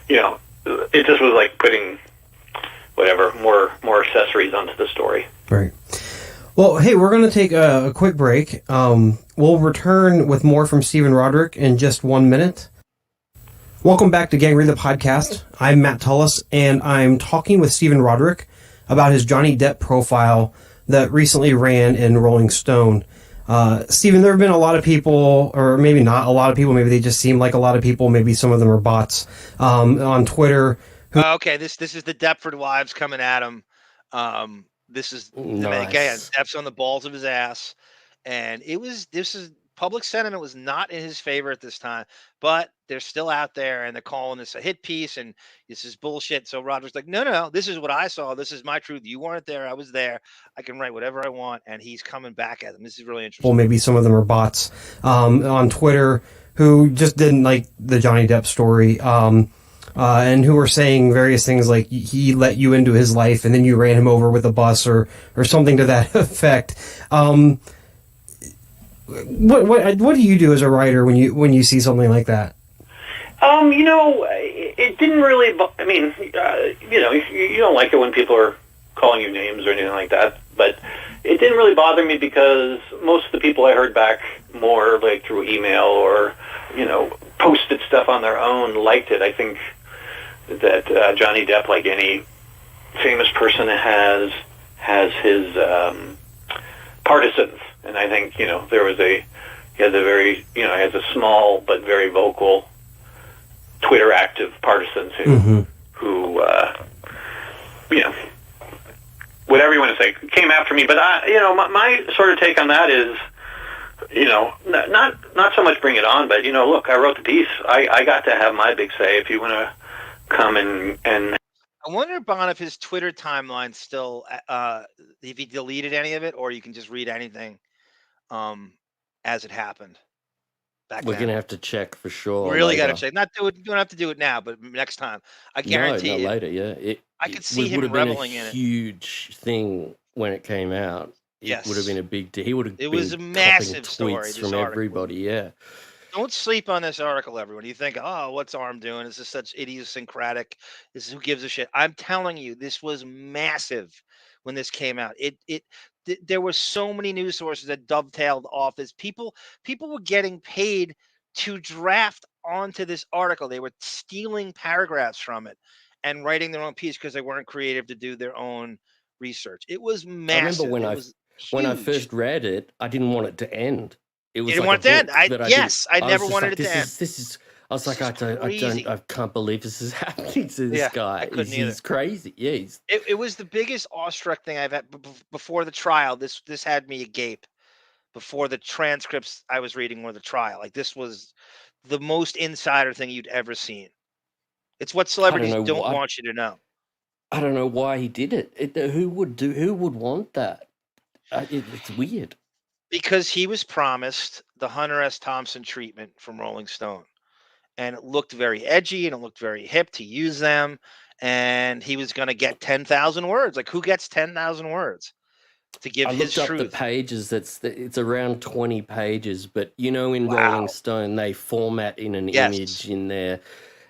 you know, it just was like putting whatever more accessories onto the story. Right. Well, hey, we're going to take a quick break. We'll return with more from Stephen Rodrick in just 1 minute. Welcome back to Gang Read the Podcast. I'm Matt Tullis, and I'm talking with Stephen Rodrick about his Johnny Depp profile that recently ran in Rolling Stone. Stephen, there have been a lot of people, or maybe not a lot of people, maybe they just seem like a lot of people, maybe some of them are bots, on Twitter. Okay, this is the Deptford wives coming at him. This is again, Depp's on the balls of his ass, and public sentiment was not in his favor at this time, but they're still out there, and they're calling this a hit piece, and this is bullshit. So Roger's like, no, this is what I saw. This is my truth. You weren't there. I was there. I can write whatever I want, and he's coming back at them. This is really interesting. Well, maybe some of them are bots on Twitter who just didn't like the Johnny Depp story, and who were saying various things like he let you into his life and then you ran him over with a bus or something to that effect. What do you do as a writer when you see something like that? You know, it didn't really. I mean, you know, you don't like it when people are calling you names or anything like that. But it didn't really bother me because most of the people I heard back more like through email or, you know, posted stuff on their own liked it. I think that Johnny Depp, like any famous person, has his partisans, and I think, you know, he has a small but very vocal Twitter active partisans who who you know, whatever you want to say, came after me. But my sort of take on that is, not so much bring it on, but look, I wrote the piece. I got to have my big say. If you want to come and I wonder, Bon, if his Twitter timeline still, if he deleted any of it, or you can just read anything as it happened back We're then. going to have to check for sure. Really got to later. check. Not do it. You don't have to do it now, but next time. I No, guarantee not you. later. Yeah, I could see him would have been a reveling in it. huge thing when it came out. It would have been a big deal. He would have. It been was a copping massive story, tweets this from article. everybody. Yeah. Don't sleep on this article, everyone. You think, oh, what's ARM doing? This is such idiosyncratic. This is who gives a shit. I'm telling you, this was massive when this came out. There were so many news sources that dovetailed off this. People were getting paid to draft onto this article. They were stealing paragraphs from it and writing their own piece because they weren't creative to do their own research. It was massive. I remember when I first read it, I didn't want it to end. It was You didn't like want it to end? I never was just wanted like, it to end. This is. I was like, I can't believe this is happening to this guy. I couldn't either. He's crazy. Yeah, It was the biggest awestruck thing I've had before the trial. This had me agape. Before the transcripts I was reading or the trial, like this was the most insider thing you'd ever seen. It's what celebrities don't want you to know. I don't know why he did it. Who would want that? It's weird. Because he was promised the Hunter S. Thompson treatment from Rolling Stone. And it looked very edgy and it looked very hip to use them. And he was going to get 10,000 words. Like, who gets 10,000 words to give his truth? I looked up the pages. It's around 20 pages. But, in Rolling Stone, they format in an image in there.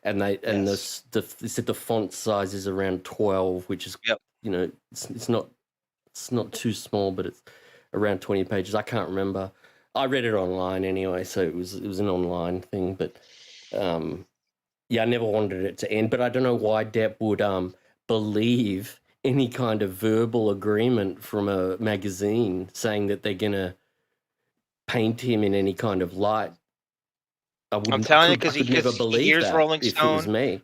And they they said the font size is around 12, which is, it's not too small, but it's around 20 pages. I can't remember. I read it online anyway, so it was an online thing. But I never wanted it to end. But I don't know why Depp would believe any kind of verbal agreement from a magazine saying that they're gonna paint him in any kind of light. I'm telling you, because he hears Rolling if Stone. It was me.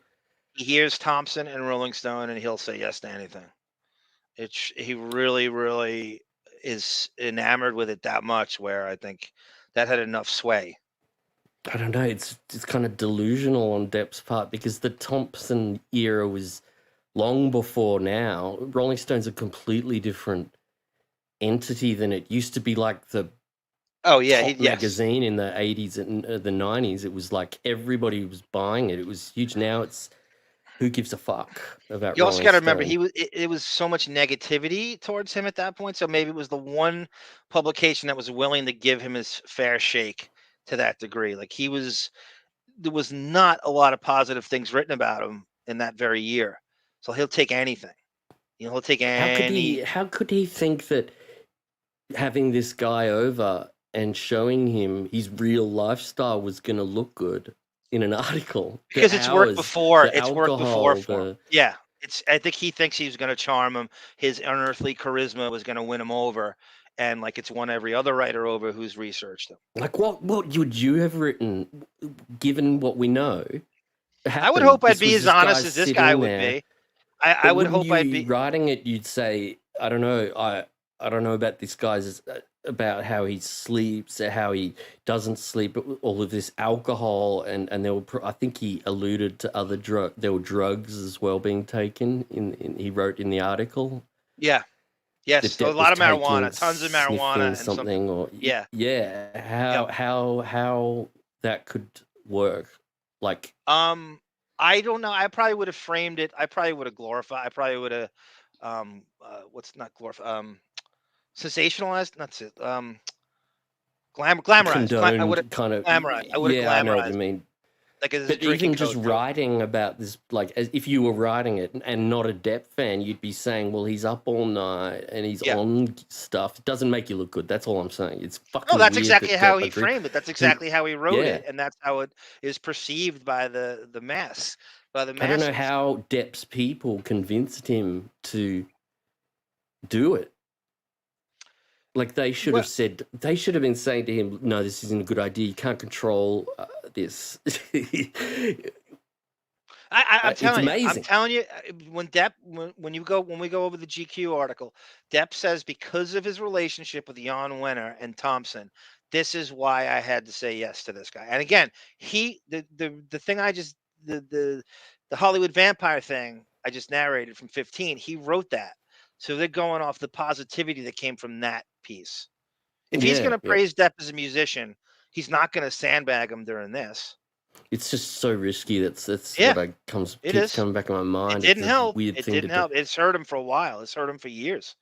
He hears Thompson and Rolling Stone, and he'll say yes to anything. He really, really is enamored with it that much, where I think that had enough sway. I don't know. It's kind of delusional on Depp's part, because the Thompson era was long before now. Rolling Stone's a completely different entity than it used to be. Like the top magazine in the 80s and the 90s, it was like everybody was buying it. It was huge. Now it's who gives a fuck about. You also got to remember, it was so much negativity towards him at that point. So maybe it was the one publication that was willing to give him his fair shake to that degree. Like there was not a lot of positive things written about him in that very year. So he'll take anything. He'll take any. How could he think that having this guy over and showing him his real lifestyle was going to look good in an article? Because it's worked before. It's worked before for the... him. Yeah. I think he thinks he was going to charm him. His unearthly charisma was going to win him over. And like it's won every other writer over who's researched him. Like what would you have written, given what we know? I would hope I'd be as honest as this guy would be. I would hope I'd be writing it. You'd say, I don't know. I don't know about this guy's, about how he sleeps, how he doesn't sleep, all of this alcohol, and there were, I think he alluded to other there were drugs as well being taken he wrote in the article. Yeah. Yes. So a lot of marijuana, tons of marijuana and something. Or how that could work. Like I don't know. I probably would have framed it. I probably would have glorified. I probably would have what's not glorified, sensationalized, not it. Glamorized. I would have kind of glamorized. I would have glamorized. I know what you mean. Like but even just writing about this, like as if you were writing it and not a Depp fan, you'd be saying, "Well, he's up all night and he's on stuff." It doesn't make you look good. That's all I'm saying. It's fucking. No, that's weird exactly how he agreed. framed it. That's exactly how he wrote it, and that's how it is perceived by the mass. By the masses. I don't know how Depp's people convinced him to do it. Like they should have said, they should have been saying to him, "No, this isn't a good idea. You can't control this." I'm It's telling you, amazing. when we go over the GQ article, Depp says because of his relationship with Jan Wenner and Thompson, this is why I had to say yes to this guy. And again, the thing the Hollywood vampire thing I just narrated from 15, he wrote that. So they're going off the positivity that came from that piece. If he's going to praise Depp as a musician, he's not going to sandbag him during this. It's just so risky. That's what keeps coming back in my mind. It didn't help. Weird It thing didn't to help. do. It's hurt him for a while. It's hurt him for years.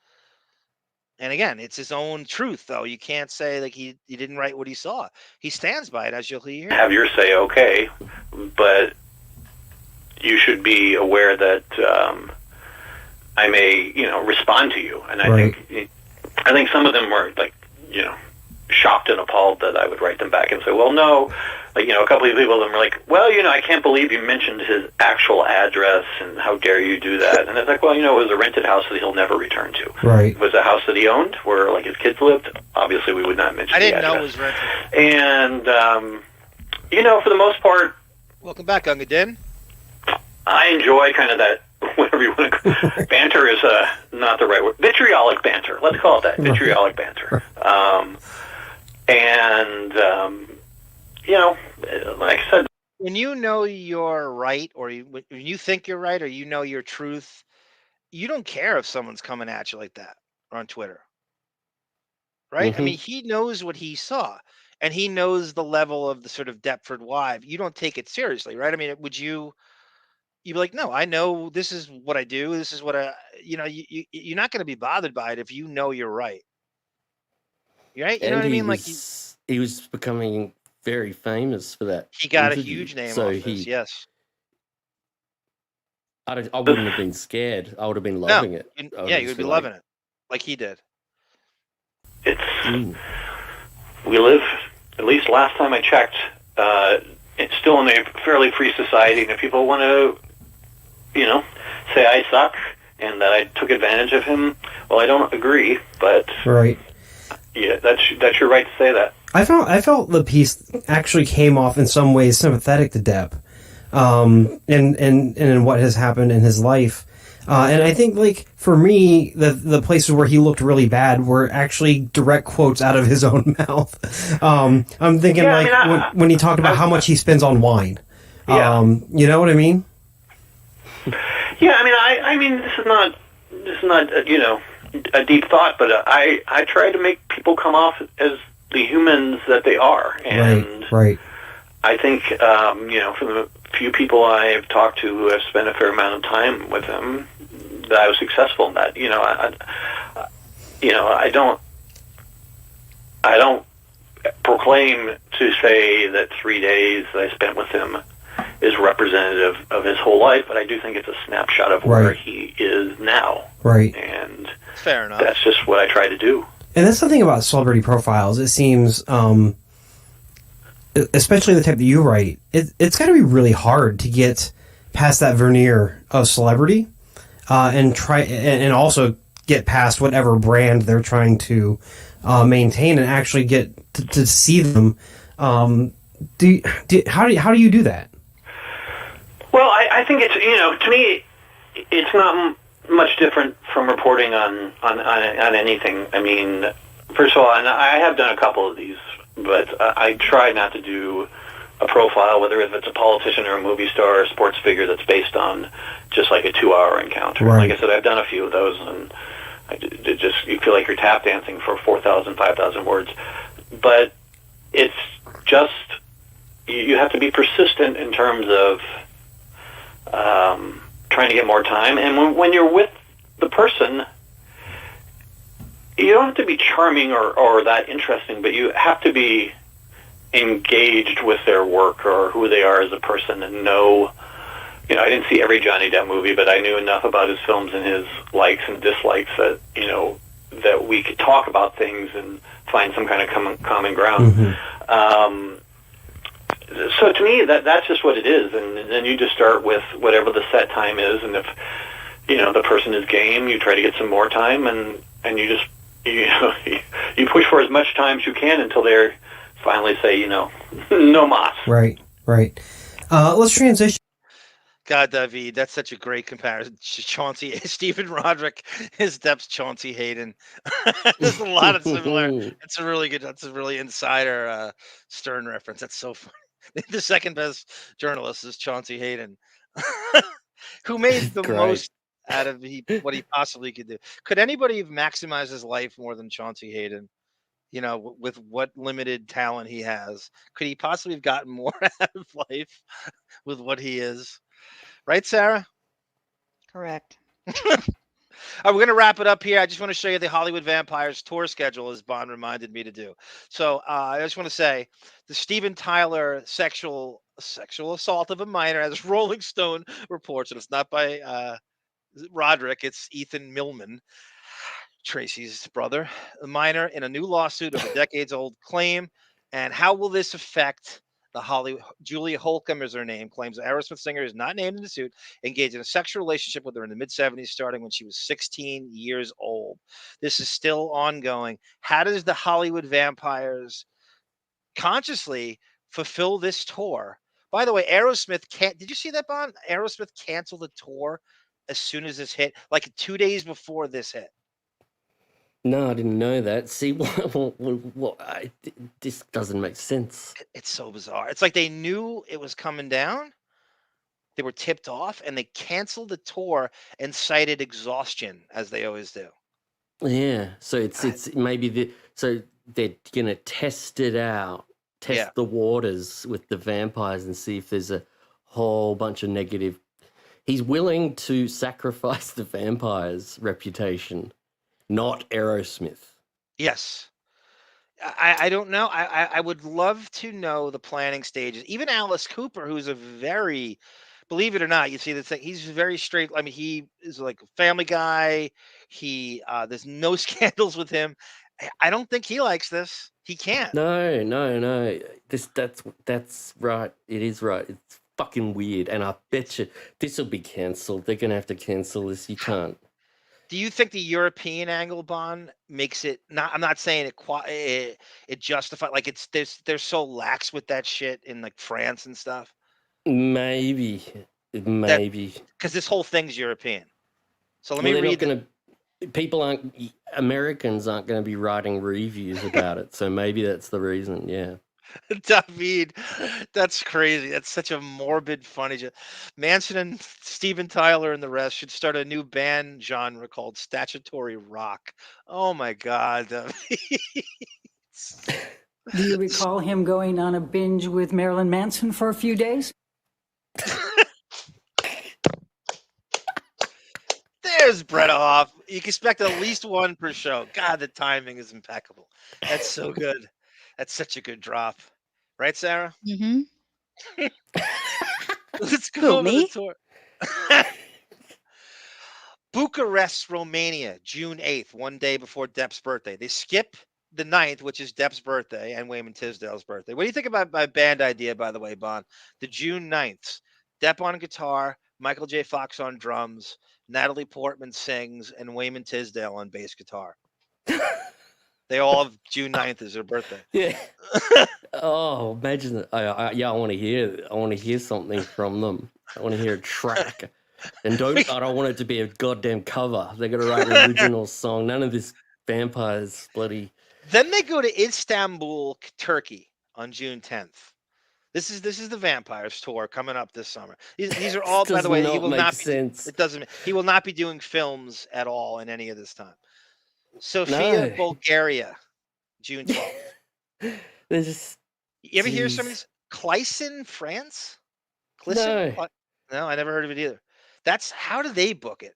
And again, it's his own truth, though. You can't say like he didn't write what he saw. He stands by it, as you'll hear. Have your say, okay, but you should be aware that I may, respond to you. And I think some of them were like, shocked and appalled that I would write them back and say, well, no. Like, a couple of people of them were like, well, I can't believe you mentioned his actual address, and how dare you do that? And it's like, well, it was a rented house that he'll never return to. Right. It was a house that he owned where, like, his kids lived. Obviously, we would not mention the address. I didn't know it was rented. And, for the most part... Welcome back, Ungadin. I enjoy kind of that, whatever you want to banter is not the right word. Vitriolic banter. Let's call it that. Vitriolic banter. Like I said, when you know you're right, or when you think you're right, or you know your truth, you don't care if someone's coming at you like that on Twitter, right? Mm-hmm. I mean, he knows what he saw, and he knows the level of the sort of Deptford wife. You don't take it seriously, right? I mean, would you? You'd be like, no, I know this is what I do. This is what you're not going to be bothered by it if you know you're right. Right? You know what I mean? He was becoming very famous for that. He got interview. a huge name so off this, yes. I wouldn't have been scared. I would have been loving it. You would be loving it, like he did. We live, at least last time I checked, it's still in a fairly free society, and if people want to, say I suck and that I took advantage of him, well, I don't agree, but right. Yeah, that's your right to say that. I felt the piece actually came off in some ways sympathetic to Depp, and in what has happened in his life, and I think like for me the places where he looked really bad were actually direct quotes out of his own mouth. I'm thinking when he talked about how much he spends on wine. Yeah. You know what I mean? Yeah, I mean this is not a deep thought, but I try to make people come off as the humans that they are, and right. I think from the few people I've talked to who have spent a fair amount of time with him, that I was successful in that. I don't proclaim to say that 3 days that I spent with him is representative of his whole life, but I do think it's a snapshot of where he is now. Right. And fair enough. That's just what I try to do. And that's the thing about celebrity profiles. It seems, especially the type that you write, it's got to be really hard to get past that veneer of celebrity, and also get past whatever brand they're trying to maintain and actually get to see them. How do you do that? Well, I think it's, to me, it's not much different from reporting on anything. I mean, first of all, and I have done a couple of these, but I try not to do a profile, whether if it's a politician or a movie star or a sports figure that's based on just like a 2-hour encounter. Right. Like I said, I've done a few of those, and you feel like you're tap dancing for 4,000, 5,000 words. But it's just, you have to be persistent in terms of trying to get more time. And when you're with the person, you don't have to be charming or that interesting, but you have to be engaged with their work or who they are as a person and know, I didn't see every Johnny Depp movie, but I knew enough about his films and his likes and dislikes that, that we could talk about things and find some kind of common ground. Mm-hmm. So to me, that's just what it is, and then you just start with whatever the set time is, and if the person is game, you try to get some more time, and you just you push for as much time as you can until they finally say no mas. Right. Let's transition. God, David, that's such a great comparison. Chauncey, Stephen Rodrick is Depp's Chauncey Hayden. There's a lot of similar. It's a really good. That's a really insider Stern reference. That's so funny. The second best journalist is Chauncey Hayden, who made the Great. most out of what he possibly could do. Could anybody have maximized his life more than Chauncey Hayden? You know, with what limited talent he has, could he possibly have gotten more out of life with what he is? Right, Sarah? Correct. We're going to wrap it up here. I just want to show you the Hollywood Vampires tour schedule, as Bond reminded me to do. So I just want to say the Steven Tyler sexual assault of a minor, as Rolling Stone reports, and it's not by Roderick, it's Ethan Millman, Tracy's brother, a minor in a new lawsuit of a decades-old claim. And how will this affect the Hollywood? Julia Holcomb is her name, claims the Aerosmith singer is not named in the suit, engaged in a sexual relationship with her in the mid-'70s, starting when she was 16 years old. This is still ongoing. How does the Hollywood Vampires consciously fulfill this tour? By the way, Aerosmith can't. Did you see that, Bond? Aerosmith canceled the tour as soon as this hit, like 2 days before this hit. No, I didn't know that. See, this doesn't make sense. It's so bizarre. It's like they knew it was coming down. They were tipped off, and they canceled the tour and cited exhaustion, as they always do. Yeah, so it's maybe so they're gonna test it out, test the waters with the vampires, and see if there's a whole bunch of negative. He's willing to sacrifice the vampires' reputation, not Aerosmith. Yes. I don't know. I would love to know the planning stages. Even Alice Cooper, who's a very, believe it or not, you see the thing. He's very straight. I mean, he is like a family guy. There's no scandals with him. I don't think he likes this. He can't. No. That's right. It is right. It's fucking weird. And I bet you this will be cancelled. They're gonna have to cancel this. You can't. Do you think the European angle, Bond, makes it not? I'm not saying it justifies, like they're so lax with that shit in like France and stuff. Maybe. Because this whole thing's European. So let me read. Americans aren't going to be writing reviews about it. So maybe that's the reason. Yeah. David, that's crazy. That's such a morbid, funny. Manson and Steven Tyler and the rest should start a new band genre called statutory rock. Oh my God, David. Do you recall him going on a binge with Marilyn Manson for a few days? There's Brett Hoff. You can expect at least one per show. God, the timing is impeccable. That's so good. That's such a good drop. Right, Sarah? Mm-hmm. Let's go over the tour. Bucharest, Romania, June 8th, one day before Depp's birthday. They skip the 9th, which is Depp's birthday and Wayman Tisdale's birthday. What do you think about my band idea, by the way, Bond? The June 9th. Depp on guitar, Michael J. Fox on drums, Natalie Portman sings, and Wayman Tisdale on bass guitar. They all have June 9th as their birthday. Yeah. Oh, imagine that. I want to hear something from them. I want to hear a track. And I don't want it to be a goddamn cover. They're going to write an original song. None of this vampires bloody. Then they go to Istanbul, Turkey on June 10th. This is the Vampires tour coming up this summer. These are all, by the way, he will not be, it doesn't. He will not be doing films at all in any of this time. Sofia, Bulgaria, June 12th. You ever hear some of these? Clisson, France? Clisson? No, I never heard of it either. How do they book it?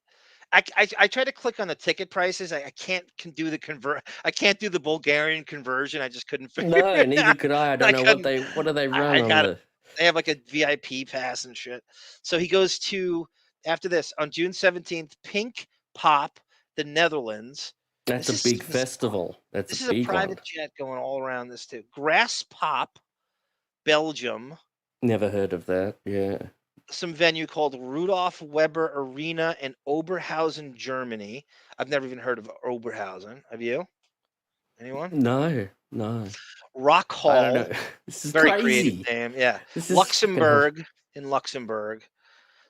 I try to click on the ticket prices. I can't do the Bulgarian conversion. I just couldn't figure it out. No, neither could I. I don't know what do they run They have like a VIP pass and shit. So he goes to, after this, on June 17th, Pink Pop, the Netherlands. That's a big festival. This is a private jet going all around this too. Grass Pop, Belgium. Never heard of that. Yeah. Some venue called Rudolf Weber Arena in Oberhausen, Germany. I've never even heard of Oberhausen. Have you? Anyone? No. Rock Hall. I don't know. This is very crazy. Creative name. Yeah. Luxembourg, in Luxembourg.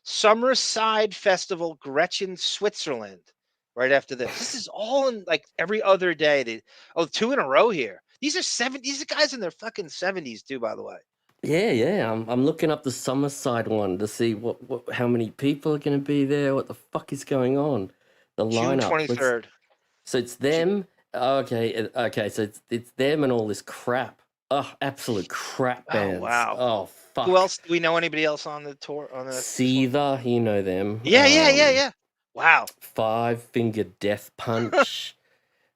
Summerside Festival, Gretchen, Switzerland. Right after this. This is all in like every other day. 2 in a row here. These are guys in their fucking 70s too, by the way. Yeah. I'm looking up the Summerside one to see what how many people are going to be there. What the fuck is going on? The June lineup. 23rd. So it's them. Okay. So it's them and all this crap. Oh, absolute crap bands. Oh, wow. Oh, fuck. Who else? Do we know anybody else on the tour? Seether, you know them. Yeah. Wow. Five Finger Death Punch.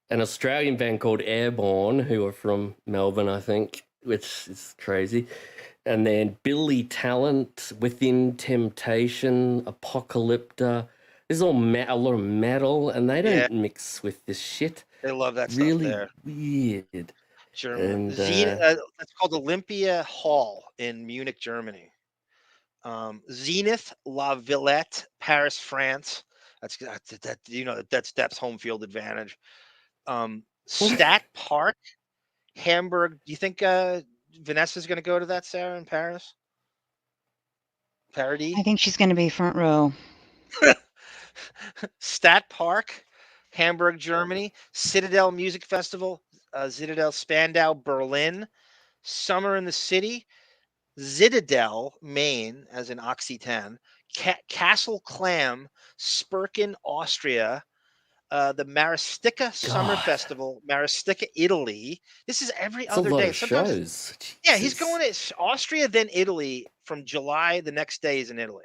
An Australian band called Airborne, who are from Melbourne, I think, which is crazy. And then Billy Talent, Within Temptation, Apocalypta. This is all a lot of metal, and they don't mix with this shit. They love that really stuff there. Weird. German. That's called Olympia Hall in Munich, Germany. Zenith La Villette, Paris, France. That's Depp's home field advantage. Stat Park, Hamburg. Do you think Vanessa's going to go to that, Sarah, in Paris? Paradis? I think she's going to be front row. Stat Park, Hamburg, Germany. Citadel Music Festival, Citadel Spandau, Berlin. Summer in the City, Zitadel, Maine, as in Occitan. Castle Clam, Spirken, Austria. The Maristica Summer Festival, Maristica, Italy. This is every other day. Shows. Yeah, he's going to Austria, then Italy. From July, the next day is in Italy.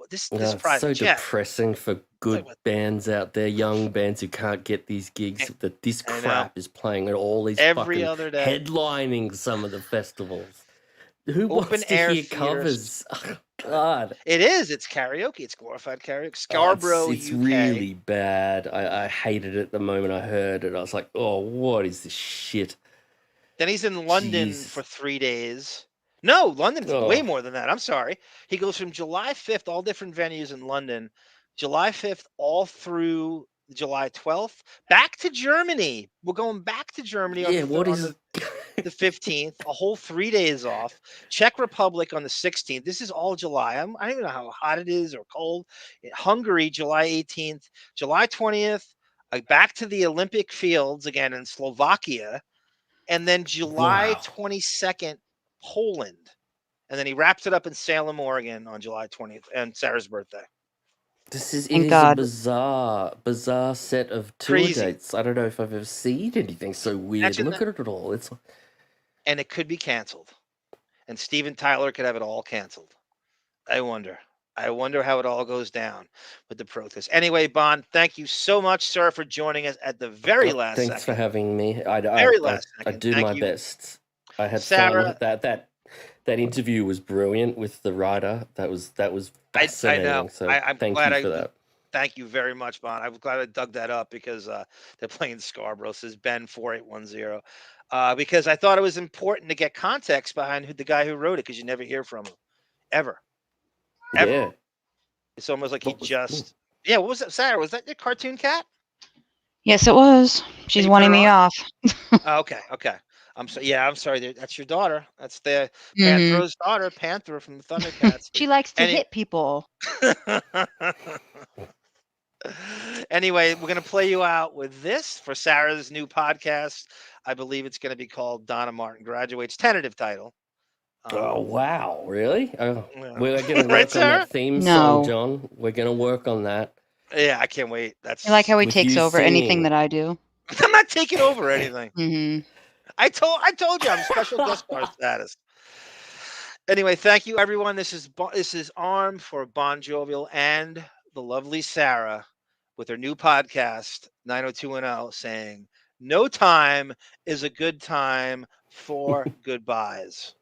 This private so jet. depressing for good bands out there, young bands who can't get these gigs. That this crap is playing at all these every fucking other day, headlining some of the festivals. Who Open wants to air hear covers? Oh, God, it is. It's karaoke. It's glorified karaoke. Scarborough, it's UK. really bad. I hated it the moment I heard it. I was like, oh, what is this shit? Then he's in London for 3 days. No, London's way more than that. I'm sorry. He goes from July 5th, all different venues in London, July 5th, all through July 12th, back to Germany. We're going back to Germany on the 15th, a whole 3 days off. Czech Republic on the 16th. This is all July. I don't even know how hot it is or cold. Hungary, July 18th, July 20th, back to the Olympic Fields again in Slovakia, and then July 22nd, Poland. And then he wraps it up in Salem, Oregon on July 20th and Sarah's birthday. It is a bizarre set of tour dates. I don't know if I've ever seen anything so weird. Look at it all. And it could be canceled. And Steven Tyler could have it all canceled. I wonder how it all goes down with the protest. Anyway, Bond, thank you so much, sir, for joining us at the very last second. Thanks for having me. I do my best. I had Sarah, fun. That interview was brilliant with the writer. That was fascinating. I know. So I'm thank glad you for that. Thank you very much, Bond. I'm glad I dug that up because they're playing Scarborough. Says Ben 4810. Because I thought it was important to get context behind the guy who wrote it, because you never hear from him ever. Yeah. It's almost like what was that, Sarah? Was that your cartoon cat? Yes, it was. She's wanting me off. Okay. I'm sorry. That's your daughter. That's the Panthro's daughter, Panther from the Thundercats. She likes to hit people. Anyway, we're going to play you out with this for Sarah's new podcast. I believe it's going to be called Donna Martin Graduates. Tentative title. Oh, wow. Really? Oh, yeah. We're going to work on that theme song, John. We're going to work on that. Yeah, I can't wait. I like how he takes over anything that I do. I'm not taking over anything. I told you I'm special guest star status. Anyway, thank you, everyone. This is Arm for Bon Jovial and the lovely Sarah with her new podcast, 90210, saying, no time is a good time for goodbyes.